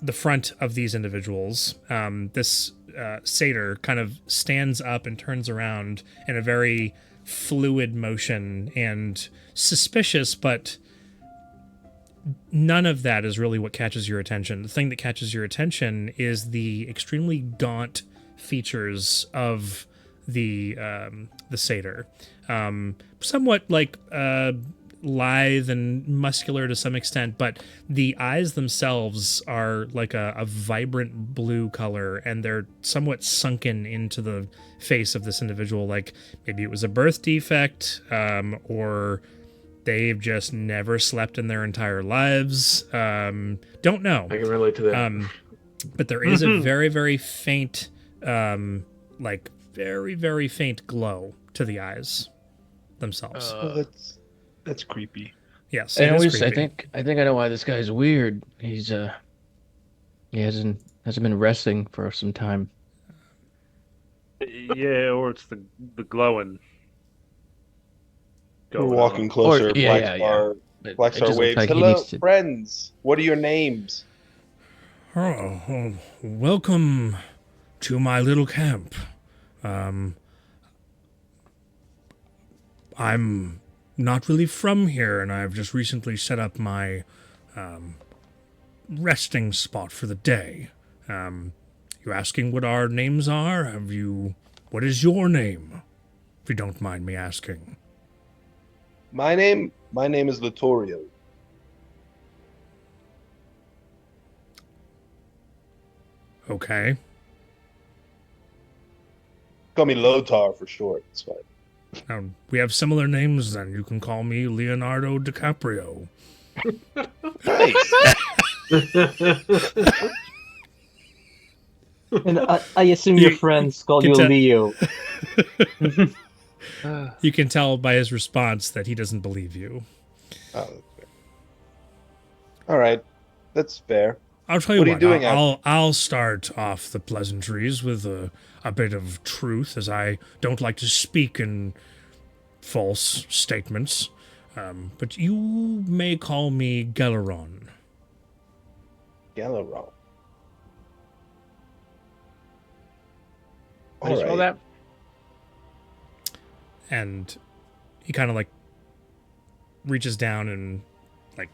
the front of these individuals, this satyr kind of stands up and turns around in a very fluid motion and suspicious, but none of that is really what catches your attention. The thing that catches your attention is the extremely gaunt features of the satyr, somewhat like lithe and muscular to some extent, but the eyes themselves are like a vibrant blue color, and they're somewhat sunken into the face of this individual, like maybe it was a birth defect, or they've just never slept in their entire lives. Don't know. I can relate to that. But there is a very, very faint, like very, very faint glow to the eyes themselves. That's creepy. Yes, I it is always, I creepy. think I know why this guy's weird. He hasn't been resting for some time. Yeah, or it's the glowing. We're going walking on. closer. Or- yeah, yeah. But Black it Star just looks waves. like he Hello, needs to- friends. What are your names? Oh, welcome to my little camp. I'm not really from here, and I've just recently set up my resting spot for the day. You asking what our names are? What is your name, if you don't mind me asking? My name is Littorio. Okay. Call me Lotar for short. It's fine. Now, we have similar names, then. You can call me Leonardo DiCaprio. Nice. And I assume your friends call you can tell- Leo. You can tell by his response that he doesn't believe you. Oh, okay. All right, that's fair. I'll tell you What are what, you doing I'll start off the pleasantries with a bit of truth, as I don't like to speak in false statements. But you may call me Galeron. Galaron. How do you spell that? And he kind of like reaches down and like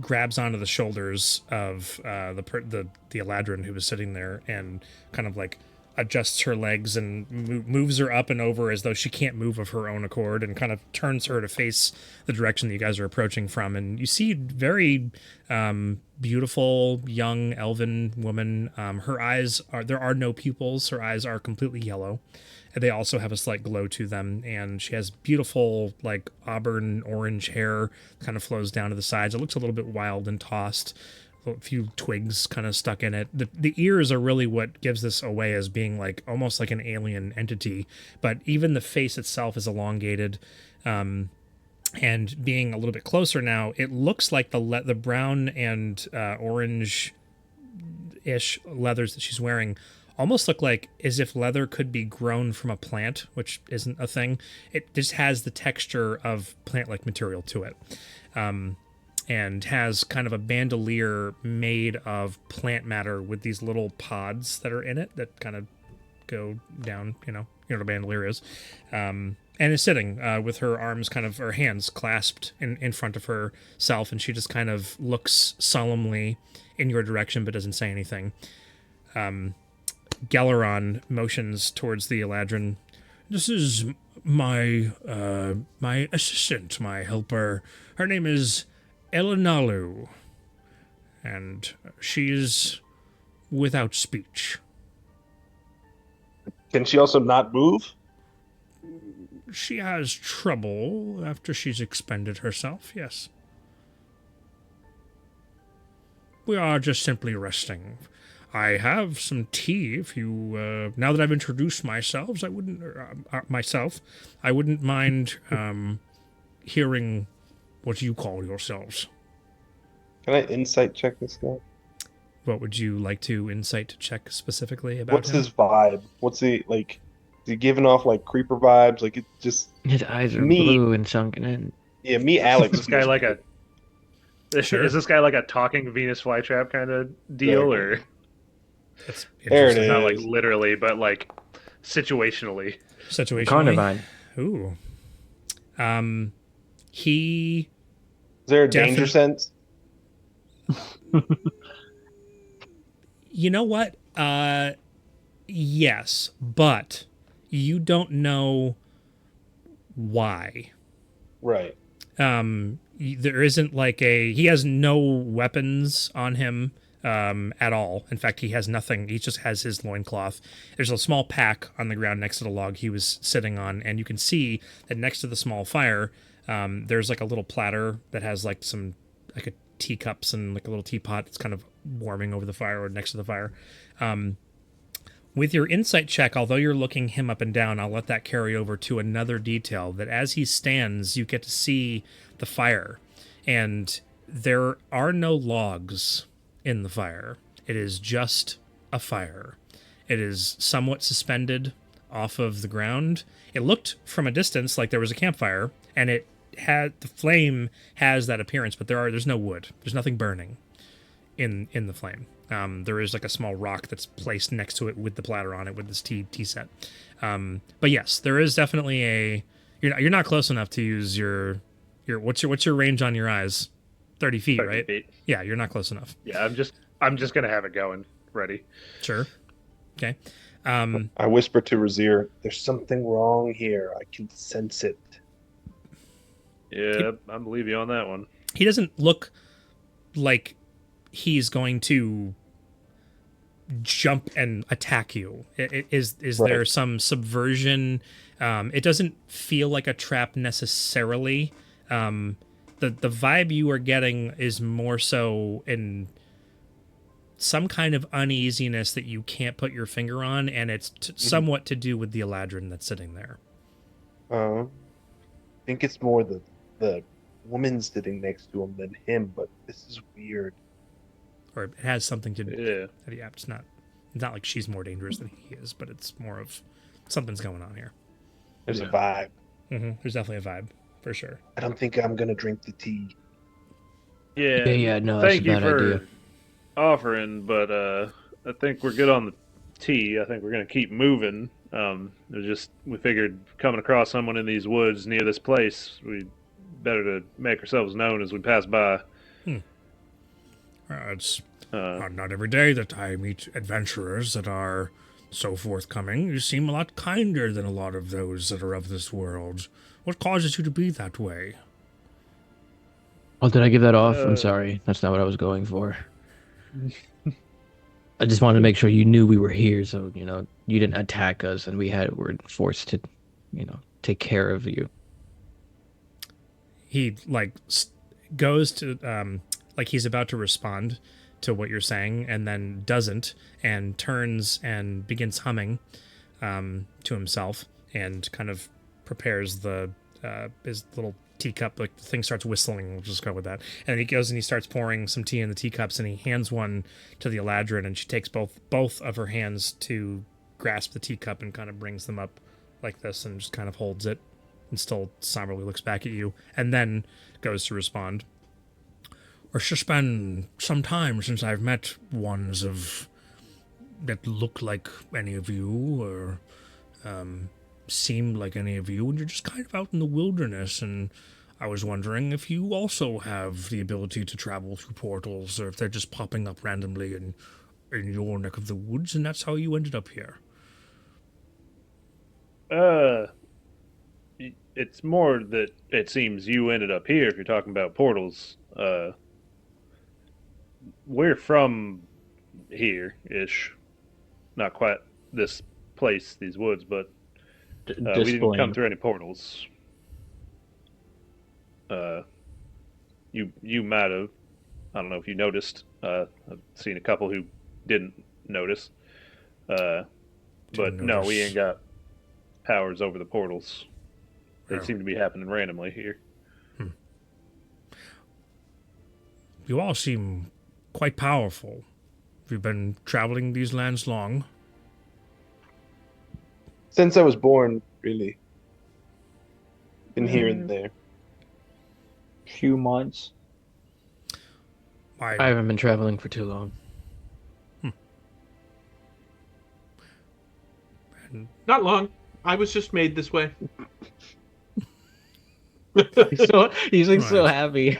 grabs onto the shoulders of the Eladrin who was sitting there, and kind of like adjusts her legs and moves her up and over as though she can't move of her own accord, and kind of turns her to face the direction that you guys are approaching from. And you see very beautiful young elven woman. There are no pupils. Her eyes are completely yellow. And they also have a slight glow to them, and she has beautiful, like, auburn orange hair, kind of flows down to the sides. It looks a little bit wild and tossed, a few twigs kind of stuck in it. The ears are really what gives this away as being like almost like an alien entity, but even the face itself is elongated. And being a little bit closer now, it looks like the brown and orange-ish leathers that she's wearing almost look like as if leather could be grown from a plant, which isn't a thing. It just has the texture of plant-like material to it, and has kind of a bandolier made of plant matter with these little pods that are in it that kind of go down, you know what a bandolier is, and is sitting with her arms her hands clasped in front of herself, and she just kind of looks solemnly in your direction but doesn't say anything. Galeron motions towards the Eladrin. This is my assistant, my helper. Her name is Elinalu, and she is without speech. Can she also not move? She has trouble after she's expended herself, yes. We are just simply resting. I have some tea if you, now that I've introduced myself, I wouldn't mind hearing what you call yourselves. Can I insight check this guy? What would you like to insight check specifically about What's him? his vibe? What's he like? Is he giving off like creeper vibes? Like it just His eyes are Me. blue and sunken in. me, Alex. This guy like a Sure. Is this guy like a talking Venus flytrap kind of deal, or That's There it interesting. not like is. literally, but like situationally? Situationally. Carnivine. Ooh. He Is there a danger Defin- sense? you know what? Yes, but you don't know why. Right. There isn't like he has no weapons on him at all. In fact, he has nothing. He just has his loincloth. There's a small pack on the ground next to the log he was sitting on, and you can see that next to the small fire, there's like a little platter that has like some like a teacups and like a little teapot that's kind of warming over the fire or next to the fire. With your insight check, although you're looking him up and down, I'll let that carry over to another detail that as he stands, you get to see the fire. And there are no logs in the fire. It is just a fire. It is somewhat suspended off of the ground. It looked from a distance like there was a campfire, and it had the flame has that appearance, but there's no wood. There's nothing burning in the flame. There is like a small rock that's placed next to it with the platter on it with this tea set. But yes, there is definitely you're not close enough to use your what's your range on your eyes? 30 feet, 30 right? feet. Yeah, you're not close enough. Yeah, I'm just gonna have it going ready. Sure. Okay. I whisper to Razir, "There's something wrong here. I can sense it." Yeah, I believe you on that one. He doesn't look like he's going to jump and attack you. Is Right. there some subversion? It doesn't feel like a trap necessarily. The vibe you are getting is more so in some kind of uneasiness that you can't put your finger on, and it's somewhat to do with the Eladrin that's sitting there. I think it's more the woman sitting next to him than him, but this is weird. Or it has something to do. Yeah. Yeah, it's not like she's more dangerous than he is, but it's more of something's going on here. There's a Yeah. vibe. There's definitely a vibe, for sure. I don't think I'm gonna drink the tea. Yeah. No, that's a Thank you bad for idea. offering, but I think we're good on the tea. I think we're gonna keep moving. We figured coming across someone in these woods near this place, we better to make ourselves known as we pass by. It's Uh, not every day that I meet adventurers that are so forthcoming. You seem a lot kinder than a lot of those that are of this world. What causes you to be that way? Oh, did I give that off? I'm Uh, sorry. That's not what I was going for. I just wanted to make sure you knew we were here, so you didn't attack us, and were forced to, take care of you. He goes to like he's about to respond to what you're saying, and then doesn't, and turns and begins humming to himself, and kind of prepares his little teacup. Like the thing starts whistling. We'll just go with that. And he goes and he starts pouring some tea in the teacups, and he hands one to the Eladrin, and she takes both of her hands to grasp the teacup and kind of brings them up like this, and just kind of holds it, and still somberly looks back at you, and then goes to respond. It's just been some time since I've met ones that look like any of you, or seem like any of you, and you're just kind of out in the wilderness, and I was wondering if you also have the ability to travel through portals, or if they're just popping up randomly in your neck of the woods, and that's how you ended up here. It's more that it seems you ended up here if you're talking about portals. We're from here-ish. Not quite this place, these woods, but we didn't come through any portals. You might have. I don't know if you noticed. I've seen a couple who didn't notice. But no, we ain't got powers over the portals. They seem to be happening randomly here. You all seem quite powerful. Have you been traveling these lands long? Since I was born, really. Been here and there. Few months. I I haven't been traveling for too long. Not long. I was just made this way. He's like so Right. happy.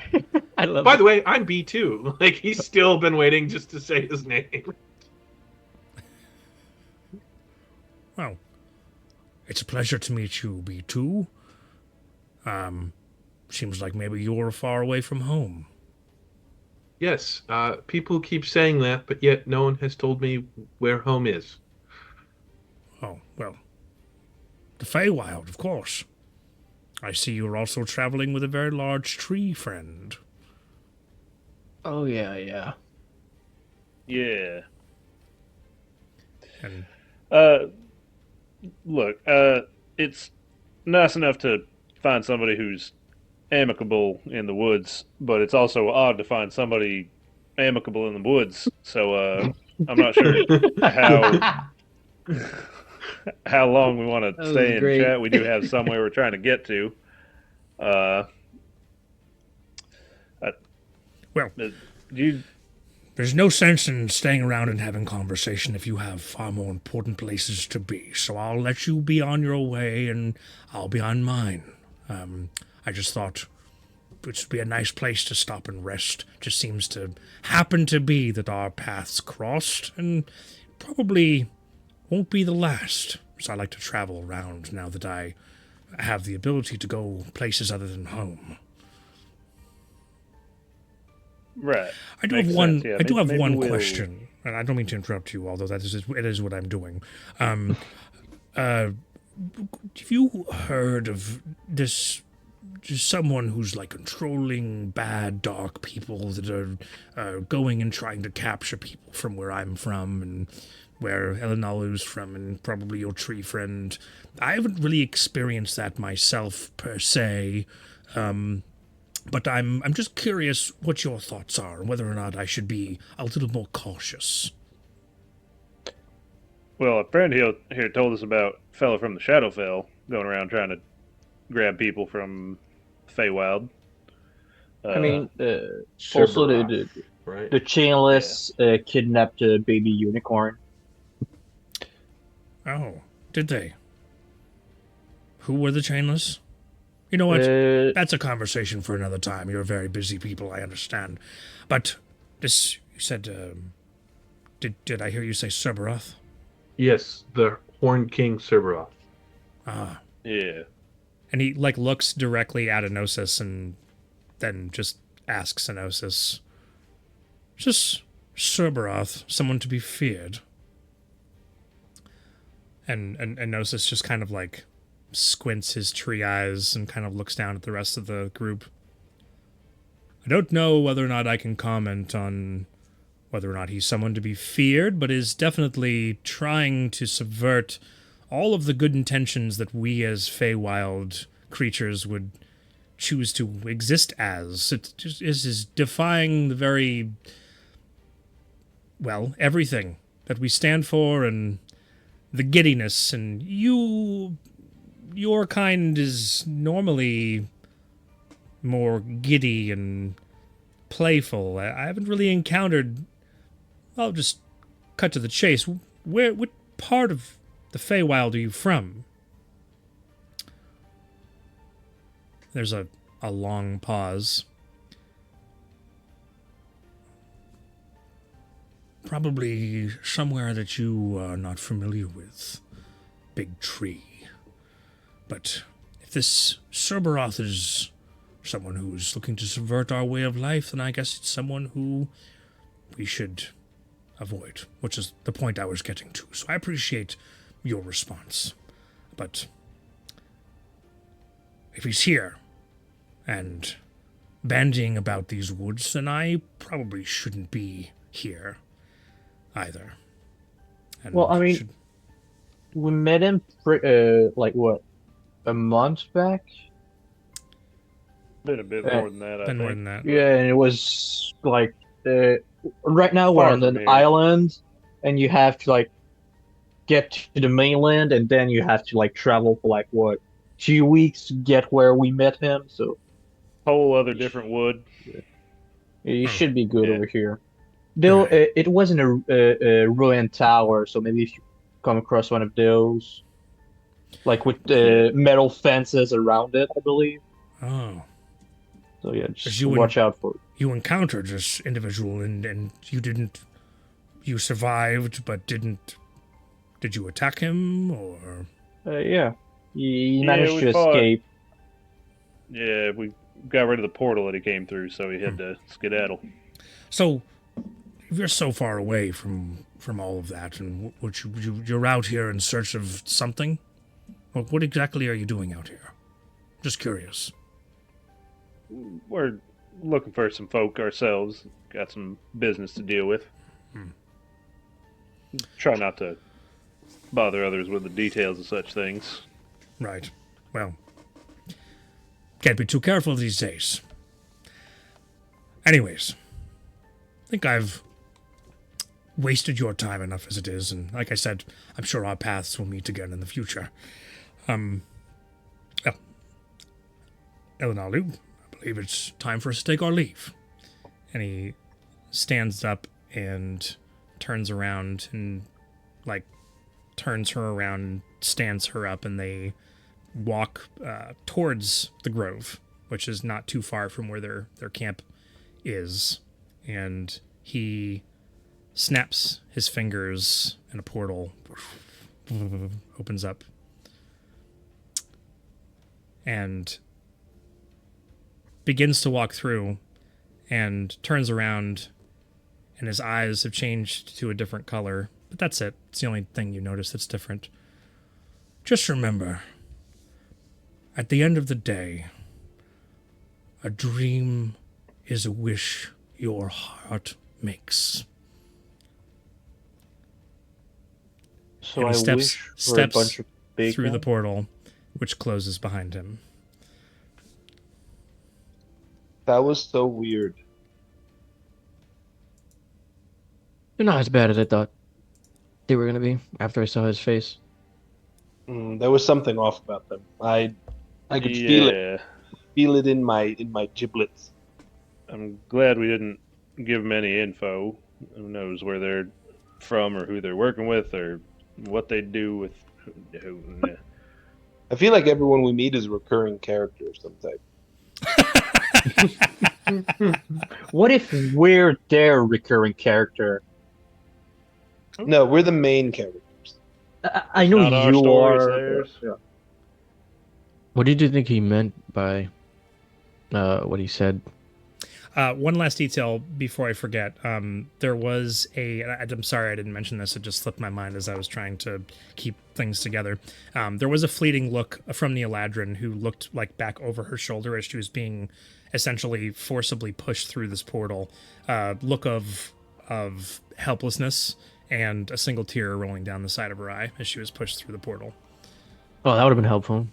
I love By it. the way, I'm B2. Like, he's still been waiting just to say his name. Well, it's a pleasure to meet you, B2. Seems like maybe you're far away from home. Yes, people keep saying that, but yet no one has told me where home is. Oh, well, the Feywild, of course. I see you're also traveling with a very large tree friend. Oh yeah. Yeah. And Uh, look, it's nice enough to find somebody who's amicable in the woods, but it's also odd to find somebody amicable in the woods. So, I'm not sure how how long we want That to was stay in great. chat. We do have somewhere we're trying to get to. Uh, well, do you? there's no sense in staying around and having conversation if you have far more important places to be. So I'll let you be on your way, and I'll be on mine. I just thought it would be a nice place to stop and rest. Just seems to happen to be that our paths crossed, and probably won't be the last. So I like to travel around now that I have the ability to go places other than home. Right. I do Makes have one. sense, yeah. I do have Maybe one we'll- question, and I don't mean to interrupt you, although it is what I'm doing. Have you heard of this? Just someone who's like controlling bad, dark people that are going and trying to capture people from where I'm from and where Elinalu's from, and probably your tree friend. I haven't really experienced that myself per se. But I'm just curious what your thoughts are and whether or not I should be a little more cautious. Well, a friend here told us about a fellow from the Shadowfell going around trying to grab people from Feywild. I mean, also Cerberus, right? the chainless kidnapped a baby unicorn. Oh, did they? Who were the chainless? You know what? That's a conversation for another time. You're very busy people, I understand. But this, you said, did I hear you say Cerberoth? Yes, the Horn King Cerberus. Ah. Yeah. And he, like, looks directly at Enosis and then just asks Enosis, just Cerberoth, someone to be feared? And Enosis just kind of, like, squints his tree eyes and kind of looks down at the rest of the group. I don't know whether or not I can comment on whether or not he's someone to be feared, but is definitely trying to subvert all of the good intentions that we as Feywild creatures would choose to exist as. It just is defying the very, well, everything that we stand for and the giddiness, and your kind is normally more giddy and playful. I haven't really encountered. I'll just cut to the chase. What part of the Feywild are you from? There's a long pause. Probably somewhere that you are not familiar with. Big tree. But if this Cerberoth is someone who's looking to subvert our way of life, then I guess it's someone who we should avoid, which is the point I was getting to. So I appreciate your response. But if he's here and bandying about these woods, then I probably shouldn't be here either. And Well, I mean, we met him like what, a month back? Been a bit more than that, I been more think. than that. Yeah, and it was like right now we're Far on from an here. island, and you have to like get to the mainland, and then you have to like travel for like what, 2 weeks to get where we met him. So Whole other different wood. You Hmm. should be good Yeah. over here. Though Right. it wasn't a ruined tower, so maybe if you come across one of those, like with Yeah. metal fences around it, I believe. Oh, So yeah, as just watch out for it. you encountered this individual and you survived but didn't. Did you attack him or? Yeah, he Yeah, managed we to fought. escape. Yeah, we got rid of the portal that he came through, so he had to skedaddle. So if you're so far away from all of that, and you're out here in search of something. Well, what exactly are you doing out here? Just curious. We're looking for some folk ourselves. Got some business to deal with. Try not to bother others with the details of such things. Right. Well, can't be too careful these days. Anyways, I think I've wasted your time enough as it is, and like I said, I'm sure our paths will meet again in the future. Yeah. Elinalu, I believe it's time for us to take our leave. And he stands up and turns around and, like, turns her around, stands her up, and they walk towards the grove, which is not too far from where their camp is. And he snaps his fingers, and a portal opens up. And begins to walk through and turns around, and his eyes have changed to a different color. But that's it. It's the only thing you notice that's different. Just remember, at the end of the day, a dream is a wish your heart makes. So And I he steps wish for a bunch of big through the ones. portal, which closes behind him. That was so weird. They're not as bad as I thought they were gonna be after I saw his face. There was something off about them. I could Yeah, feel it in my giblets. I'm glad we didn't give them any info. Who knows where they're from or who they're working with or what they do with who. I feel like everyone we meet is a recurring character of some type. What if we're their recurring character? No, we're the main characters. I know Not our you story, it's are. theirs. Yeah. What did you think he meant by what he said? One last detail before I forget. There was I'm sorry I didn't mention this. It just slipped my mind as I was trying to keep things together. There was a fleeting look from the Eladrin who looked like back over her shoulder as she was being essentially forcibly pushed through this portal. Look of helplessness and a single tear rolling down the side of her eye as she was pushed through the portal. Oh, that would have been helpful.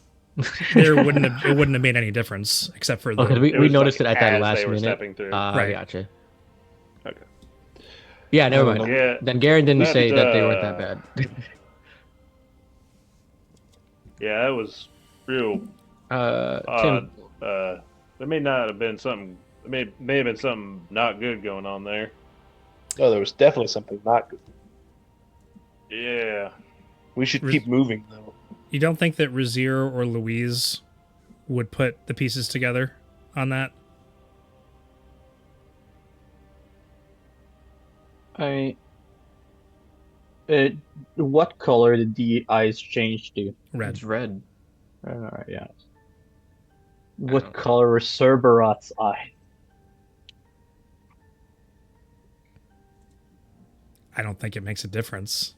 It wouldn't have made any difference except for the Okay, we was noticed like it at that as last they were minute. stepping through. I Right. gotcha. Okay. Yeah, never I don't mind. know. Yeah. Then Garen didn't That, say that they weren't that bad. Yeah, that was real Tim, odd. There may not have been something. May have been something not good going on there. Oh, there was definitely something not good. Yeah. We should keep moving though. You don't think that Razier or Louise would put the pieces together on that? What color did the eyes change to? Red. it's red. Alright, yeah. don't What know. color is Cerberot's eye? I don't think it makes a difference.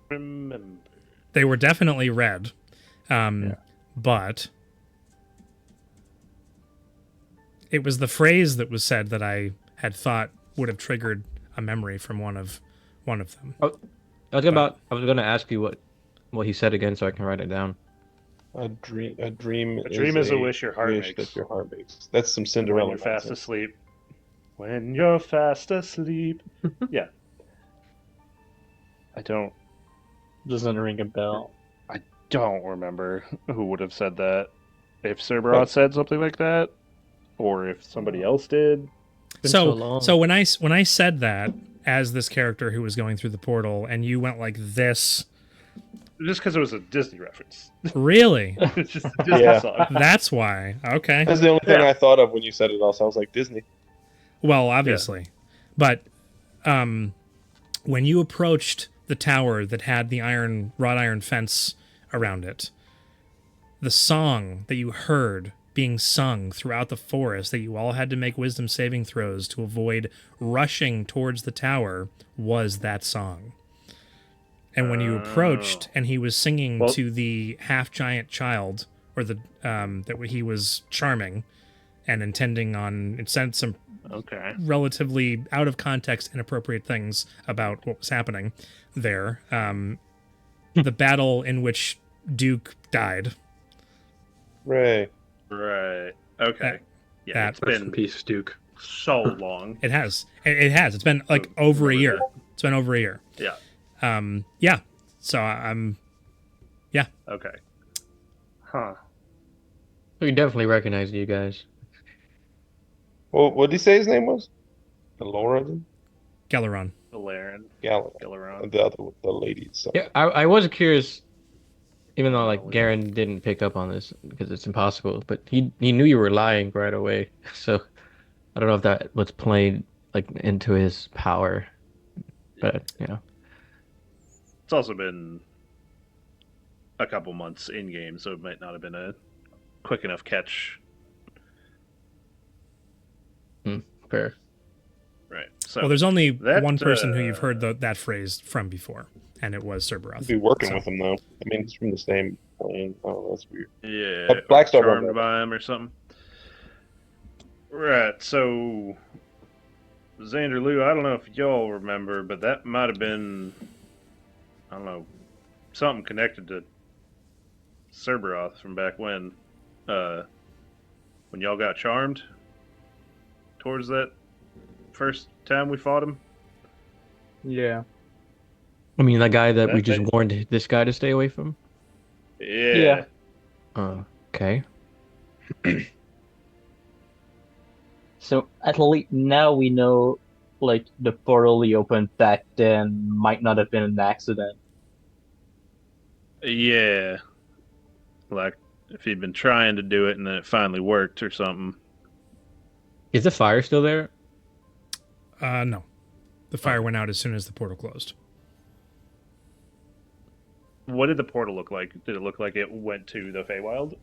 Remember. They were definitely red, but it was the phrase that was said that I had thought would have triggered a memory from one of them. I was gonna ask you what he said again so I can write it down. A dream is a wish your heart wish makes. that your heart makes. That's some When Cinderella. you're fast nonsense. asleep. When you're fast asleep. Yeah. I Doesn't ring a bell. don't remember who would have said that. If Cerberot said something like that, or if somebody else did. been so long. So when I said that as this character who was going through the portal, and you went like this, Just because it was a Disney reference. really? It's just a Disney Yeah. song. That's why. Okay. That's the only thing Yeah. I thought of when you said it. Also, I was like Disney. Well, obviously, but when you approached the tower that had the wrought iron fence around it, the song that you heard being sung throughout the forest that you all had to make wisdom saving throws to avoid rushing towards the tower was that song. And when you approached and he was singing Well- to the half giant child, or the that he was charming and intending on, it said some Okay. relatively out of context inappropriate things about what was happening there. The battle in which Duke died. Right. Right. Okay. That- Yeah, that- it's Rest in been peace, Duke. so long. It has. It has. It's been like over a remember year. that. It's been over a year. Yeah. Yeah. So I'm. Okay. Huh. We definitely recognized you guys. Well, what did he say his name was? The Lauren Galeron. Galeran. Gallon. Galeron. The other, the lady. So. Yeah, I was curious, even though like Oh, yeah. Garen didn't pick up on this because it's impossible, but he knew you were lying right away. So I don't know if that was played like into his power, but you know. It's also been a couple months in game, so it might not have been a quick enough catch. Fair. Right. So Well, there's only that, one person who you've heard that phrase from before, and it was I'd Cerberoth. be working So- with him though. I mean, he's from the same plane. Oh, that's weird. yeah, But Blackstar charmed remember. by him or something. Right. So Xander Lou, I don't know if y'all remember, but that might have been, I don't know, something connected to Cerberoth from back when y'all got charmed towards that first time we fought him. Yeah. I mean, that guy that we That just makes- warned this guy to stay away from. Yeah. Okay. So at least now we know, like, the portal he opened back then might not have been an accident. Yeah. Like if he'd been trying to do it and then it finally worked or something. Is the fire still there? No. The fire went out as soon as the portal closed. What did the portal look like? Did it look like it went to the Feywild?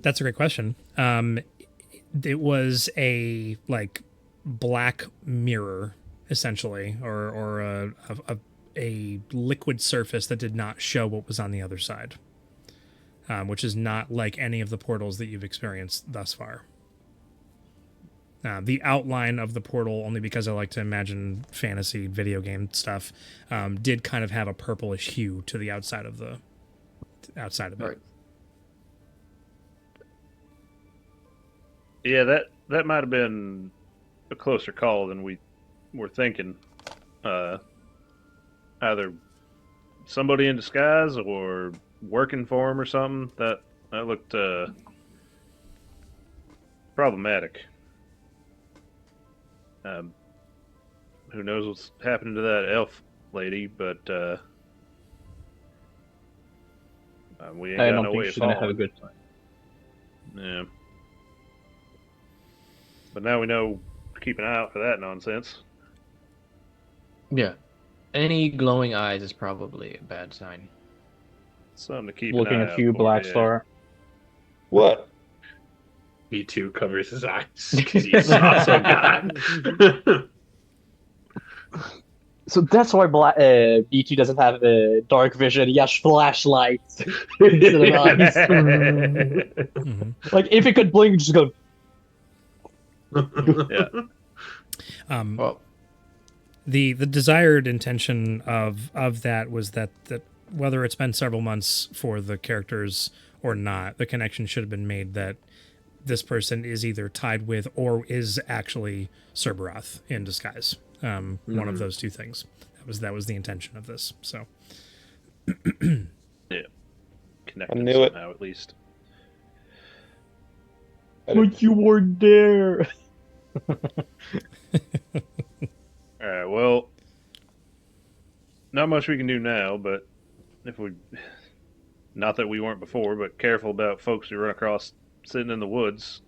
That's a great question. It was a like black mirror, essentially, or a liquid surface that did not show what was on the other side, which is not like any of the portals that you've experienced thus far. The outline of the portal, only because I like to imagine fantasy video game stuff, did kind of have a purplish hue to the outside of it. Right. Yeah, that might have been a closer call than we were thinking. Either somebody in disguise or working for him or something. That looked problematic. Who knows what's happening to that elf lady, but we ain't I got don't no think way she's of gonna have a following. good time. Yeah. But now we know to keep an eye out for that nonsense. Yeah. Any glowing eyes is probably a bad sign. Something to keep Looking an eye at out you, for, Black yeah. Star. What? B2 covers his eyes because he's also God. So that's why B2 doesn't have dark vision. He has flashlights instead of eyes. Mm-hmm. Like, if it could blink, just go. Yeah. Well, The desired intention of that was that whether it's been several months for the characters or not, the connection should have been made that this person is either tied with or is actually Cerberoth in disguise. One of those two things. That was the intention of this. So Connected I knew it. somehow, at least. I didn't- you weren't there. All right. Well, not much we can do now, but if we, not that we weren't before, but careful about folks we run across sitting in the woods.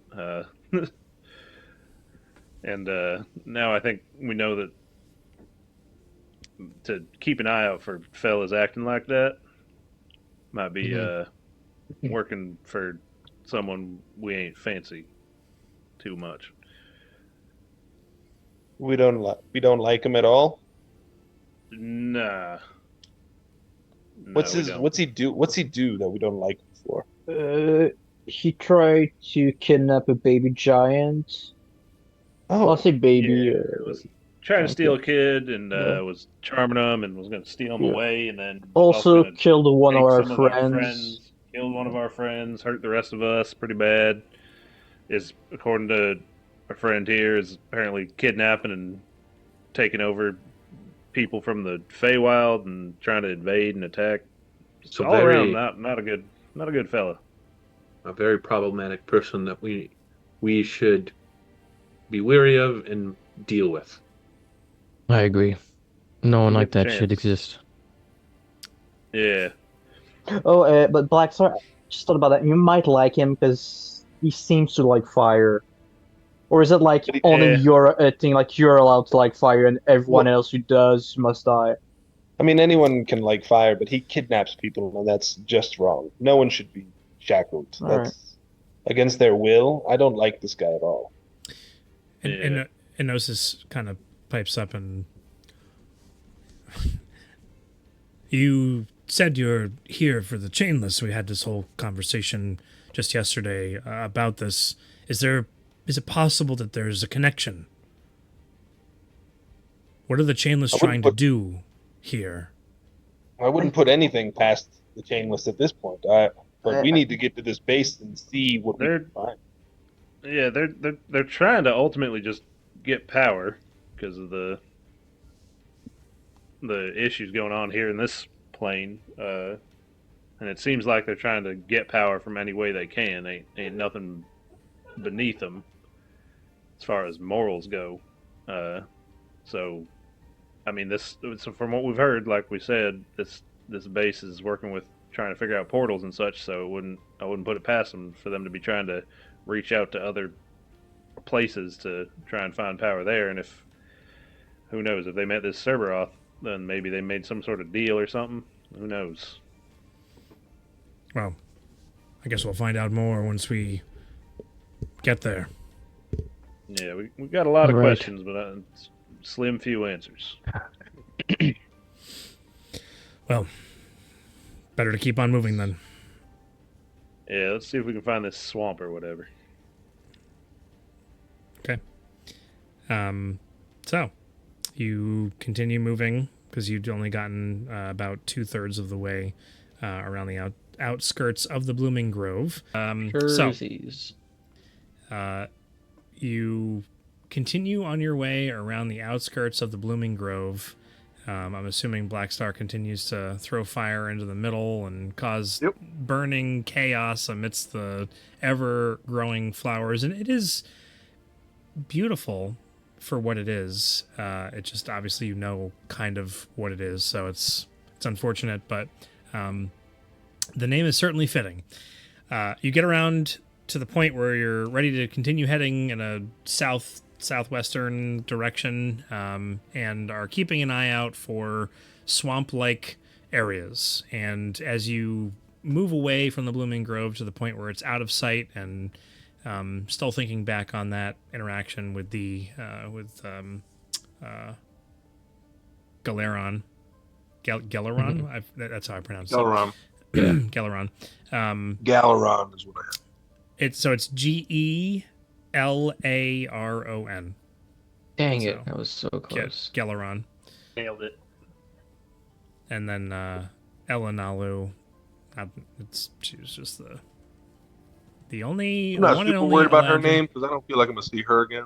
And now I think we know that to keep an eye out for fellas acting like that might be working for someone we ain't fancy too much. We don't like him at all. Nah. No, What's we his don't. what's he do? What's he do that we don't like him for? He tried to kidnap a baby giant. Well, I'll Oh, say baby. Yeah, was trying to steal a kid and Yeah. was charming them and was going to steal them Yeah. away, and then was Also going to killed one of take our some of our friends. friends, killed one of our friends, hurt the rest of us pretty bad. Is according to our friend here is apparently kidnapping and taking over people from the Feywild and trying to invade and attack. Just So all around, very, not a good fella. a very problematic person that we should be wary of and deal with. I agree. No one You like get the that should chance. exist. Yeah, Oh, but Black Star, I just thought about that. You might like him because he seems to like fire. Or is it like But he- only yeah. your thing, like you're allowed to like fire and everyone Well- else who does must die? I mean, anyone can like fire, but he kidnaps people, and that's just wrong. No one should be shackled. All That's against their will. I don't like this guy at all. And Enosis kind of pipes up and you said you're here for the chainless. We had this whole conversation just yesterday about this. Is it possible that there's a connection? What are the chainless I trying wouldn't to put- do here? I wouldn't put anything past the chainless at this point. But we need to get to this base and see what we They're- can find. Yeah, they're trying to ultimately just get power because of the issues going on here in this plane, and it seems like they're trying to get power from any way they can. Ain't nothing beneath them as far as morals go. So, I mean, so from what we've heard, like we said, this base is working with trying to figure out portals and such. So I wouldn't put it past them for them to be trying to reach out to other places to try and find power there. And if who knows if they met this Cerberoth, then maybe they made some sort of deal or something. Who knows? Well, I guess we'll find out more once we get there. Yeah, we got a lot of Right. questions, but slim few answers. Well, better to keep on moving then. Yeah, let's see if we can find this swamp or whatever. So, you continue moving because you'd only gotten about 2/3 of the way around the outskirts of the Blooming Grove. Jerseys. You continue on your way around the outskirts of the Blooming Grove. I'm assuming Black Star continues to throw fire into the middle and cause Yep. burning chaos amidst the ever-growing flowers. And it is beautiful for what it is. It just obviously kind of what it is, so it's unfortunate, but the name is certainly fitting. You get around to the point where you're ready to continue heading in a southwestern direction, and are keeping an eye out for swamp-like areas. And as you move away from the Blooming Grove to the point where it's out of sight, and still thinking back on that interaction with Galeron. Galeron? That's how I pronounce Galaron. it. Galeron. Galaron is what I have. It's Gelaron. Dang So, it, that was so close. Galeron. Nailed it. And then Elinalu. She was just the only I'm not one and super only worried about her Eladrin. name because I don't feel like I'm gonna see her again.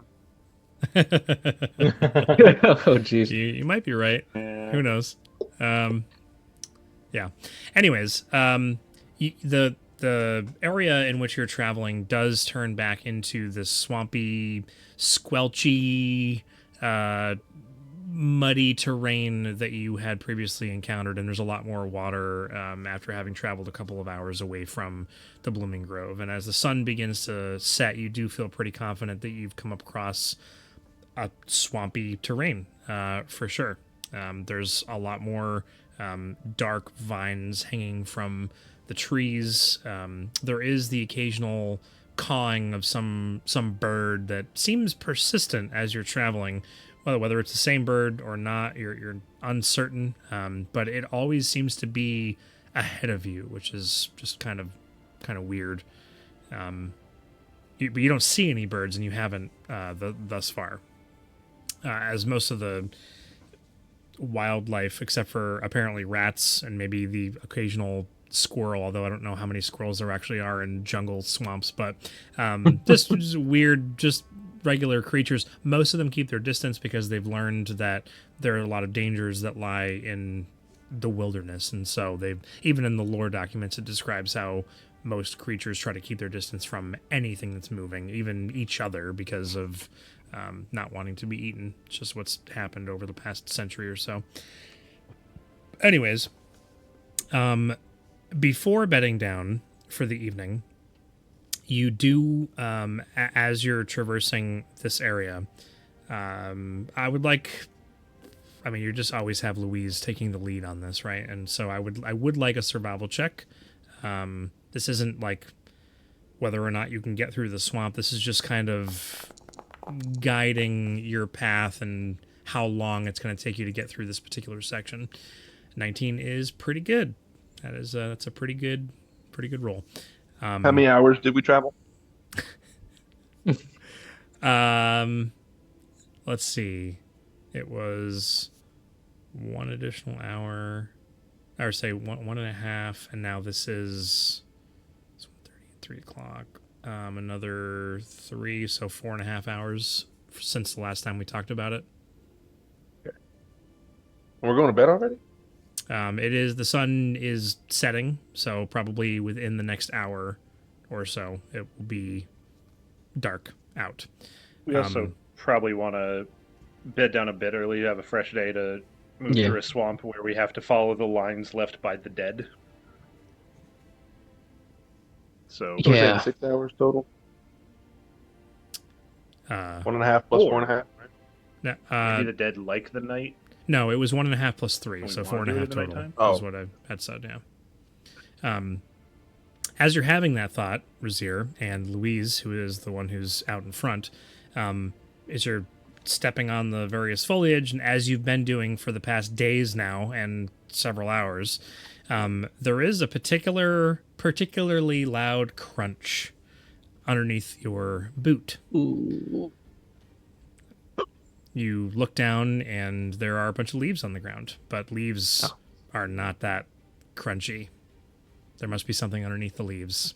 Oh jeez. you might be right. Yeah. Who knows? Yeah. Anyways, the the area in which you're traveling does turn back into this swampy, squelchy, muddy terrain that you had previously encountered, and there's a lot more water after having traveled a couple of hours away from the Blooming Grove. And as the sun begins to set, you do feel pretty confident that you've come across a swampy terrain, for sure. There's a lot more dark vines hanging from the trees. There is the occasional cawing of some bird that seems persistent as you're traveling. Whether it's the same bird or not, you're uncertain. But it always seems to be ahead of you, which is just kind of weird. But you don't see any birds, and you haven't thus far. As most of the wildlife, except for apparently rats and maybe the occasional squirrel, although I don't know how many squirrels there actually are in jungle swamps, but just weird, just regular creatures. Most of them keep their distance because they've learned that there are a lot of dangers that lie in the wilderness, and so they've, even in the lore documents, it describes how most creatures try to keep their distance from anything that's moving, even each other, because of not wanting to be eaten. It's just what's happened over the past century or so. Anyways, before bedding down for the evening, you do, as you're traversing this area, you just always have Louise taking the lead on this, right? And so I would like a survival check. This isn't like whether or not you can get through the swamp. This is just kind of guiding your path and how long it's going to take you to get through this particular section. 19 is pretty good. That's a pretty good roll. How many hours did we travel? Let's see. It was 1 additional hour, or say one and a half, and now this is 1:30, 3 o'clock. Another 3, so 4.5 hours since the last time we talked about it. Okay. We're going to bed already? It is, the sun is setting, so probably within the next hour or so, it will be dark out. We also probably want to bed down a bit early to have a fresh day to move through a swamp where we have to follow the lines left by the dead. So we're saying 6 hours total? 1.5 plus 4.5, right? Maybe the dead like the night? No, it was 1.5 plus 3, so 4.5 total is what I had said, yeah. As you're having that thought, Razir, and Louise, who is the one who's out in front, as you're stepping on the various foliage, and as you've been doing for the past days now and several hours, there is a particularly loud crunch underneath your boot. Ooh. You look down, and there are a bunch of leaves on the ground, but leaves are not that crunchy. There must be something underneath the leaves.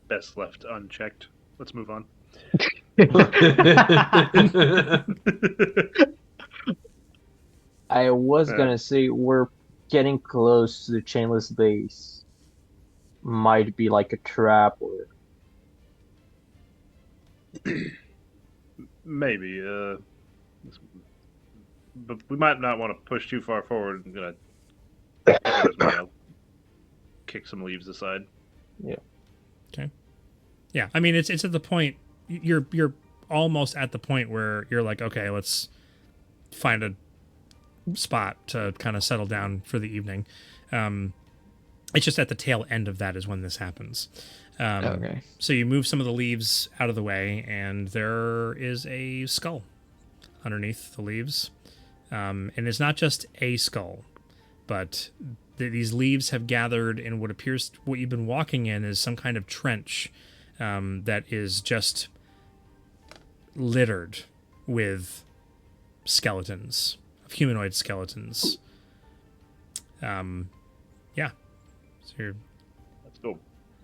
Best left unchecked. Let's move on. I was gonna say we're getting close to the chainless base. Might be like a trap or maybe. But we might not want to push too far forward. I'm gonna kick some leaves aside. Yeah. Okay. Yeah, I mean it's at the point you're almost at the point where you're like, okay, let's find a spot to kind of settle down for the evening. It's just at the tail end of that is when this happens. Okay. So you move some of the leaves out of the way, and there is a skull underneath the leaves. And it's not just a skull, but these leaves have gathered in what appears, what you've been walking in is some kind of trench that is just littered with skeletons, of humanoid skeletons. Yeah. So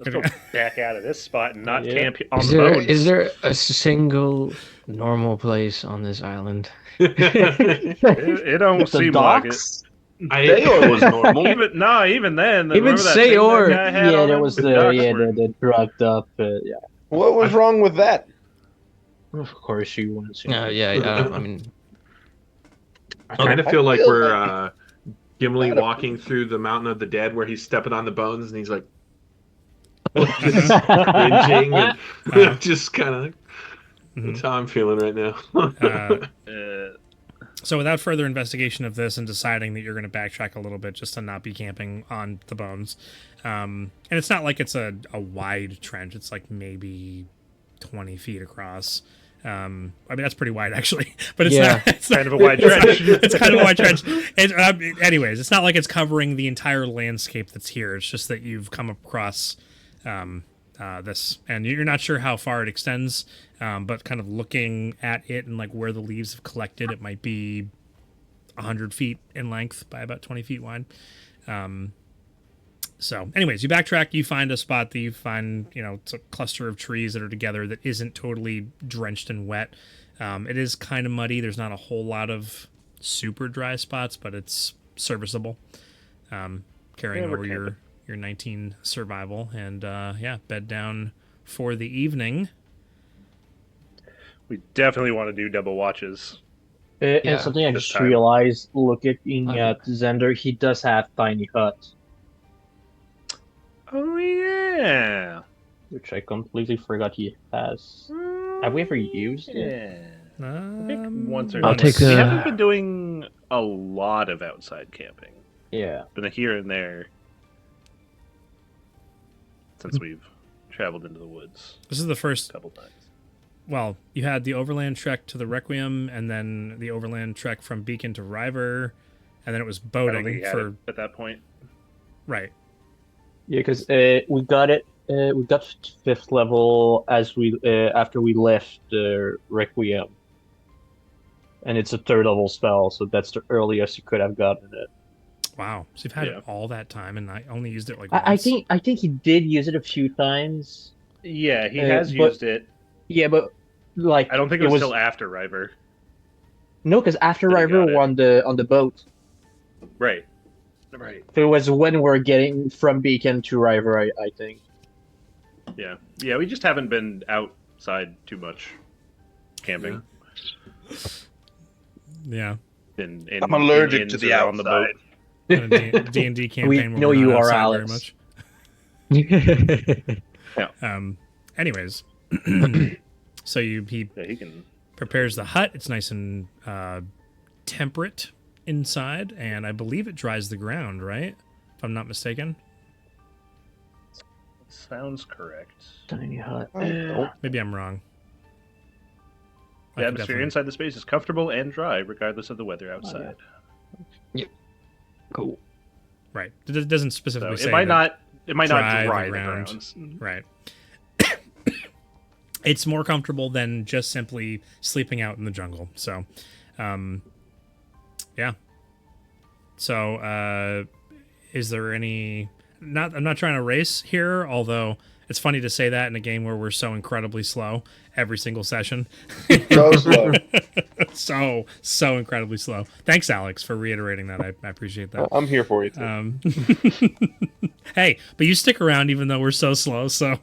Let's go back out of this spot and not camp on is the bones. Is there a single normal place on this island? It don't seem like it. Sayor was normal. Even then, Even remember that thing Sayor, that guy had Yeah, on there him? was The the ducks yeah were- the drugged up. Yeah, What was wrong with that? of course you want to see. I mean, I kind of I feel like feel we're Gimli Not a- walking through the mountain of the dead, where he's stepping on the bones and he's like just cringing and just kind of. That's how I'm feeling right now. Uh, So without further investigation of this and deciding that you're going to backtrack a little bit just to not be camping on the bones, and it's not like it's a wide trench. It's like maybe 20 feet across. I mean, that's pretty wide actually, but it's Yeah. not. It's not kind of a wide trench. It's kind of a wide trench. Anyways, it's not like it's covering the entire landscape that's here. It's just that you've come across this, and you're not sure how far it extends, but kind of looking at it and like where the leaves have collected, it might be 100 feet in length by about 20 feet wide. So anyways, you backtrack, you find a spot that you find, it's a cluster of trees that are together that isn't totally drenched and wet. It is kind of muddy. There's not a whole lot of super dry spots, but it's serviceable. Carrying we're over your 19 survival, and bed down for the evening. We definitely want to do double watches. And something I this just time. realized looking Okay. at Xander, he does have tiny hut, Oh yeah. which I completely forgot he has. Have we ever used it? Yeah. I think once or I'll twice. take We a- haven't been doing a lot of outside camping, Yeah. but here and there since we've traveled into the woods This is the a first. couple times. Well, you had the overland trek to the Requiem, and then the overland trek from Beacon to River, and then it was I don't think boating he had for it at that point. right. Yeah, because we got it. We got to 5th level as we after we left the Requiem, and it's a 3rd level spell, so that's the earliest you could have gotten it. Wow. So you've had Yeah. it all that time, and I only used it like I once. think he did use it a few times. Yeah, he has has but- used it. Yeah, but like I don't think it was still after River. no, because after that he River got it. we're on the boat. Right. Right. It was when we're getting from Beacon to River, I think. Yeah. Yeah, we just haven't been outside too much camping. Yeah. I'm allergic to inns the or on the boat. outside. In a D&D campaign. We where know we're you not are, outside Alex. Anyways, so he Yeah, he can. prepares the hut. It's nice and temperate inside, and I believe it dries the ground, right? If I'm not mistaken. Sounds correct. Tiny hut. Maybe I'm wrong. I The could atmosphere definitely- inside the space is comfortable and dry, regardless of the weather outside. cool. Right. It doesn't So specifically say it might that- not. It might dry not the dry the ground. grounds. Right. It's more comfortable than just simply sleeping out in the jungle. So, yeah. So, is there any? I'm not trying to race here, although it's funny to say that in a game where we're so incredibly slow every single session. So slow. so incredibly slow. Thanks, Alex, for reiterating that. I appreciate that. I'm here for you too. Hey, but you stick around even though we're so slow. So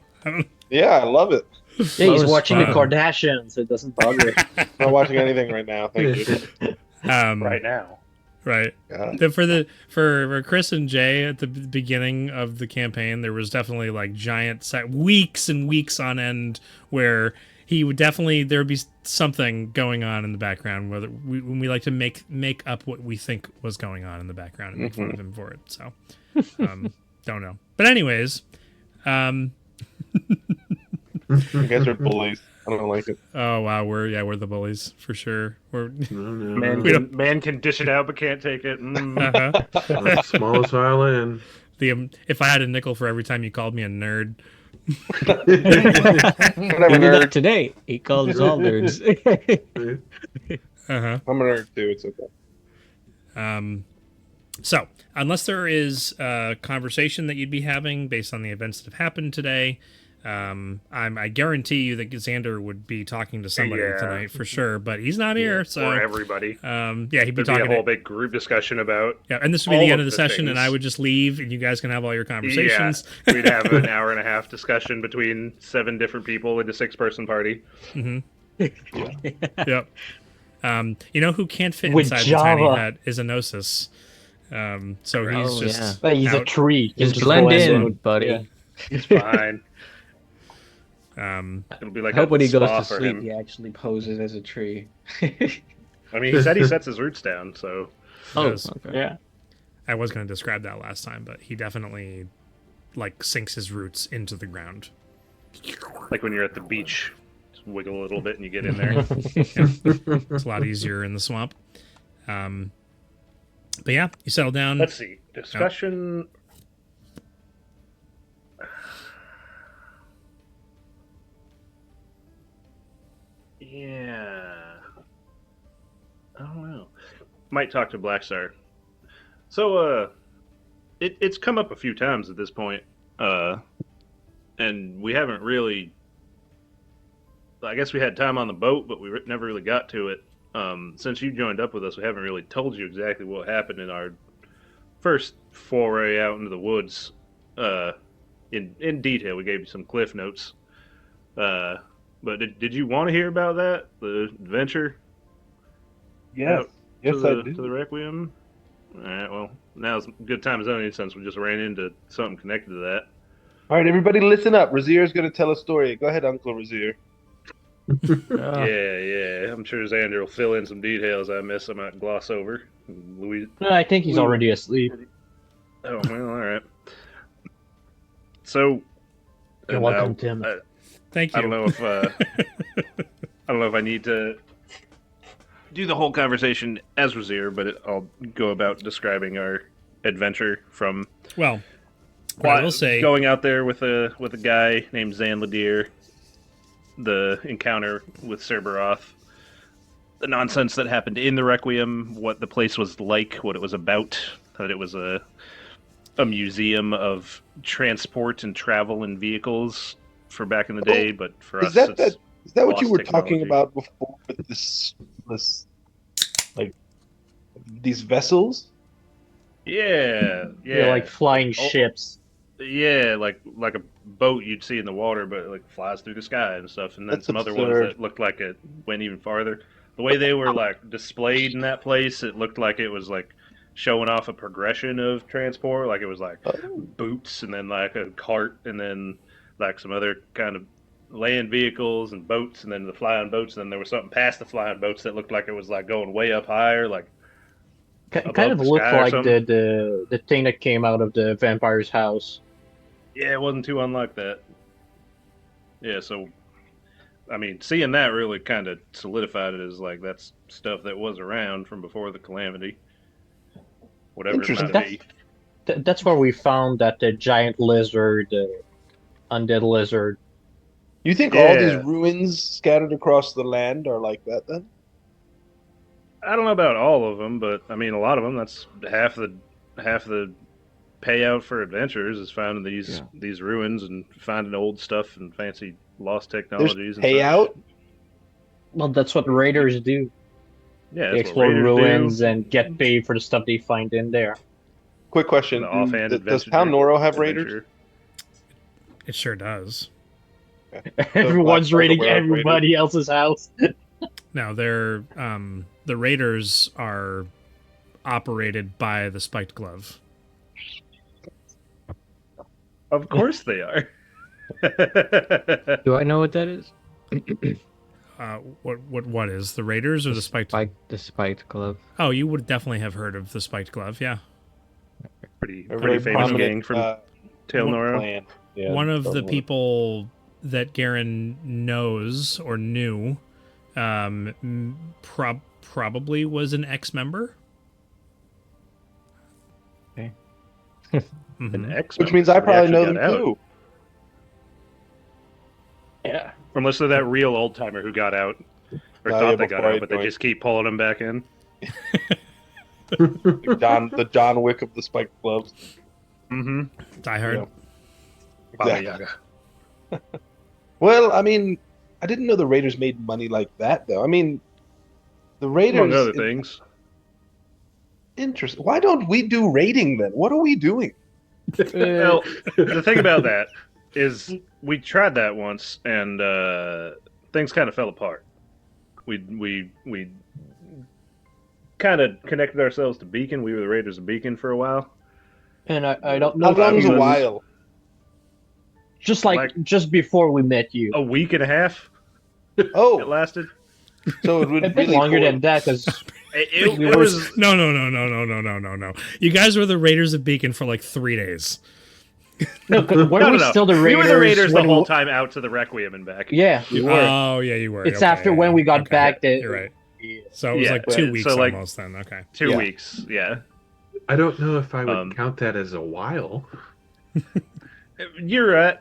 Yeah, I love it. Yeah, he's Slow watching is the fun. Kardashians. It doesn't bother him. I'm not watching anything right now. Thank you. Right now. Right. Yeah. For Chris and Jay at the beginning of the campaign, there was definitely like giant weeks and weeks on end where he would definitely there would be something going on in the background whether when we like to make up what we think was going on in the background and make fun of him for it. So don't know. But anyways, You guys are bullies. I don't like it. oh wow, we're the bullies for sure. We're Man can dish it out but can't take it. uh-huh. Smallest violin. If I had a nickel for every time you called me a nerd. Whatever, He did that nerd. today. He called us all nerds. Uh-huh. I'm a nerd too. It's okay. So, unless there is a conversation that you'd be having based on the events that have happened today, I guarantee you that Xander would be talking to somebody Yeah. tonight for sure, but he's not here. So Or everybody. yeah, he'd be There'd be a talking. whole big group discussion about. Yeah, and this would be all the end of of the the session, and things. I would just leave, and you guys can have all your conversations. Yeah, we'd have an hour and a half discussion between 7 different people in a 6-person party. Yep. You know who can't fit With inside the tiny Java. hut is a Gnosis. So he's Oh, just yeah. But he's a out. tree. Just He'll blend in, with- buddy. yeah. It's fine. Um, It'll be like I hope a when he goes spa to for sleep, him. he actually poses as a tree. I mean, he said he sets his roots down, so Oh, does. okay. Yeah. I was going to describe that last time, but he definitely like sinks his roots into the ground. like when you're at the beach, just wiggle a little bit and you get in there. It's a lot easier in the swamp. But yeah, you settle down. Let's see. Discussion. Yeah. I don't know. Might talk to Black Star. So, it's come up a few times at this point, and we haven't really. I guess we had time on the boat, but we never really got to it. Since you joined up with us, we haven't really told you exactly what happened in our first foray out into the woods. In detail, we gave you some cliff notes. But did you want to hear about that? The adventure? Yes, out yes, to the, I do. To the Requiem? Alright, well, now's a good time as any since we just ran into something connected to that. All right, everybody, listen up. Razier's going to tell a story. Go ahead, Uncle Razier. Yeah. I'm sure Xander will fill in some details I miss, I might gloss over. Louis. No, I think he's already asleep. Oh, well, alright. So. You're and, welcome, Tim. Thank you. I don't know if I don't know if I need to do the whole conversation as Razier, but I'll go about describing our adventure from Well, what I will say, going out there with a guy named Zan Ladir, the encounter with Cerberoth, the nonsense that happened in the Requiem, what the place was like, what it was about, that it was a museum of transport and travel and vehicles for back in the day, but for us, Is it's that what you lost were talking technology. about before with this like these vessels? Yeah. They're like flying Oh, ships. Yeah, like a boat you'd see in the water, but it like flies through the sky and stuff. And then That's some other ones absurd. that looked like it went even farther. The way they were like displayed in that place, it looked like it was like showing off a progression of transport. Like it was like Oh. boots, and then like a cart, and then like some other kind of land vehicles and boats, and then the flying boats. And then there was something past the flying boats that looked like it was like going way up higher, like Kind above of the looked sky or like something. the thing that came out of the vampire's house. Yeah, it wasn't too unlike that. Yeah, so I mean, seeing that really kind of solidified it as like that's stuff that was around from before the calamity, whatever it might Interesting. be. That's where we found that the giant lizard, undead lizard. You think all these Yeah. ruins scattered across the land are like that then? I don't know about all of them, but I mean, a lot of them. That's half the payout for adventures is found in these ruins and finding old stuff and fancy lost There's technologies. And payout. such. Well, that's what raiders do. Yeah, They that's what explore raiders ruins do. and get paid for the stuff they find in there. Quick question: The offhand Does adventure. Town Noro have raiders? adventure. it sure does. Everyone's Black Star raiding aware of everybody else's house. Now they're the raiders are operated by the Spiked Glove. Of course they are. Do I know what that is? What is the raiders or the Spiked? The spiked glove. Oh, you would definitely have heard of the Spiked Glove. Yeah, pretty A pretty very famous prominent, gang from Tail Noro. clan. Yeah, one of the Noro. people that Garen knows or knew, probably was an ex-member. Okay. Mhm. An ex, Which means I probably know them too. Yeah. Unless they're that real old timer who got out or Oh, thought yeah, they got before I out, but they joined. just keep pulling them back in. The John Wick of the spiked gloves. Mm-hmm. Die Hard. Yeah. Exactly. Well, I mean, I didn't know the Raiders made money like that, though. I mean, the Raiders. Among other things. Interesting. Why don't we do raiding then? What are we doing? Well, the thing about that is we tried that once and things kind of fell apart. We kind of connected ourselves to Beacon. We were the Raiders of Beacon for a while. And I don't How know. long is a was- while? Just like just before we met you. A week and a half it Oh, lasted. so it would A bit really longer core- than that, because It was No. You guys were the Raiders of Beacon for like 3 days. no, weren't we still the Raiders? We were the Raiders the when whole we- time out to the Requiem and back. Yeah, we were. Oh, yeah, you were. It's Okay, after yeah, when yeah. we got Okay, back that You're right. So it was Yeah, like 2 so, weeks like- almost then. Okay. 2 Yeah. weeks, yeah. I don't know if I would Um, count that as a while. You're right.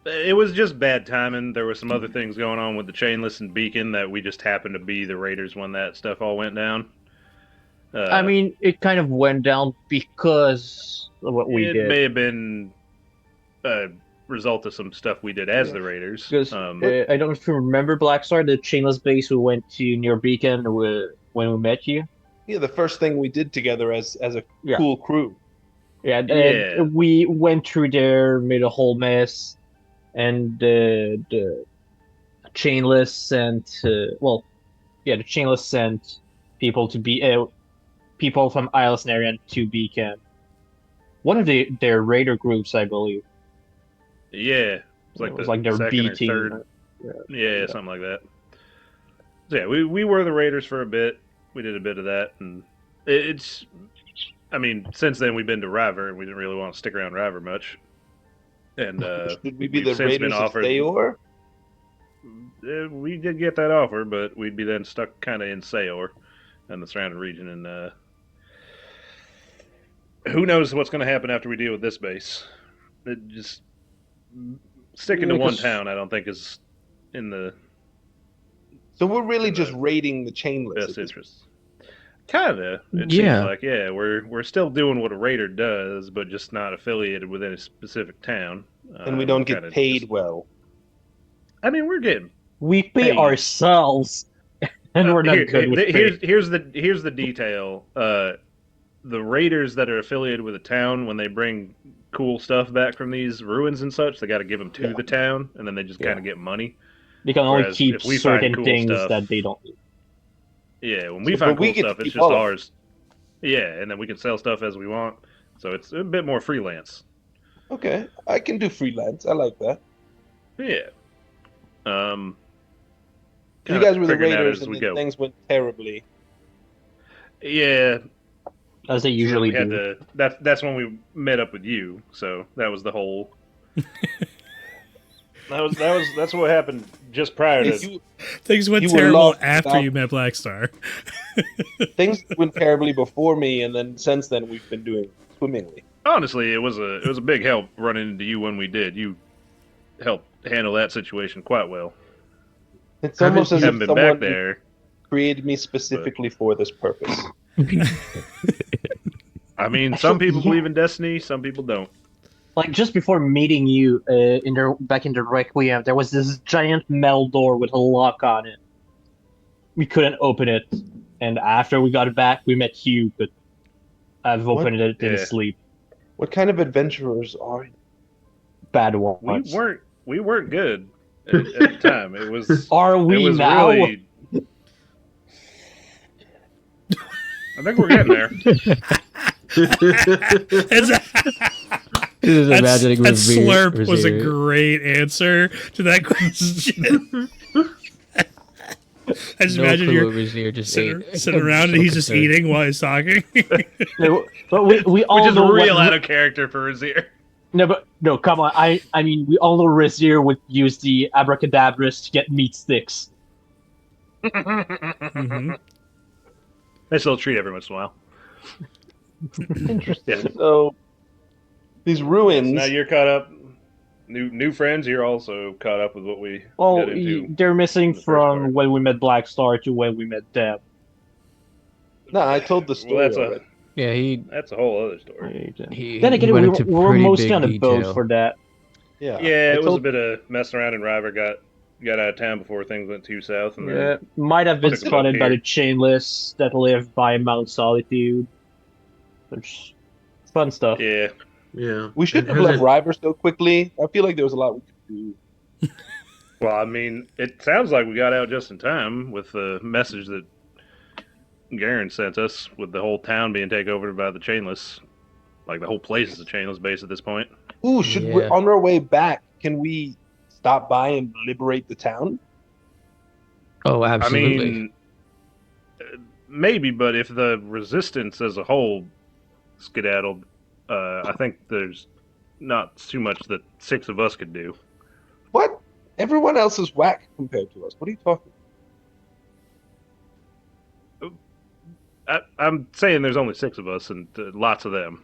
It was just bad timing. There were some other things going on with the Chainless and Beacon that we just happened to be the Raiders when that stuff all went down. I mean, it kind of went down because of what we it did. may have been a result of some stuff we did as the Raiders. Because I don't know if you remember Black Star, the chainless base we went to near Beacon when we met you. Yeah, the first thing we did together as a Yeah. cool crew. Yeah, and Yeah. we went through there, made a whole mess, and the chainless sent the chainless sent people to be people from Isles Narian to Beacon. One of their raider groups, I believe. Yeah, It was like their second B or team. third. Yeah, something like that. So yeah, we were the Raiders for a bit. We did a bit of that, and it's. I mean, since then we've been to River, and we didn't really want to stick around River much. And Should we be we've the since been Raiders of offered- Sayor? we did get that offer, but we'd be then stuck kind of in Sayor and the surrounding region, and who knows what's going to happen after we deal with this base. It just sticking to Yeah, one 'cause- town, I don't think is in the So we're really In just the raiding the chainless. best interest. Kinda. It Yeah. seems like, yeah, we're still doing what a raider does, but just not affiliated with any specific town. And we don't get kinda paid just- well. I mean, we're getting. We pay Hey. ourselves, and we're not good with pay. here's the detail. The raiders that are affiliated with a town, when they bring cool stuff back from these ruins and such, they got to give them to Yeah. the town, and then they just Yeah. kind of get money. They can only Whereas keep if we find certain cool things stuff- that they don't need. Yeah, when we So- find but we cool get to stuff, it's keep just all of it. ours. Yeah, and then we can sell stuff as we want. So it's a bit more freelance. Okay, I can do freelance. I like that. Yeah. You kinda guys were the figuring out raiders, as and we then go. things went terribly. Yeah, As they usually we had do. to. That's when we met up with you. So that was the whole. That's what happened just prior to. You- Things went You were terrible lost after without- you met Black Star. things went terribly before me, and then since then we've been doing swimmingly. Honestly, it was a big help running into you when we did. You helped handle that situation quite well. It's Haven't- almost as if Haven't been someone back there. created me specifically for this purpose. I mean, some people believe in destiny, some people don't. Like just before meeting you back in the Requiem, there was this giant metal door with a lock on it. We couldn't open it, and after we got it back, we met you, but I've What? opened it in Yeah. sleep. What kind of adventurers are you? Bad ones. We weren't good at the time. It was. Are It we was now? really. I think we're getting there. Just imagining that Revere- slurp was a Revere. great answer to that question. I just No imagine clue you're what Revere just sitting, ate. sitting I'm around so and he's just concerned. eating while he's talking. No, but we all Which is know real what, out of character for Azir. No, come on. I mean, we all know Rizir would use the abracadabras to get meat sticks. Mhm. They still treat every once in a while. Interesting. Yeah. So these ruins. Now you're caught up. New friends. You're also caught up with what we Well, got into. they're missing in the first from part. when we met Black Star to when we met them. No, I told the Well, story that's already. Yeah, that's a whole other story. he Then again, went we into were pretty mostly big on the boat detail. for that. Yeah. Yeah, I it was a told- bit of messing around, and River got out of town before things went too south, and Yeah, then might have been took 'em up spotted by here. the chainless that live by Mount Solitude. There's fun stuff. Yeah, Yeah. We shouldn't And have left hasn't- River so quickly. I feel like there was a lot we could do. well, I mean, it sounds like we got out just in time with the message that Garen sent us, with the whole town being taken over by the chainless. Like the whole place is a chainless base at this point. Ooh, should we Yeah. on our way back? Can we stop by and liberate the town? Oh, I absolutely. mean, maybe, but if the resistance as a whole skedaddled, I think there's not too much that 6 of us could do. What? Everyone else is whack compared to us. What are you talking? I'm saying there's only 6 of us and lots of them.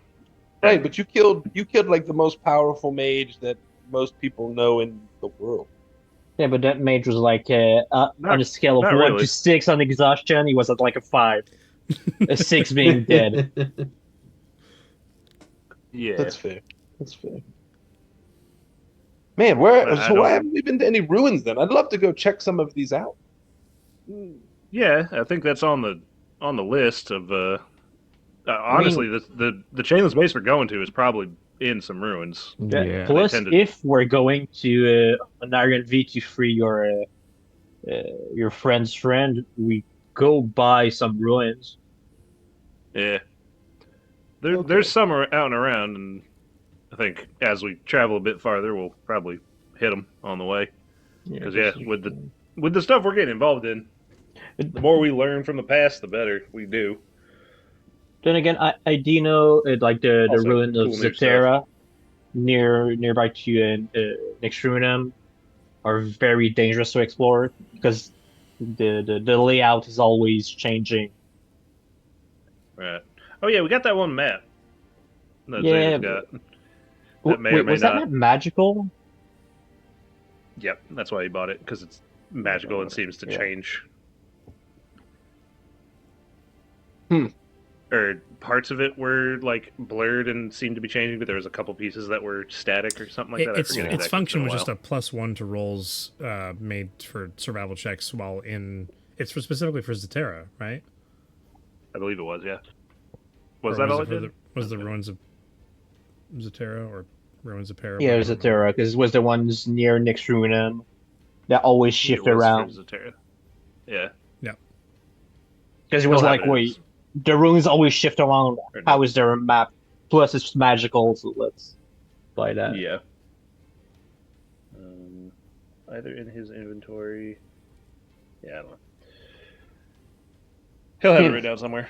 Right, but you killed like the most powerful mage that most people know in the world. Yeah, but that mage was like on a scale of not 1 really. to 6 on exhaustion, he was at like a 5. A 6 being dead. Yeah. That's fair. That's fair. Man, where? But I So why don't- haven't we been to any ruins then? I'd love to go check some of these out. Yeah, I think that's on the list of. Honestly, the chainless base we're going to is probably in some ruins. Yeah. Plus, tend to- if we're going to an Iron V to free your friend's friend, we go by some ruins. Yeah. Okay. There's some out and around, and I think as we travel a bit farther, we'll probably hit them on the way. Because with the stuff we're getting involved in, the more we learn from the past, the better we do. Then again, I do know like the Also, ruin of cool new Zepterra nearby to Nextrunum are very dangerous to explore because the layout is always changing. Right. Oh yeah, we got that one map. That Yeah, Zeta's got. That may or Wait, may was that not. not magical? Yep, that's why he bought it, because it's magical and seems to Yeah. change. Hmm. Or parts of it were like blurred and seemed to be changing, but there was a couple pieces that were static or something like that. I Its forget exactly. its It's function been was just while. a +1 to rolls made for survival checks while in. It's for specifically for Zepterra, right? I believe it was, yeah. Was Or that all it for did? Was the ruins of Zepterra or ruins of Para? Yeah, it was Zepterra because it was the ones near Nextrunum that always shift It was for around. Zepterra. Yeah. Because it was He'll like, have it wait, as- the ruins always shift around. Or How no. is there a map? Plus, it's magical, so let's buy that. Yeah. Either in his inventory. Yeah, I don't know. He'll have it written down somewhere.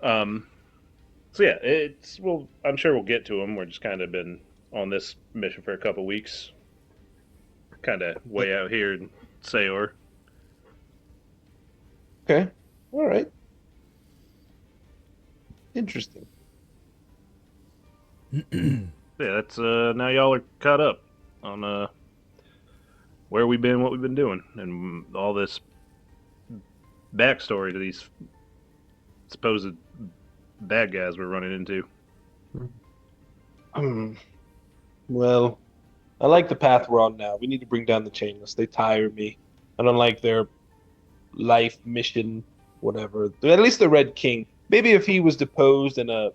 So yeah, I'm sure we'll get to him. We're just kind of been on this mission for a couple weeks. Kind of way out here in Sayor. Okay. All right. Interesting. Yeah, that's now y'all are caught up on where we've been, what we've been doing, and all this backstory to these supposed bad guys we're running into. Well, I like the path we're on now. We need to bring down the chainless. They tire me. I don't like their life mission, whatever. At least the Red King. Maybe if he was deposed and a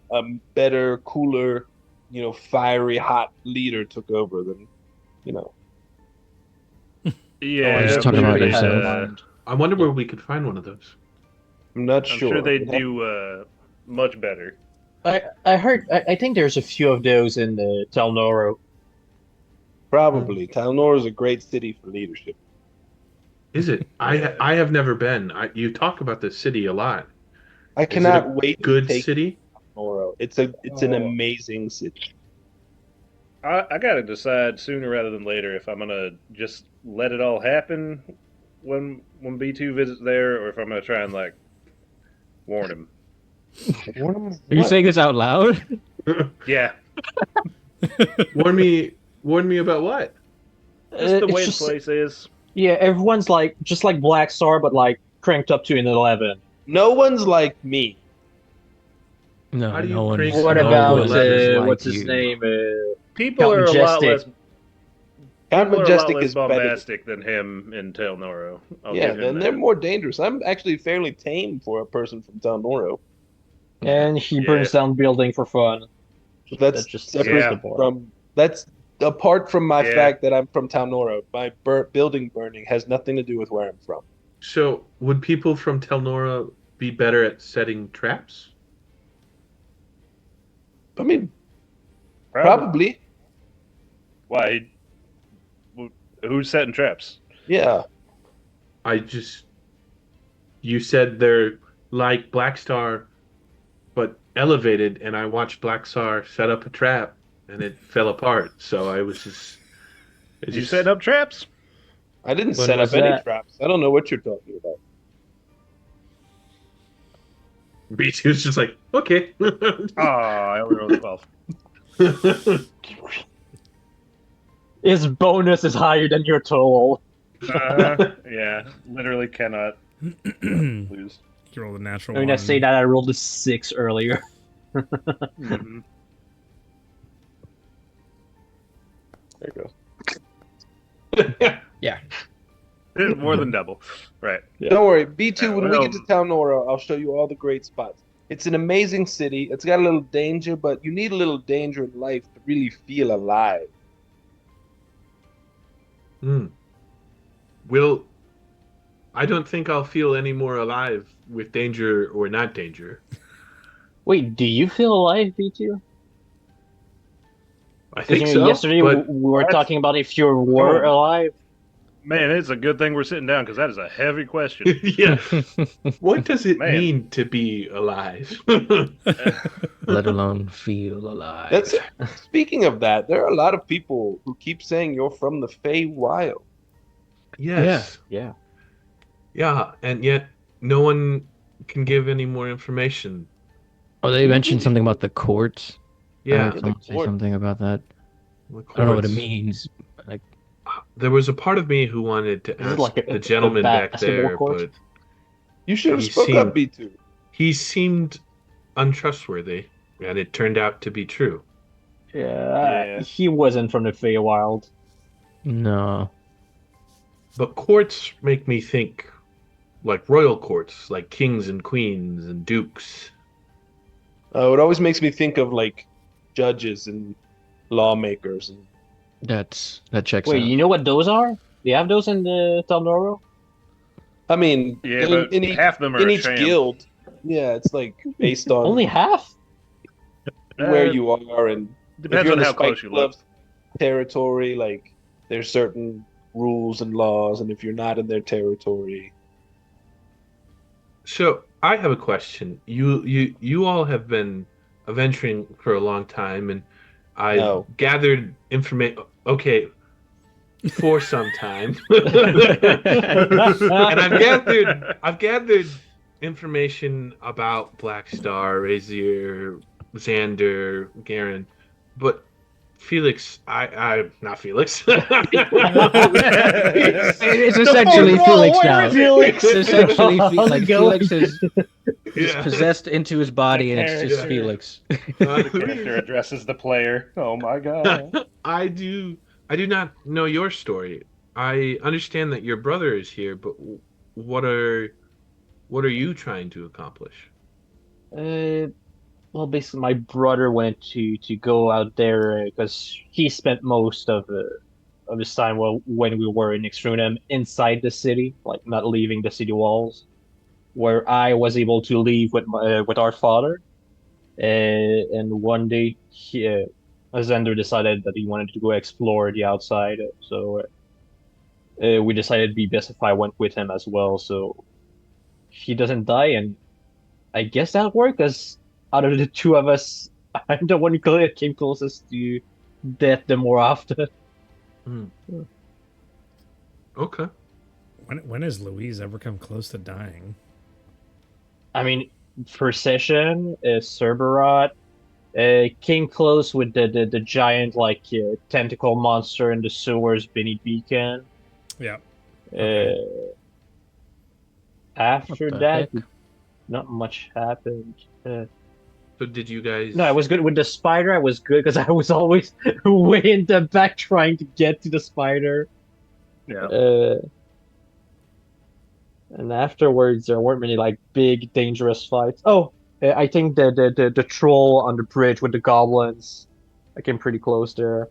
better, cooler, fiery, hot leader took over, then, Yeah, just I'm talking sure about they'd, yourself. I wonder where we could find one of those. I'm not I'm sure. sure they'd We'd have- do much better. I heard. I think there's a few of those in Tel Noro. Probably. Talnor is a great city for leadership. Is it? I have never been. You talk about this city a lot. I Is it cannot a wait good to take city? Talnor. It's an Oh. amazing city. I gotta decide sooner rather than later if I'm gonna just let it all happen when B2 visits there, or if I'm gonna try and warn him. Are you saying this out loud? Yeah, Warn me about what? just the It's way just- the place is. Yeah, everyone's just like Black Star, but cranked up to an 11. No one's like me. No, How do you no one's. crank What no about one's like what's you. his name? People Count are a lot Majestic. less. Count People are a lot Majestic less is better. bombastic than him in Tel Noro. I'll Yeah, give him and they're that. more dangerous. I'm actually fairly tame for a person from Tel Noro. And he Yeah. burns down building for fun. But That that's just proves separate the point. from that's apart from my Yeah. fact that I'm from Tel Noro. My building burning has nothing to do with where I'm from. So, would people from Telnora be better at setting traps? I mean, Probably. probably. Why? Who's setting traps? Yeah. You said they're like Black Star, but elevated, and I watched Black Star set up a trap, and it fell apart. So I was just, it Is you just setting up traps? I didn't When set was up any that? traps. I don't know what you're talking about. B2's just like, okay. Ah, I only rolled a 12. His bonus is higher than your total. Yeah, literally cannot You lose. roll the natural I mean, one. I say that I rolled a 6 earlier. Mhm. There you go. More than double. Right. Yeah. Don't worry, B2, when we well- get to Tel Noro, I'll show you all the great spots. It's an amazing city. It's got a little danger, but you need a little danger in life to really feel alive. I don't think I'll feel any more alive with danger or not danger. Wait, do you feel alive, B2? I think Because so. yesterday but we were What? talking about if you were Oh. alive. Man, it's a good thing we're sitting down because that is a heavy question. yeah, what does it Man. mean to be alive? Let alone feel alive. That's speaking of that, there are a lot of people who keep saying you're from the Feywild. Yes. Yeah. Yeah, and yet no one can give any more information. Oh, they mentioned something about the courts. I Yeah, heard someone say court. something about that. the I don't know what it courts. means. Like, There was a part of me who wanted to Is it ask like the gentleman back basketball there, court? but You should have He spoke seemed- up, B2. he seemed untrustworthy, and it turned out to be true. Yeah, he wasn't from the Feywild. no. But courts make me think like royal courts, like kings and queens and dukes. It always makes me think of like judges and lawmakers. And That checks Wait, out. you know what those are? They have those in the Telnoro? I mean, Yeah, but in each, half of them are in a each sham. guild, yeah, it's like based on Only half? where you are, and if Depends you're in on the how Spike close you look. Club territory, like there's certain rules and laws, and if you're not in their territory, So I have a question. You all have been adventuring for a long time, and I've No. gathered information. Okay, for some time, and I've gathered information about Black Star, Razier, Xander, Garen, but Felix, I not Felix. It's essentially Felix now. Felix. It's essentially How's like it going? Felix is Yeah. possessed into his body, and it's just Yeah. Felix. The character addresses the player. Oh my god. I do not know your story. I understand that your brother is here, but what are you trying to accomplish? Well, basically, my brother went to go out there because he spent most of his time when we were in Extrunum inside the city, like not leaving the city walls. Where I was able to leave with our father, and one day Zender decided that he wanted to go explore the outside, so we decided it'd be best if I went with him as well, so he doesn't die, and I guess that worked, because out of the two of us, I'm the one who came closest to death the more often. Okay. When has Louise ever come close to dying? I mean, first session, Cerberot came close with the giant tentacle monster in the sewers beneath Beacon. Yeah. After What the that, heck? not much happened. So did you guys? No, I was good with the spider. I was good because I was always way in the back trying to get to the spider. Yeah. And afterwards, there weren't many like big dangerous fights. Oh, I think the troll on the bridge with the goblins. I came pretty close there.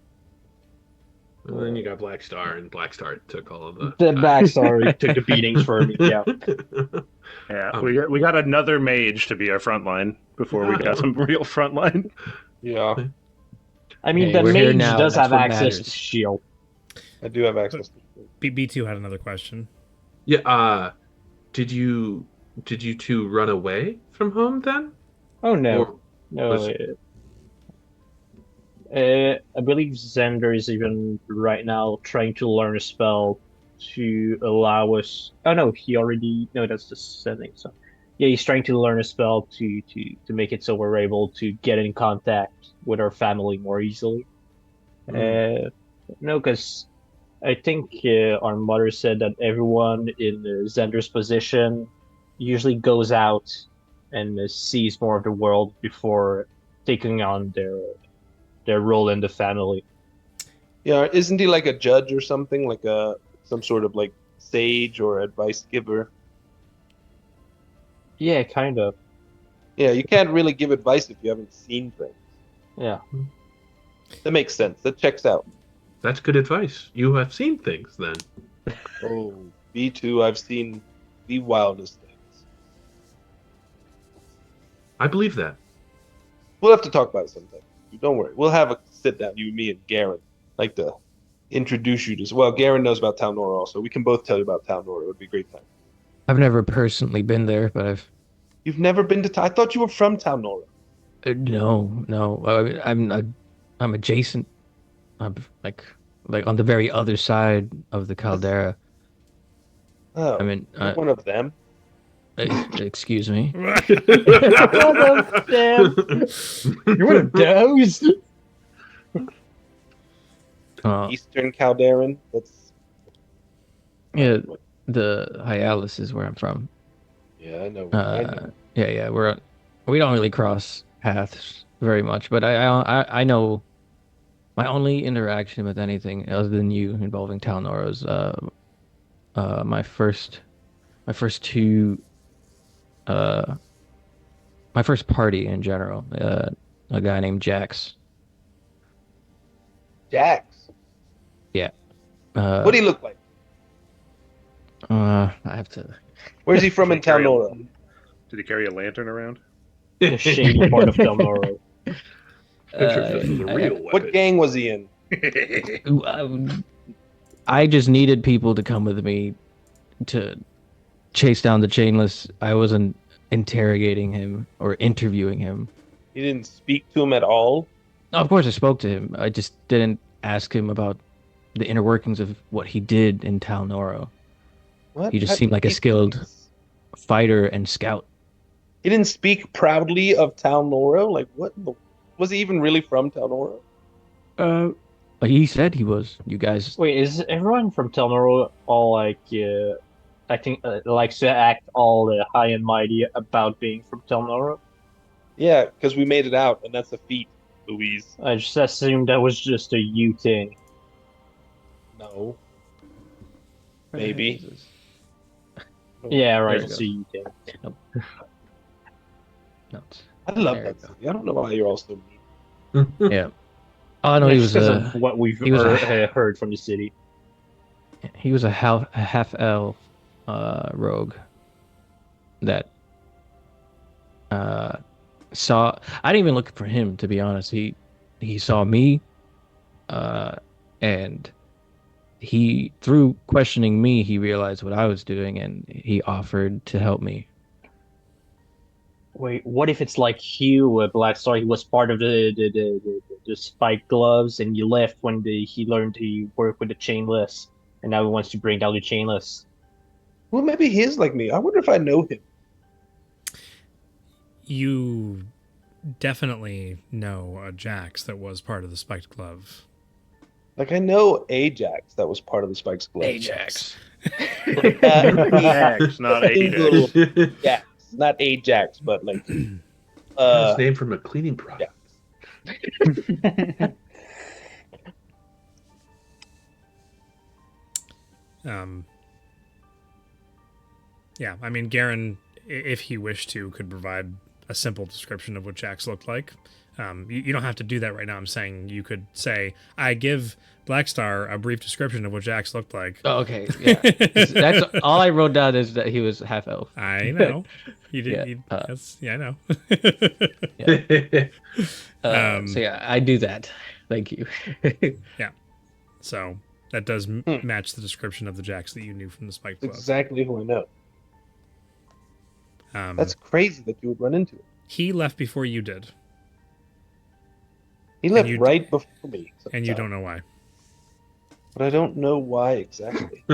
Well, then you got Black Star, and Black Star took all of the. The backstory took the beatings for me. Yeah. Yeah, Um, we got another mage to be our front line before we got some real front line. Yeah, I mean, Hey, the we're here mage now, does that's have what access to matters. shield. I do have access to it. B2 had another question. Yeah. Did you two run away from home then? Oh no, Or no. was- I believe Xander is even right now trying to learn a spell to allow us. Oh no, he already. No, that's the setting. So, yeah, he's trying to learn a spell to make it so we're able to get in contact with our family more easily. No, because I think our mother said that everyone in Xander's position usually goes out and sees more of the world before taking on their role in the family. Yeah, isn't he like a judge or something, like some sort of like sage or advice giver? Yeah, kind of. Yeah, you can't really give advice if you haven't seen things. Yeah. That makes sense. That checks out. That's good advice. You have seen things then. Oh, B2, I've seen the wildest things. I believe that. We'll have to talk about it sometime. Don't worry. We'll have a sit down, you, me, and Garen. Like to introduce you to. Well, Garen knows about Town Nora also. We can both tell you about Town Nora. It would be a great time. I've never personally been there, but I've You've never been to I thought you were from Town Nora. no. I'm adjacent. I'm like on the very other side of the caldera. Oh, I mean, you're one of them. excuse me. One of them. You're one of those. Eastern Calderan. That's Yeah, the Hyalus is where I'm from. yeah, I know. I know. Yeah. We don't really cross paths very much, but I know my only interaction with anything other than you involving Talnor is my first two my first party in general. A guy named Jax. Jax. Yeah. What do he look like? I have to. Where's he from in Town Nora? Did he carry a lantern around? The shady part of Delnoro. What gang was he in? I just needed people to come with me to chase down the chainless. I wasn't interrogating him or interviewing him. You didn't speak to him at all? Of course, I spoke to him. I just didn't ask him about the inner workings of what he did in Talnoro. What? He just seemed like a skilled fighter and scout. He didn't speak proudly of Town Nora? Like, what? Was he even really from Town Nora? He said he was. You guys. Wait, is everyone from Telnoro all like acting likes to act all high and mighty about being from Telnoro? Yeah, because we made it out, and that's a feat, Louise. I just assumed that was just a you thing. No. Maybe. Yeah, right. There It's you a you thing. No. I love There that we go. city. I don't know why you're all so mean. Yeah. Oh no, he was Just 'cause a of what we've he was heard from the city. he was a half elf rogue that saw. I didn't even look for him, to be honest. He saw me, and he, through questioning me, he realized what I was doing, and he offered to help me. Wait, what if it's like Hugh with Black Star? He was part of the spike gloves, and you left when he learned to work with the chainless, and now he wants to bring down the chainless. Well, maybe he is like me. I wonder if I know him. You definitely know a Jax that was part of the Spiked Glove. Like, I know Ajax that was part of the Spikes Glove. Ajax. Like, Ajax, not Ajax. Jax. Not Ajax, but like It's named from a cleaning product. Um, yeah, I mean, Garen, if he wished to, could provide a simple description of what Jax looked like. You don't have to do that right now. I'm saying you could say, I give Blackstar a brief description of what Jax looked like. Oh, okay, yeah. That's all I wrote down is that he was half elf. I know. You did. Yeah, Yeah, I know. So yeah, I do that. Thank you. Yeah. So that does match the description of the Jax that you knew from the Spike Club. Exactly who I know. That's crazy that you would run into him. He left before you did. He left right before me. And you don't know why. But I don't know why exactly.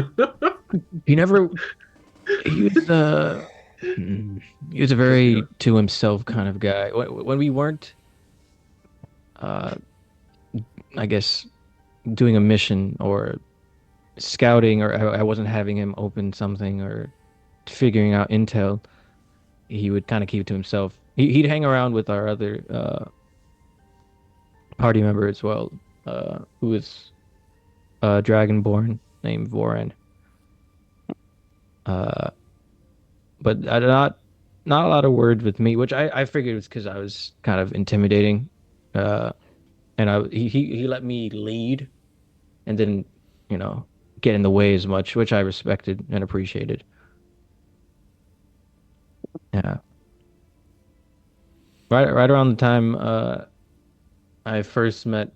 He never. He was a very to himself kind of guy. When we weren't, I guess, doing a mission or scouting, or I wasn't having him open something or figuring out intel, he would kind of keep it to himself. He'd hang around with our other party member as well, who was Dragonborn named Voran. But not a lot of words with me, which I figured was because I was kind of intimidating, and he let me lead, and didn't get in the way as much, which I respected and appreciated. Yeah. Right around the time I first met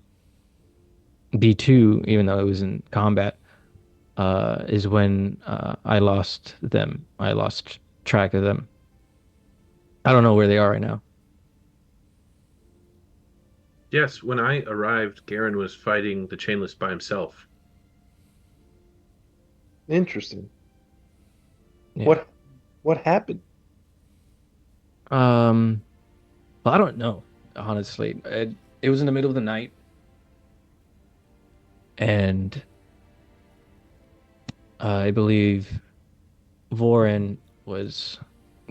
B2, even though it was in combat, is when I lost them. I lost track of them. I don't know where they are right now. Yes, when I arrived, Garen was fighting the Chainless by himself. Interesting. Yeah. What happened? Well, I don't know, honestly. It was in the middle of the night, and I believe Voran was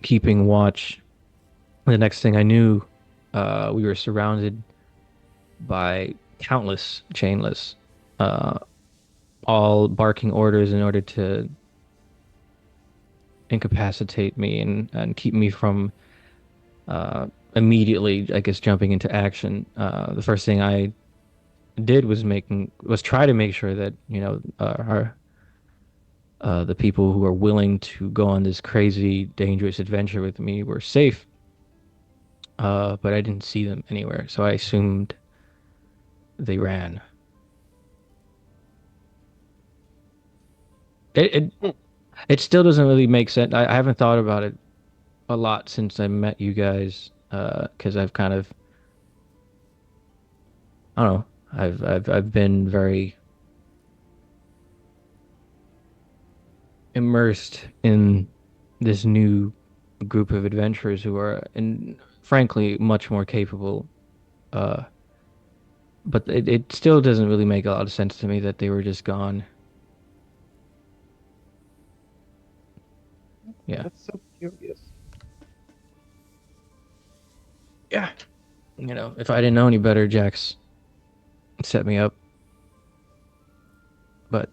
keeping watch. The next thing I knew, we were surrounded by countless chainless, all barking orders in order to incapacitate me and keep me from immediately, I guess, jumping into action. The first thing I did was try to make sure that the people who are willing to go on this crazy, dangerous adventure with me were safe. But I didn't see them anywhere, so I assumed they ran. It still doesn't really make sense. I haven't thought about it a lot since I met you guys, because I've kind of, I don't know, I've been very immersed in this new group of adventurers who are, and frankly, much more capable. But it still doesn't really make a lot of sense to me that they were just gone. Yeah. That's so curious. Yeah. If I didn't know any better, Jax set me up. But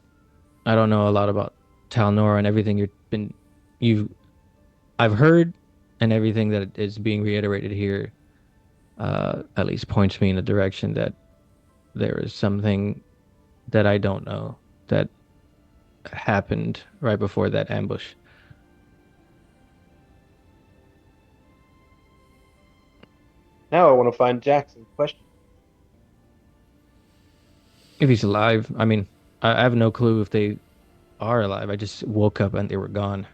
I don't know a lot about Talnor and everything I've heard, and everything that is being reiterated here at least points me in the direction that there is something that I don't know that happened right before that ambush. Now I want to find Jackson. Question. If he's alive, I mean, I have no clue if they are alive. I just woke up and they were gone.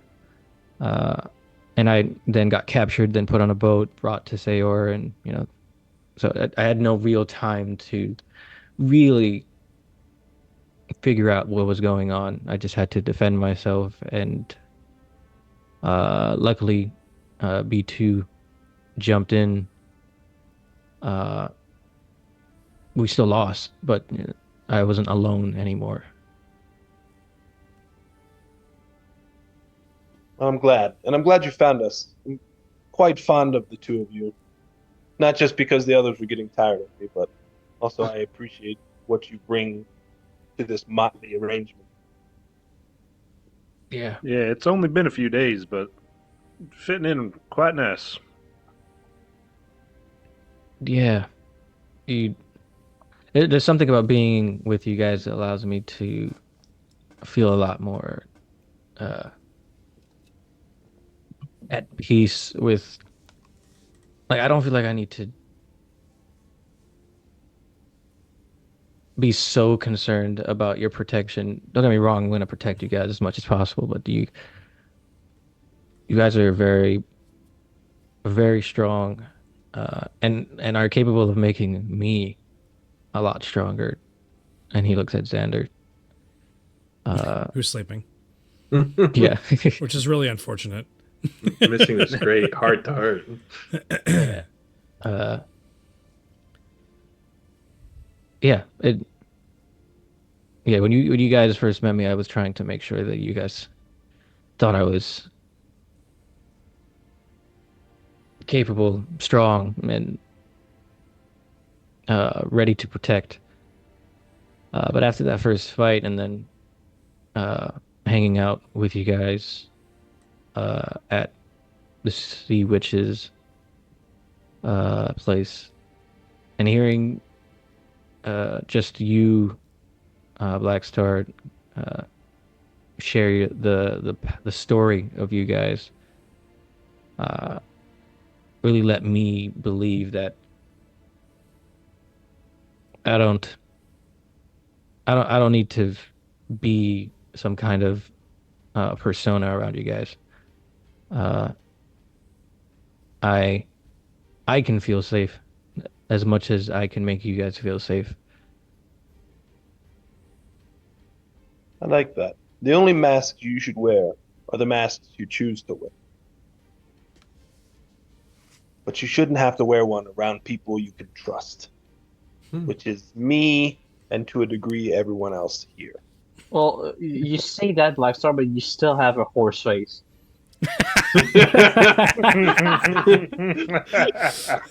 And I then got captured, then put on a boat, brought to Sayor, and so I had no real time to really figure out what was going on. I just had to defend myself, and luckily, B2 jumped in. We still lost, but I wasn't alone anymore. I'm glad, and I'm glad you found us. I'm quite fond of the two of you. Not just because the others were getting tired of me, but also I appreciate what you bring to this motley arrangement. Yeah. Yeah, it's only been a few days, but fitting in quite nice. Yeah. You, there's something about being with you guys that allows me to feel a lot more uh, at peace with. Like, I don't feel like I need to be so concerned about your protection. Don't get me wrong, I'm going to protect you guys as much as possible, but you guys are very, very strong, and are capable of making me a lot stronger. And he looks at Xander. Who's sleeping, Yeah. which is really unfortunate. Missing this great heart to heart. Yeah. Uh, yeah. Yeah. When you guys first met me, I was trying to make sure that you guys thought I was capable, strong, and ready to protect. But after that first fight, and then uh, hanging out with you guys at the Sea Witch's place, and hearing just you, Black Star, uh, share the story of you guys, uh, really let me believe that I don't I don't need to be some kind of persona around you guys. Uh, I I can feel safe as much as I can make you guys feel safe. I like that. The only masks you should wear are the masks you choose to wear. But you shouldn't have to wear one around people you can trust, which is me and to a degree everyone else here. Well, you say that, Blackstar, but you still have a horse face.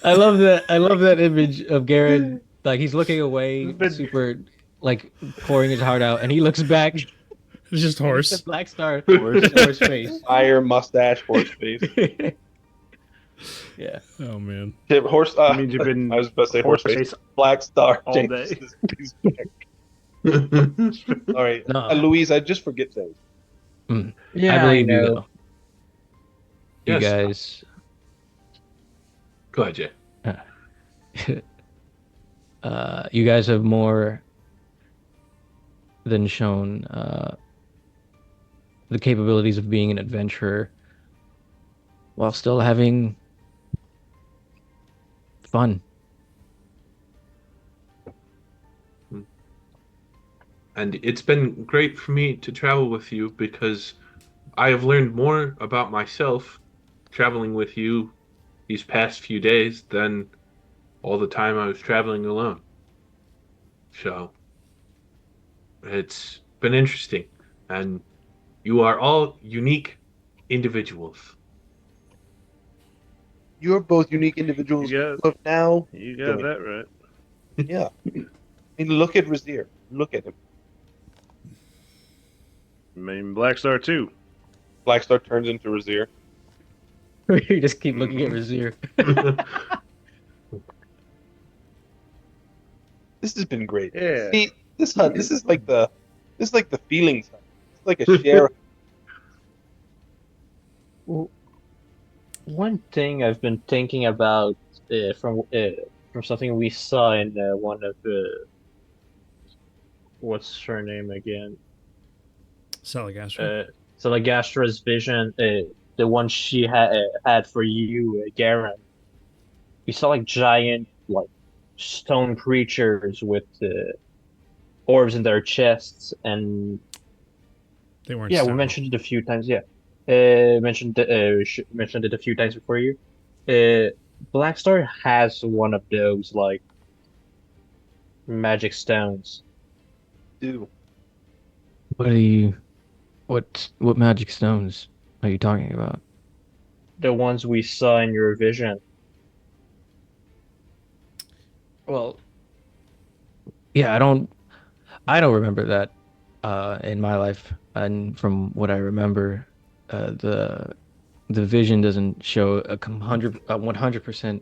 I love that. I love that image of Garrett. Like he's looking away, But- super, like pouring his heart out, and he looks back. It's just horse. Black Star, horse face. Fire, mustache, horse face. Yeah. Oh man. Yeah, horse. That means you've been I was about to say horse face. face Black Star. all James day. is back. All right, No. Louise. I just forget things. I believe you though. You Yes. guys. Go ahead, Jay. You guys have more than shown the capabilities of being an adventurer while still having fun. And it's been great for me to travel with you because I have learned more about myself traveling with you these past few days than all the time I was traveling alone. So it's been interesting. And you are all unique individuals. You're both unique individuals. You But now, You got Doing- that right. yeah. I mean, look at Razir. Look at him. I mean, Black Star too. Black Star turns into Razir. You just keep looking at Razir. This has been great. Yeah. See, this hunt. This is like the feelings hunt. It's like a share. One thing I've been thinking about from something we saw in one of what's her name again? Salagastra. Salagastra's vision, the one she had for you, Garen. We saw like giant, like stone creatures with orbs in their chests, and They weren't. yeah, we stone. mentioned it a few times. Yeah, mentioned mentioned it a few times before you. Blackstar has one of those like magic stones. Do What are you? What magic stones are you talking about? The ones we saw in your vision. Well, yeah, I don't remember that in my life, and from what I remember, the vision doesn't show a 100%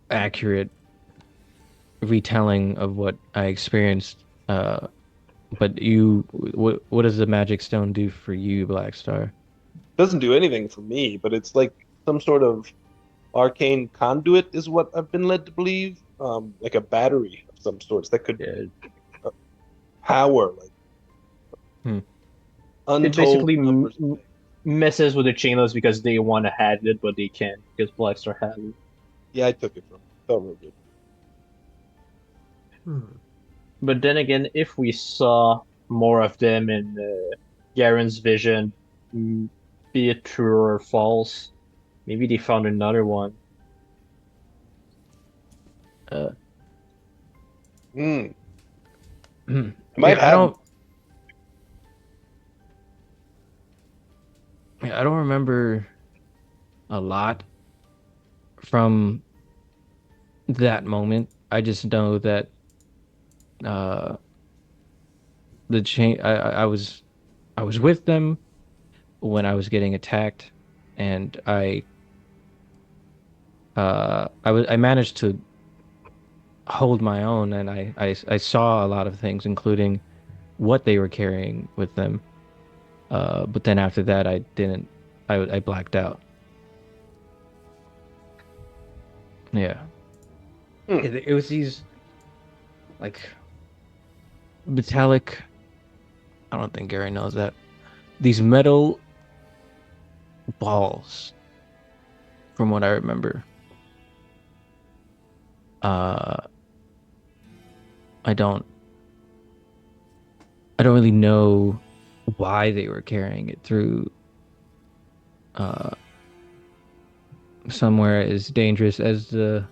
accurate retelling of what I experienced. But what does the magic stone do for you, Black Star? Doesn't do anything for me, but it's like some sort of arcane conduit, is what I've been led to believe. Like a battery of some sorts that could Yeah. power like Hmm. It untold basically numbers of things. messes with the chainless because they want to have it, but they can't because Blackstar has it. Yeah, I took it from him. Felt real good. But then again, if we saw more of them in Garen's vision, mm, be it true or false, maybe they found another one. Uh, Hmm. hmm. I might Yeah, have. I don't remember a lot from that moment. I just know that uh the chain I was with them when I was getting attacked, and I managed to hold my own, and I saw a lot of things, including what they were carrying with them. But then after that, I didn't. I blacked out. Yeah, Hmm. it was these like metallic. I don't think Gary knows that. These metal balls, from what I remember. Uh, I don't. I don't really know why they were carrying it through uh somewhere as dangerous as the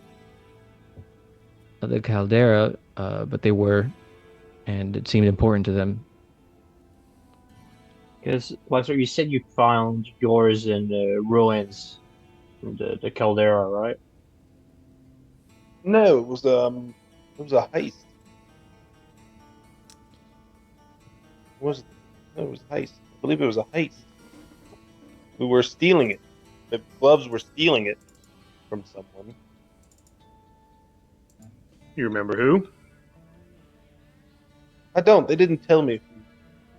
caldera, but they were, and it seemed important to them. Because, Blackstar, you said you found yours in the ruins, the caldera, right? No, it was a heist. Was it? No, it was a heist. I believe it was a heist. We were stealing it. The gloves were stealing it from someone. You remember who? I don't. They didn't tell me.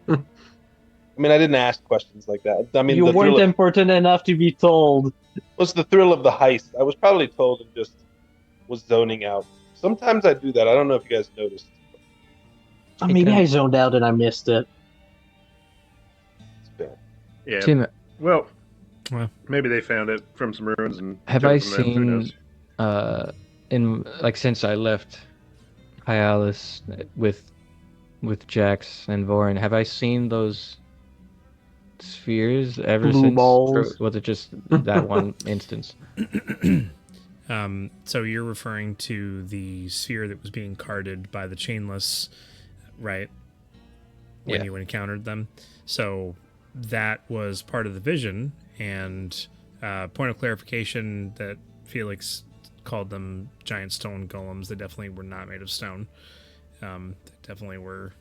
I mean, I didn't ask questions like that. I mean, You the thrill weren't of important enough to be told. what's the thrill of the heist? I was probably told and just was zoning out. Sometimes I do that. I don't know if you guys noticed. Oh, Hey, maybe I zoned out and I missed it. It's bad. Yeah. Tim, Well, Well. maybe they found it from some ruins and have took I it from them. Who seen knows? in like since I left Hyalus with Jax and Vorin, have I seen those spheres ever Blue since, or balls. was it just that one instance? So you're referring to the sphere that was being carted by the chainless, right? When Yeah. you encountered them. So that was part of the vision. And point of clarification that Felix called them giant stone golems. They definitely were not made of stone. They definitely were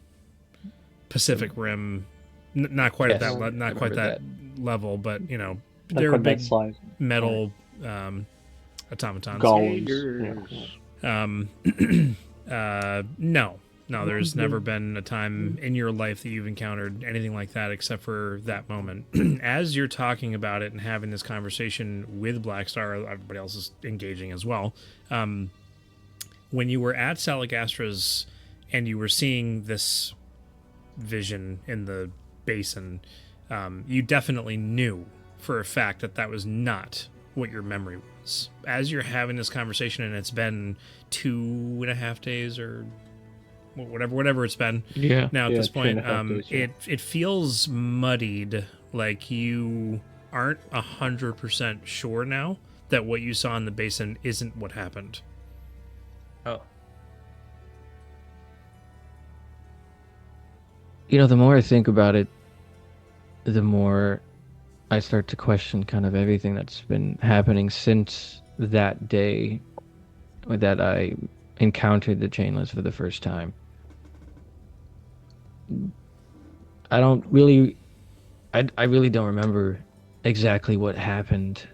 Pacific Rim, not quite Yes, at that, I not quite remember that level, but you know, Not they were quite that big size. metal automatons. Golems. No, there's never been a time in your life that you've encountered anything like that except for that moment. As you're talking about it and having this conversation with Blackstar, everybody else is engaging as well. When you were at Salagastra's and you were seeing this vision in the basin, you definitely knew for a fact that that was not what your memory was. As you're having this conversation, and it's been 2.5 days or whatever it's been Yeah. now at Yeah, this point, 2.5 days, yeah. it feels muddied, like you aren't 100% sure now that what you saw in the basin isn't what happened. Oh. You know, the more I think about it, the more I start to question kind of everything that's been happening since that day that I encountered the chainless for the first time. I don't really, I really don't remember exactly what happened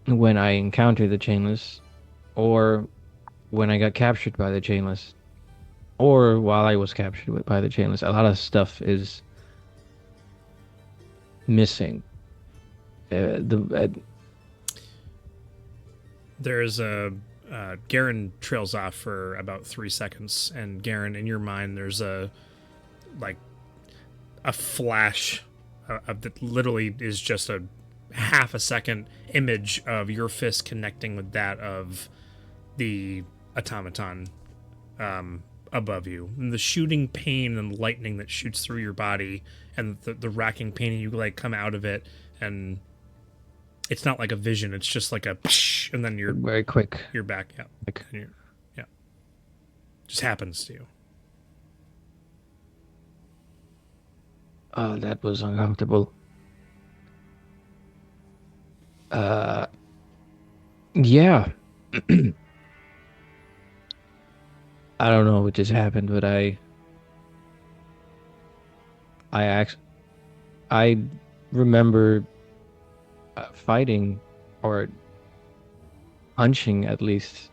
when I encountered the chainless, or when I got captured by the chainless, or while I was captured by the chainless. A lot of stuff is missing. There's a Garen trails off for about 3 seconds, and Garen, in your mind, there's a flash that literally is just a half a second image of your fist connecting with that of the automaton above you, and the shooting pain and lightning that shoots through your body, and the racking pain, and you like come out of it, and it's not like a vision, it's just like a psh, and then you're very quick. You're back. Yeah. Quick. Yeah. Just happens to you. Oh, that was uncomfortable. Yeah. I don't know what just happened, but I remember fighting or punching at least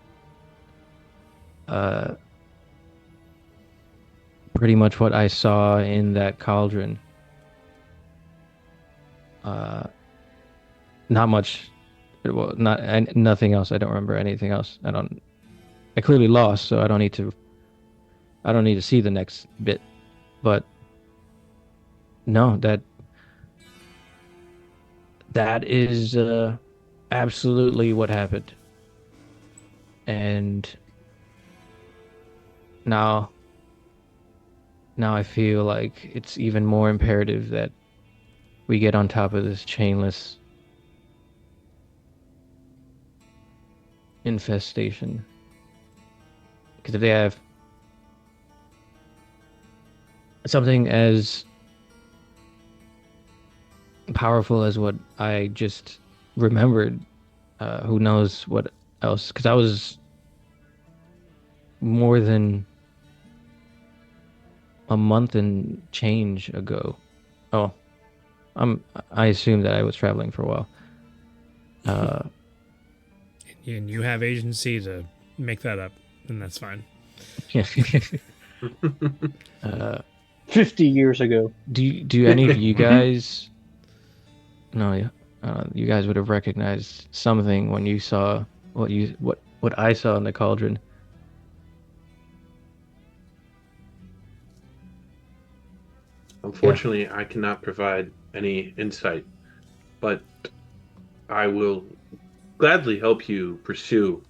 pretty much what I saw in that cauldron. Not much. Well, nothing else. I don't remember anything else. I clearly lost, so I don't need to see the next bit. But no, that is absolutely what happened. And now I feel like it's even more imperative that we get on top of this chainless infestation. Because if they have something as powerful as what I just remembered, who knows what else? Because I was more than a month and change ago. Oh, I assume that I was traveling for a while. And you have agency to make that up, and that's fine. Yeah. 50 years ago. Do any of you guys? No, yeah. You guys would have recognized something when you saw what I saw in the cauldron. Unfortunately, I cannot provide any insight, but I will gladly help you pursue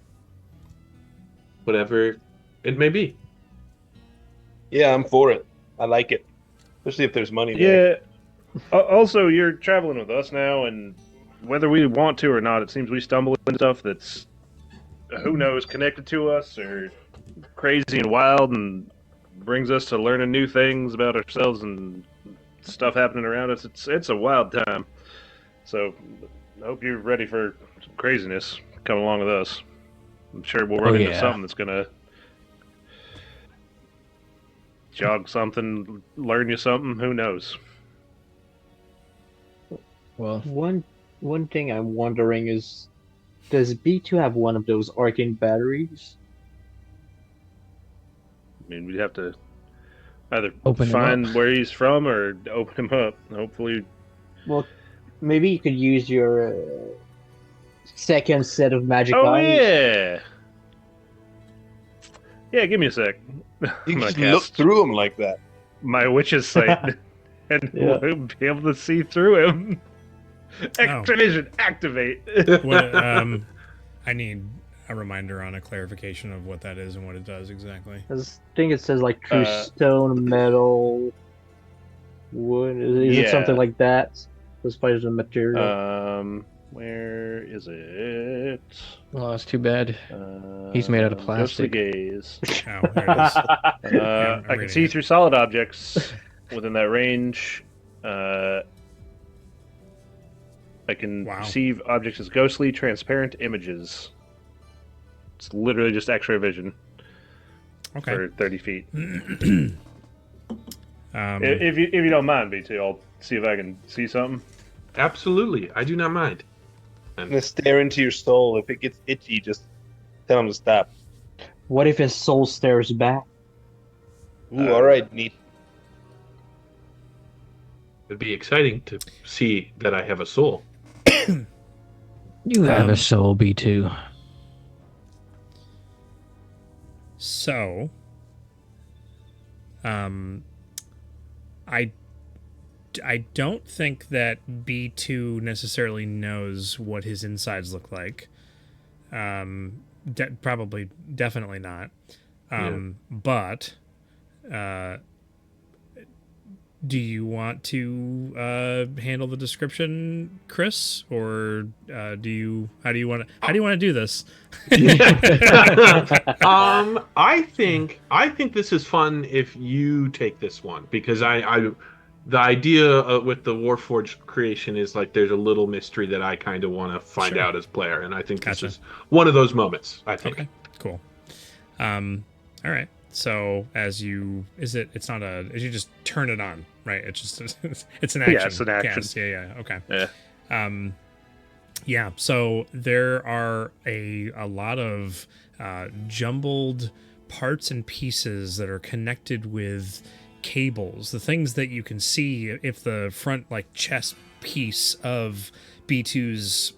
whatever it may be. Yeah, I'm for it. I like it, especially if there's money there. Yeah. Also, you're traveling with us now, and whether we want to or not, it seems we stumble into stuff that's, who knows, connected to us or crazy and wild, and brings us to learning new things about ourselves and stuff happening around us. It's a wild time. So I hope you're ready for some craziness coming along with us. I'm sure we'll run into something that's gonna jog something, learn you something. Who knows? Well, One thing I'm wondering is, does B2 have one of those arcane batteries? I mean, we'd have to either Open him find up. where he's from or open him up. Hopefully, Well, maybe you could use your second set of magic oh eyes. yeah, yeah. Give me a sec. You I'm can gonna just look cast through them like that. my witch's sight, and Yeah. we'll be able to see through him. Extra vision, activate. What, I need a reminder on a clarification of what that is and what it does exactly. I think it says like through stone, metal, wood. Is it something yeah. like that? As far as the material. Where is it? oh, it's too bad. He's made out of Ghostly plastic. gaze. Oh, there it is. I'm I can reading see it. through solid objects within that range. I can Wow. perceive objects as ghostly, transparent images. It's literally just X-ray vision Okay. for 30 feet. Um, If you don't mind, BT, I'll see if I can see something. Absolutely, I do not mind. I'm gonna stare into your soul. If it gets itchy, just tell him to stop. What if his soul stares back? Ooh, all right, neat. It'd be exciting to see that I have a soul. You have Um, a soul, B2. So, I don't think that B2 necessarily knows what his insides look like. Probably, definitely not. But, do you want to handle the description, Chris, or how do you want to do this? I think this is fun if you take this one, because the idea with the Warforged creation is like there's a little mystery that I kind of want to find Sure. out as player, and I think Gotcha. this is one of those moments. I think. Okay, cool. All right. So as you as you just turn it on, right? It's just it's an action. Yeah, it's an action. cast. Yeah. Okay. Yeah. Yeah. So there are a lot of jumbled parts and pieces that are connected with cables. The things that you can see if the front chest piece of B2's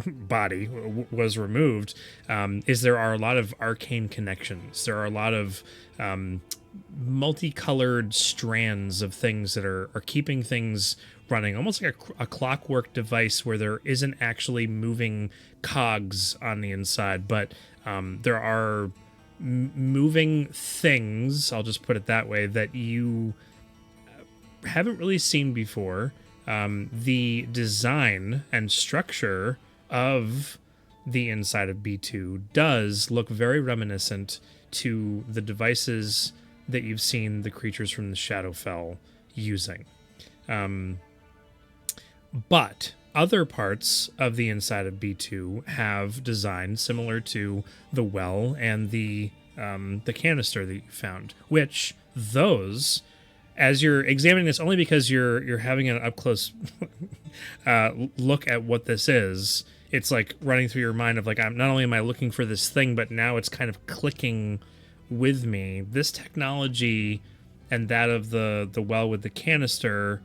body was removed, is there are a lot of arcane connections. There are a lot of multicolored strands of things that are keeping things running, almost like a clockwork device where there isn't actually moving cogs on the inside, but there are moving things, I'll just put it that way, that you haven't really seen before. The design and structure of the inside of B2 does look very reminiscent to the devices that you've seen the creatures from the Shadowfell using. But other parts of the inside of B2 have design similar to the well and the canister that you found, which those, as you're examining this, only because you're having an up close look at what this is, it's like running through your mind of I'm not only am I looking for this thing, but now it's kind of clicking with me. This technology and that of the well with the canister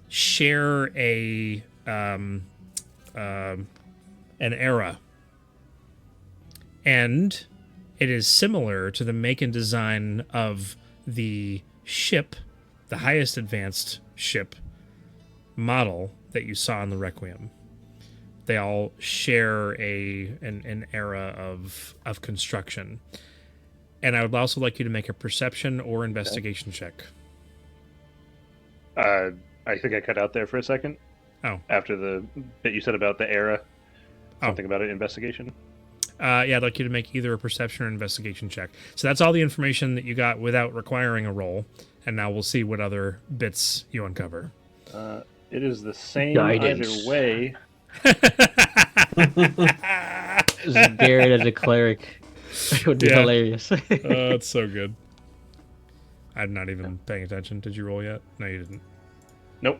share an era, and it is similar to the make and design of the ship, the highest advanced ship model that you saw in the Requiem. They all share an era of construction. And I would also like you to make a perception or investigation check. I think I cut out there for a second. Oh. After the bit you said about the era. Something about an investigation. Yeah, I'd like you to make either a perception or investigation check. So that's all the information that you got without requiring a roll. And now we'll see what other bits you uncover. It is the same Guidance. either way. Garrett as a cleric. It would be Yeah. hilarious. It's so good. I'm not even paying attention. Did you roll yet? No, you didn't. Nope.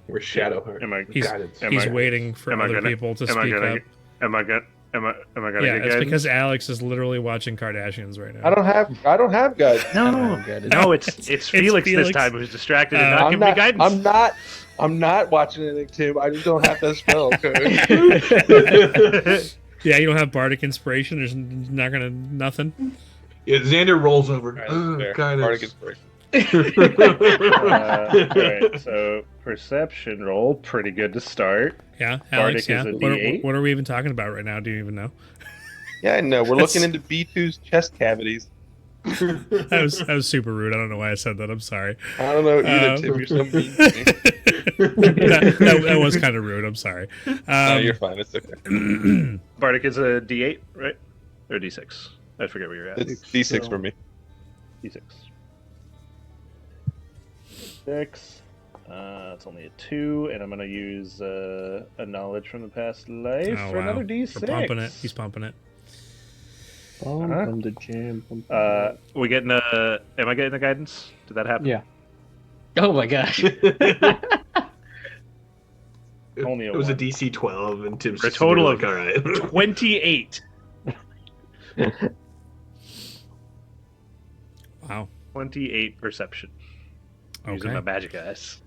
We're Shadowheart. Am I? He's waiting for other people to speak up. Am I gonna Yeah, get it's guidance? because Alex is literally watching Kardashians right now. I don't have guys. No, it's Felix this Felix. time who's distracted and not I'm giving me guidance. I'm not watching anything, Tim. I just don't have that spell. Okay. Yeah, you don't have bardic inspiration. There's not gonna nothing. Yeah, Xander rolls over. All right, that's fair. Bardic inspiration. Alright, so perception roll, pretty good to start. Yeah, Alex. Bardic Yeah. is a What, D8. what are we even talking about right now? Do you even know? Yeah, I know. We're looking into B2's chest cavities. That was super rude. I don't know why I said that. I'm sorry. I don't know either, Tim. You're so mean to me. that was kind of rude. I'm sorry. No, you're fine. It's okay. Bardic is a D8, right? Or D6? I forget where you're at. It's D6 for me. D6. 6. It's only a 2, and I'm going to use a knowledge from the past life for another D6. We're pumping it. He's pumping it. From the gym. We getting a? Am I getting a guidance? Did that happen? Yeah. Oh my gosh. Only a It was a 1. DC 12, and Tim's For a just gonna be total like, of all right. 28. Wow. 28 perception. Using my magic eyes.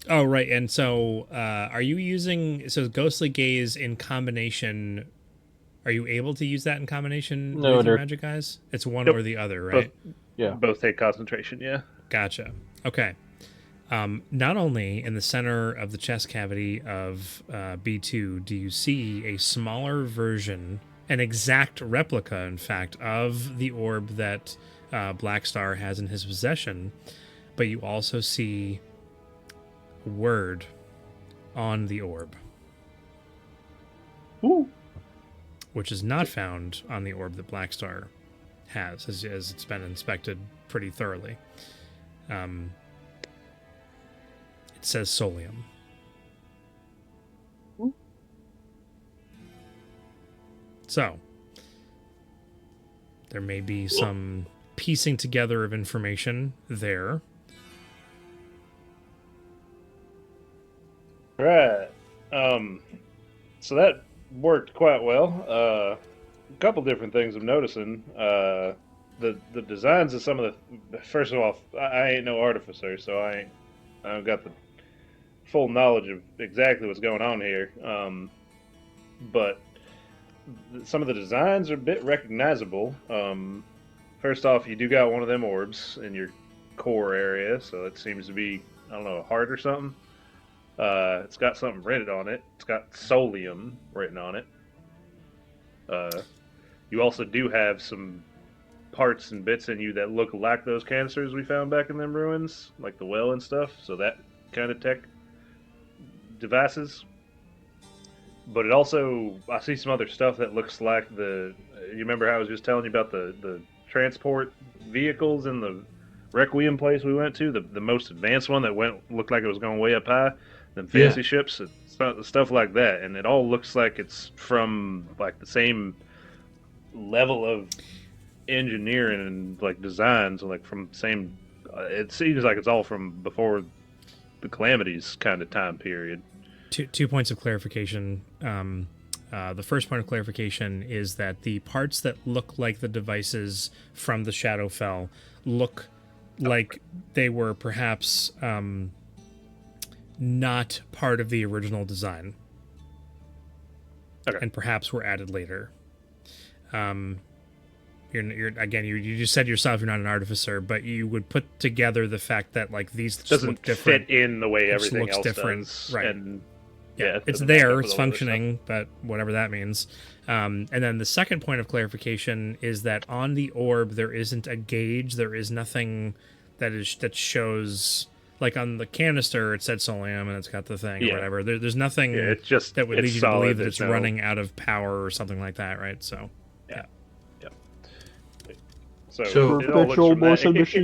Oh, right. And so, are you using ghostly gaze in combination? Are you able to use that in combination No, with your they're- magic eyes? It's one Nope. or the other, right? Yeah. Both take concentration, yeah. Gotcha. Okay. Not only in the center of the chest cavity of B2 do you see a smaller version, an exact replica, in fact, of the orb that Blackstar has in his possession, but you also see a word on the orb. Ooh. Which is not found on the orb that Blackstar has, as it's been inspected pretty thoroughly. It says Soulium. So, there may be some piecing together of information there. Right. So that worked quite well. A couple different things I'm noticing. The designs of some of the. First of all, I ain't no artificer, so I don't got the full knowledge of exactly what's going on here. But some of the designs are a bit recognizable. First off, you do got one of them orbs in your core area, so it seems to be, I don't know, a heart or something. It's got something written on it. It's got Soulium written on it. You also do have some parts and bits in you that look like those canisters we found back in them ruins, like the well and stuff. So that kind of tech devices. But it also, I see some other stuff that looks like you remember how I was just telling you about the transport vehicles in the Requiem place we went to, the most advanced one that looked like it was going way up high, them fancy ships, stuff like that, and it all looks like it's from like the same level of engineering and like designs, like from same. It seems like it's all from before the calamities kind of time period. Two points of clarification. The first point of clarification is that the parts that look like the devices from the Shadowfell look like they were perhaps not part of the original design. Okay. And perhaps were added later. You're again, you just said yourself you're not an artificer, but you would put together the fact that like these just Doesn't look different. fit in the way It everything looks else different, does. right. And Yeah, it it's doesn't match up there, with it's all the other functioning, but whatever that means. And then the second point of clarification is that on the orb there isn't a gauge. There is nothing that shows, like on the canister it said Soulium and it's got the thing or whatever. There's nothing it's just that would it's lead you to solid, believe that there's it's no- running out of power or something like that, right? So So, So- it all looks Perpetual from that, motion machine.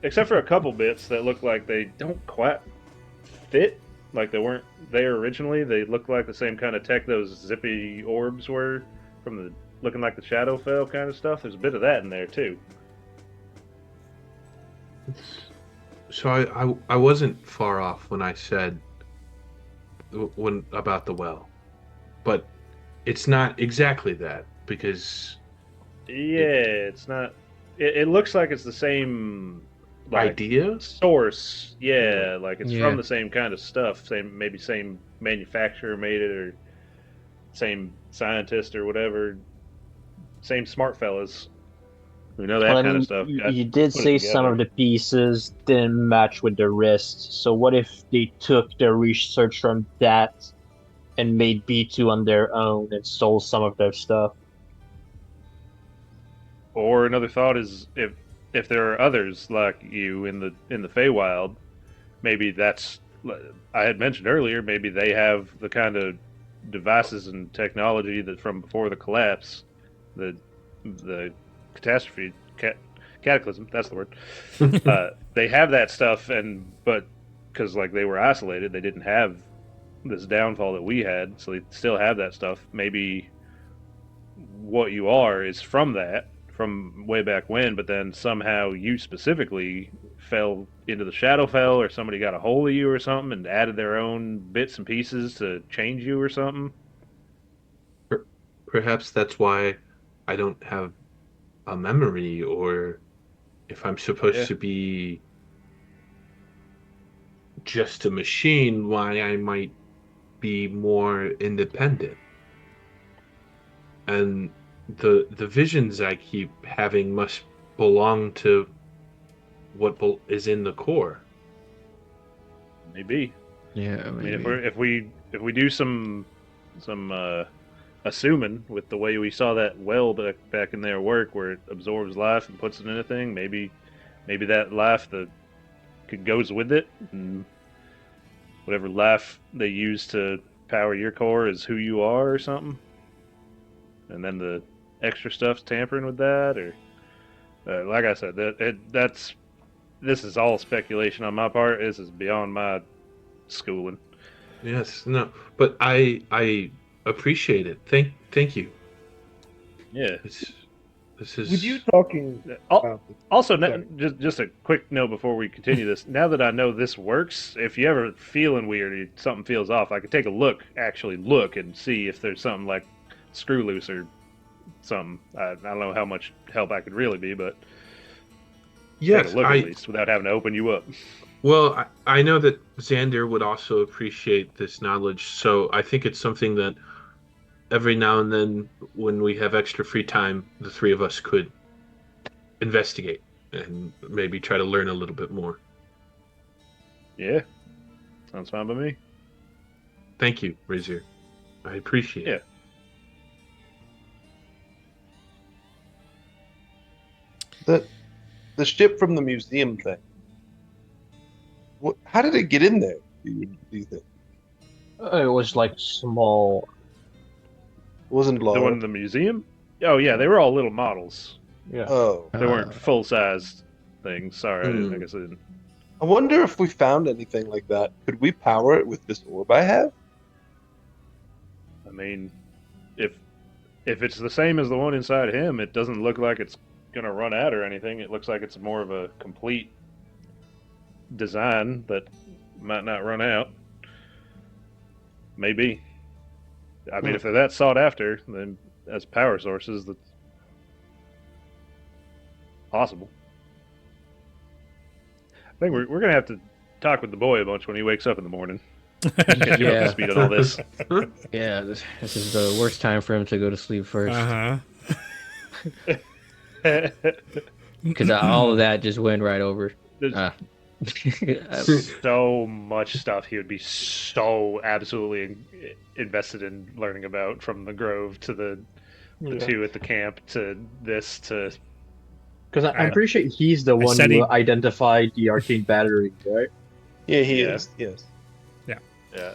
except for a couple bits that look like they don't quite fit, like they weren't there originally. They look like the same kind of tech those zippy orbs were from the looking like the Shadowfell kind of stuff. There's a bit of that in there too. So I wasn't far off when I said about the well, but it's not exactly that because Yeah, it's not. It looks like it's the same like, idea. source. Yeah, like it's Yeah. from the same kind of stuff. Maybe same manufacturer made it, or same scientist or whatever. Same smart fellas. We know that Well, I kind mean, of stuff. you did put it say some of together. the pieces didn't match with the rest. So what if they took their research from that and made B2 on their own and stole some of their stuff? Or another thought is if there are others like you in the Feywild, maybe that's I had mentioned earlier. Maybe they have the kind of devices and technology that from before the collapse, the catastrophe Cataclysm. That's the word. They have that stuff, but because like they were isolated, they didn't have this downfall that we had, so they still have that stuff. Maybe what you are is from that, from way back when, but then somehow you specifically fell into the Shadowfell, or somebody got a hold of you or something and added their own bits and pieces to change you or something. Perhaps that's why I don't have a memory, or if I'm supposed to be just a machine, why I might be more independent. And the visions I keep having must belong to what is in the core. Maybe. Yeah, I mean, if we do some assuming with the way we saw that well back in their work, where it absorbs life and puts it in a thing, maybe that life goes with it, and whatever life they use to power your core is who you are or something, and then the extra stuff's tampering with that, or like I said, this is all speculation on my part. This is beyond my schooling. Yes, no, but I appreciate it. Thank you. Yeah. This is. With you talking. Also, Sorry. just a quick note before we continue this. Now that I know this works, if you ever feeling weird or something feels off, I could take a look, and see if there's something like screw loose or something. I don't know how much help I could really be, but Yes, take a look at least without having to open you up. Well, I know that Xander would also appreciate this knowledge, so I think it's something that every now and then, when we have extra free time, the three of us could investigate and maybe try to learn a little bit more. Yeah, sounds fine by me. Thank you, Razor. I appreciate it. The ship from the museum thing. How did it get in there? Do you think? It was like small. It wasn't The large. one in the museum? Oh yeah, they were all little models. Yeah. Oh, They weren't full-sized things. Sorry, I guess I didn't. I wonder if we found anything like that. Could we power it with this orb I have? I mean, if it's the same as the one inside him, it doesn't look like it's gonna run out or anything. It looks like it's more of a complete design that might not run out. Maybe. I mean, if they're that sought after, then as power sources, that's possible. I think we're gonna have to talk with the boy a bunch when he wakes up in the morning. Get you up to speed on all this. Yeah, this is the worst time for him to go to sleep first. Because all of that just went right over. There's so much stuff he would be so absolutely invested in learning about, from the Grove to the two at the camp to this to. Because I'm pretty sure he's the one who identified the arcane battery, right? Yeah, he is. Yes. Yeah.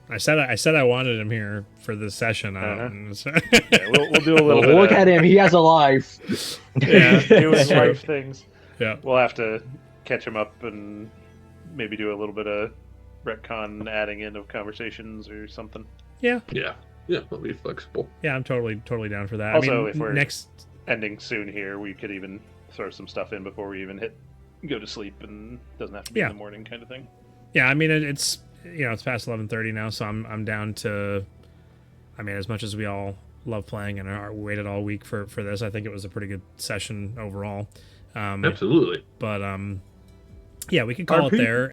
I said I wanted him here for this session. Yeah, we'll do a little bit. Look at him; he has a life. Yeah, doing life things. Yeah, we'll have to catch him up and maybe do a little bit of retcon, adding in of conversations or something. Yeah, we'll be flexible. Yeah, I'm totally down for that. Also, I mean, if we're next ending soon here, we could even throw some stuff in before we even go to sleep, and doesn't have to be in the morning kind of thing. Yeah, I mean it's it's past 11:30 now, so I'm down to. I mean, as much as we all love playing and waited all week for this, I think it was a pretty good session overall. Absolutely. But yeah, we can call it there.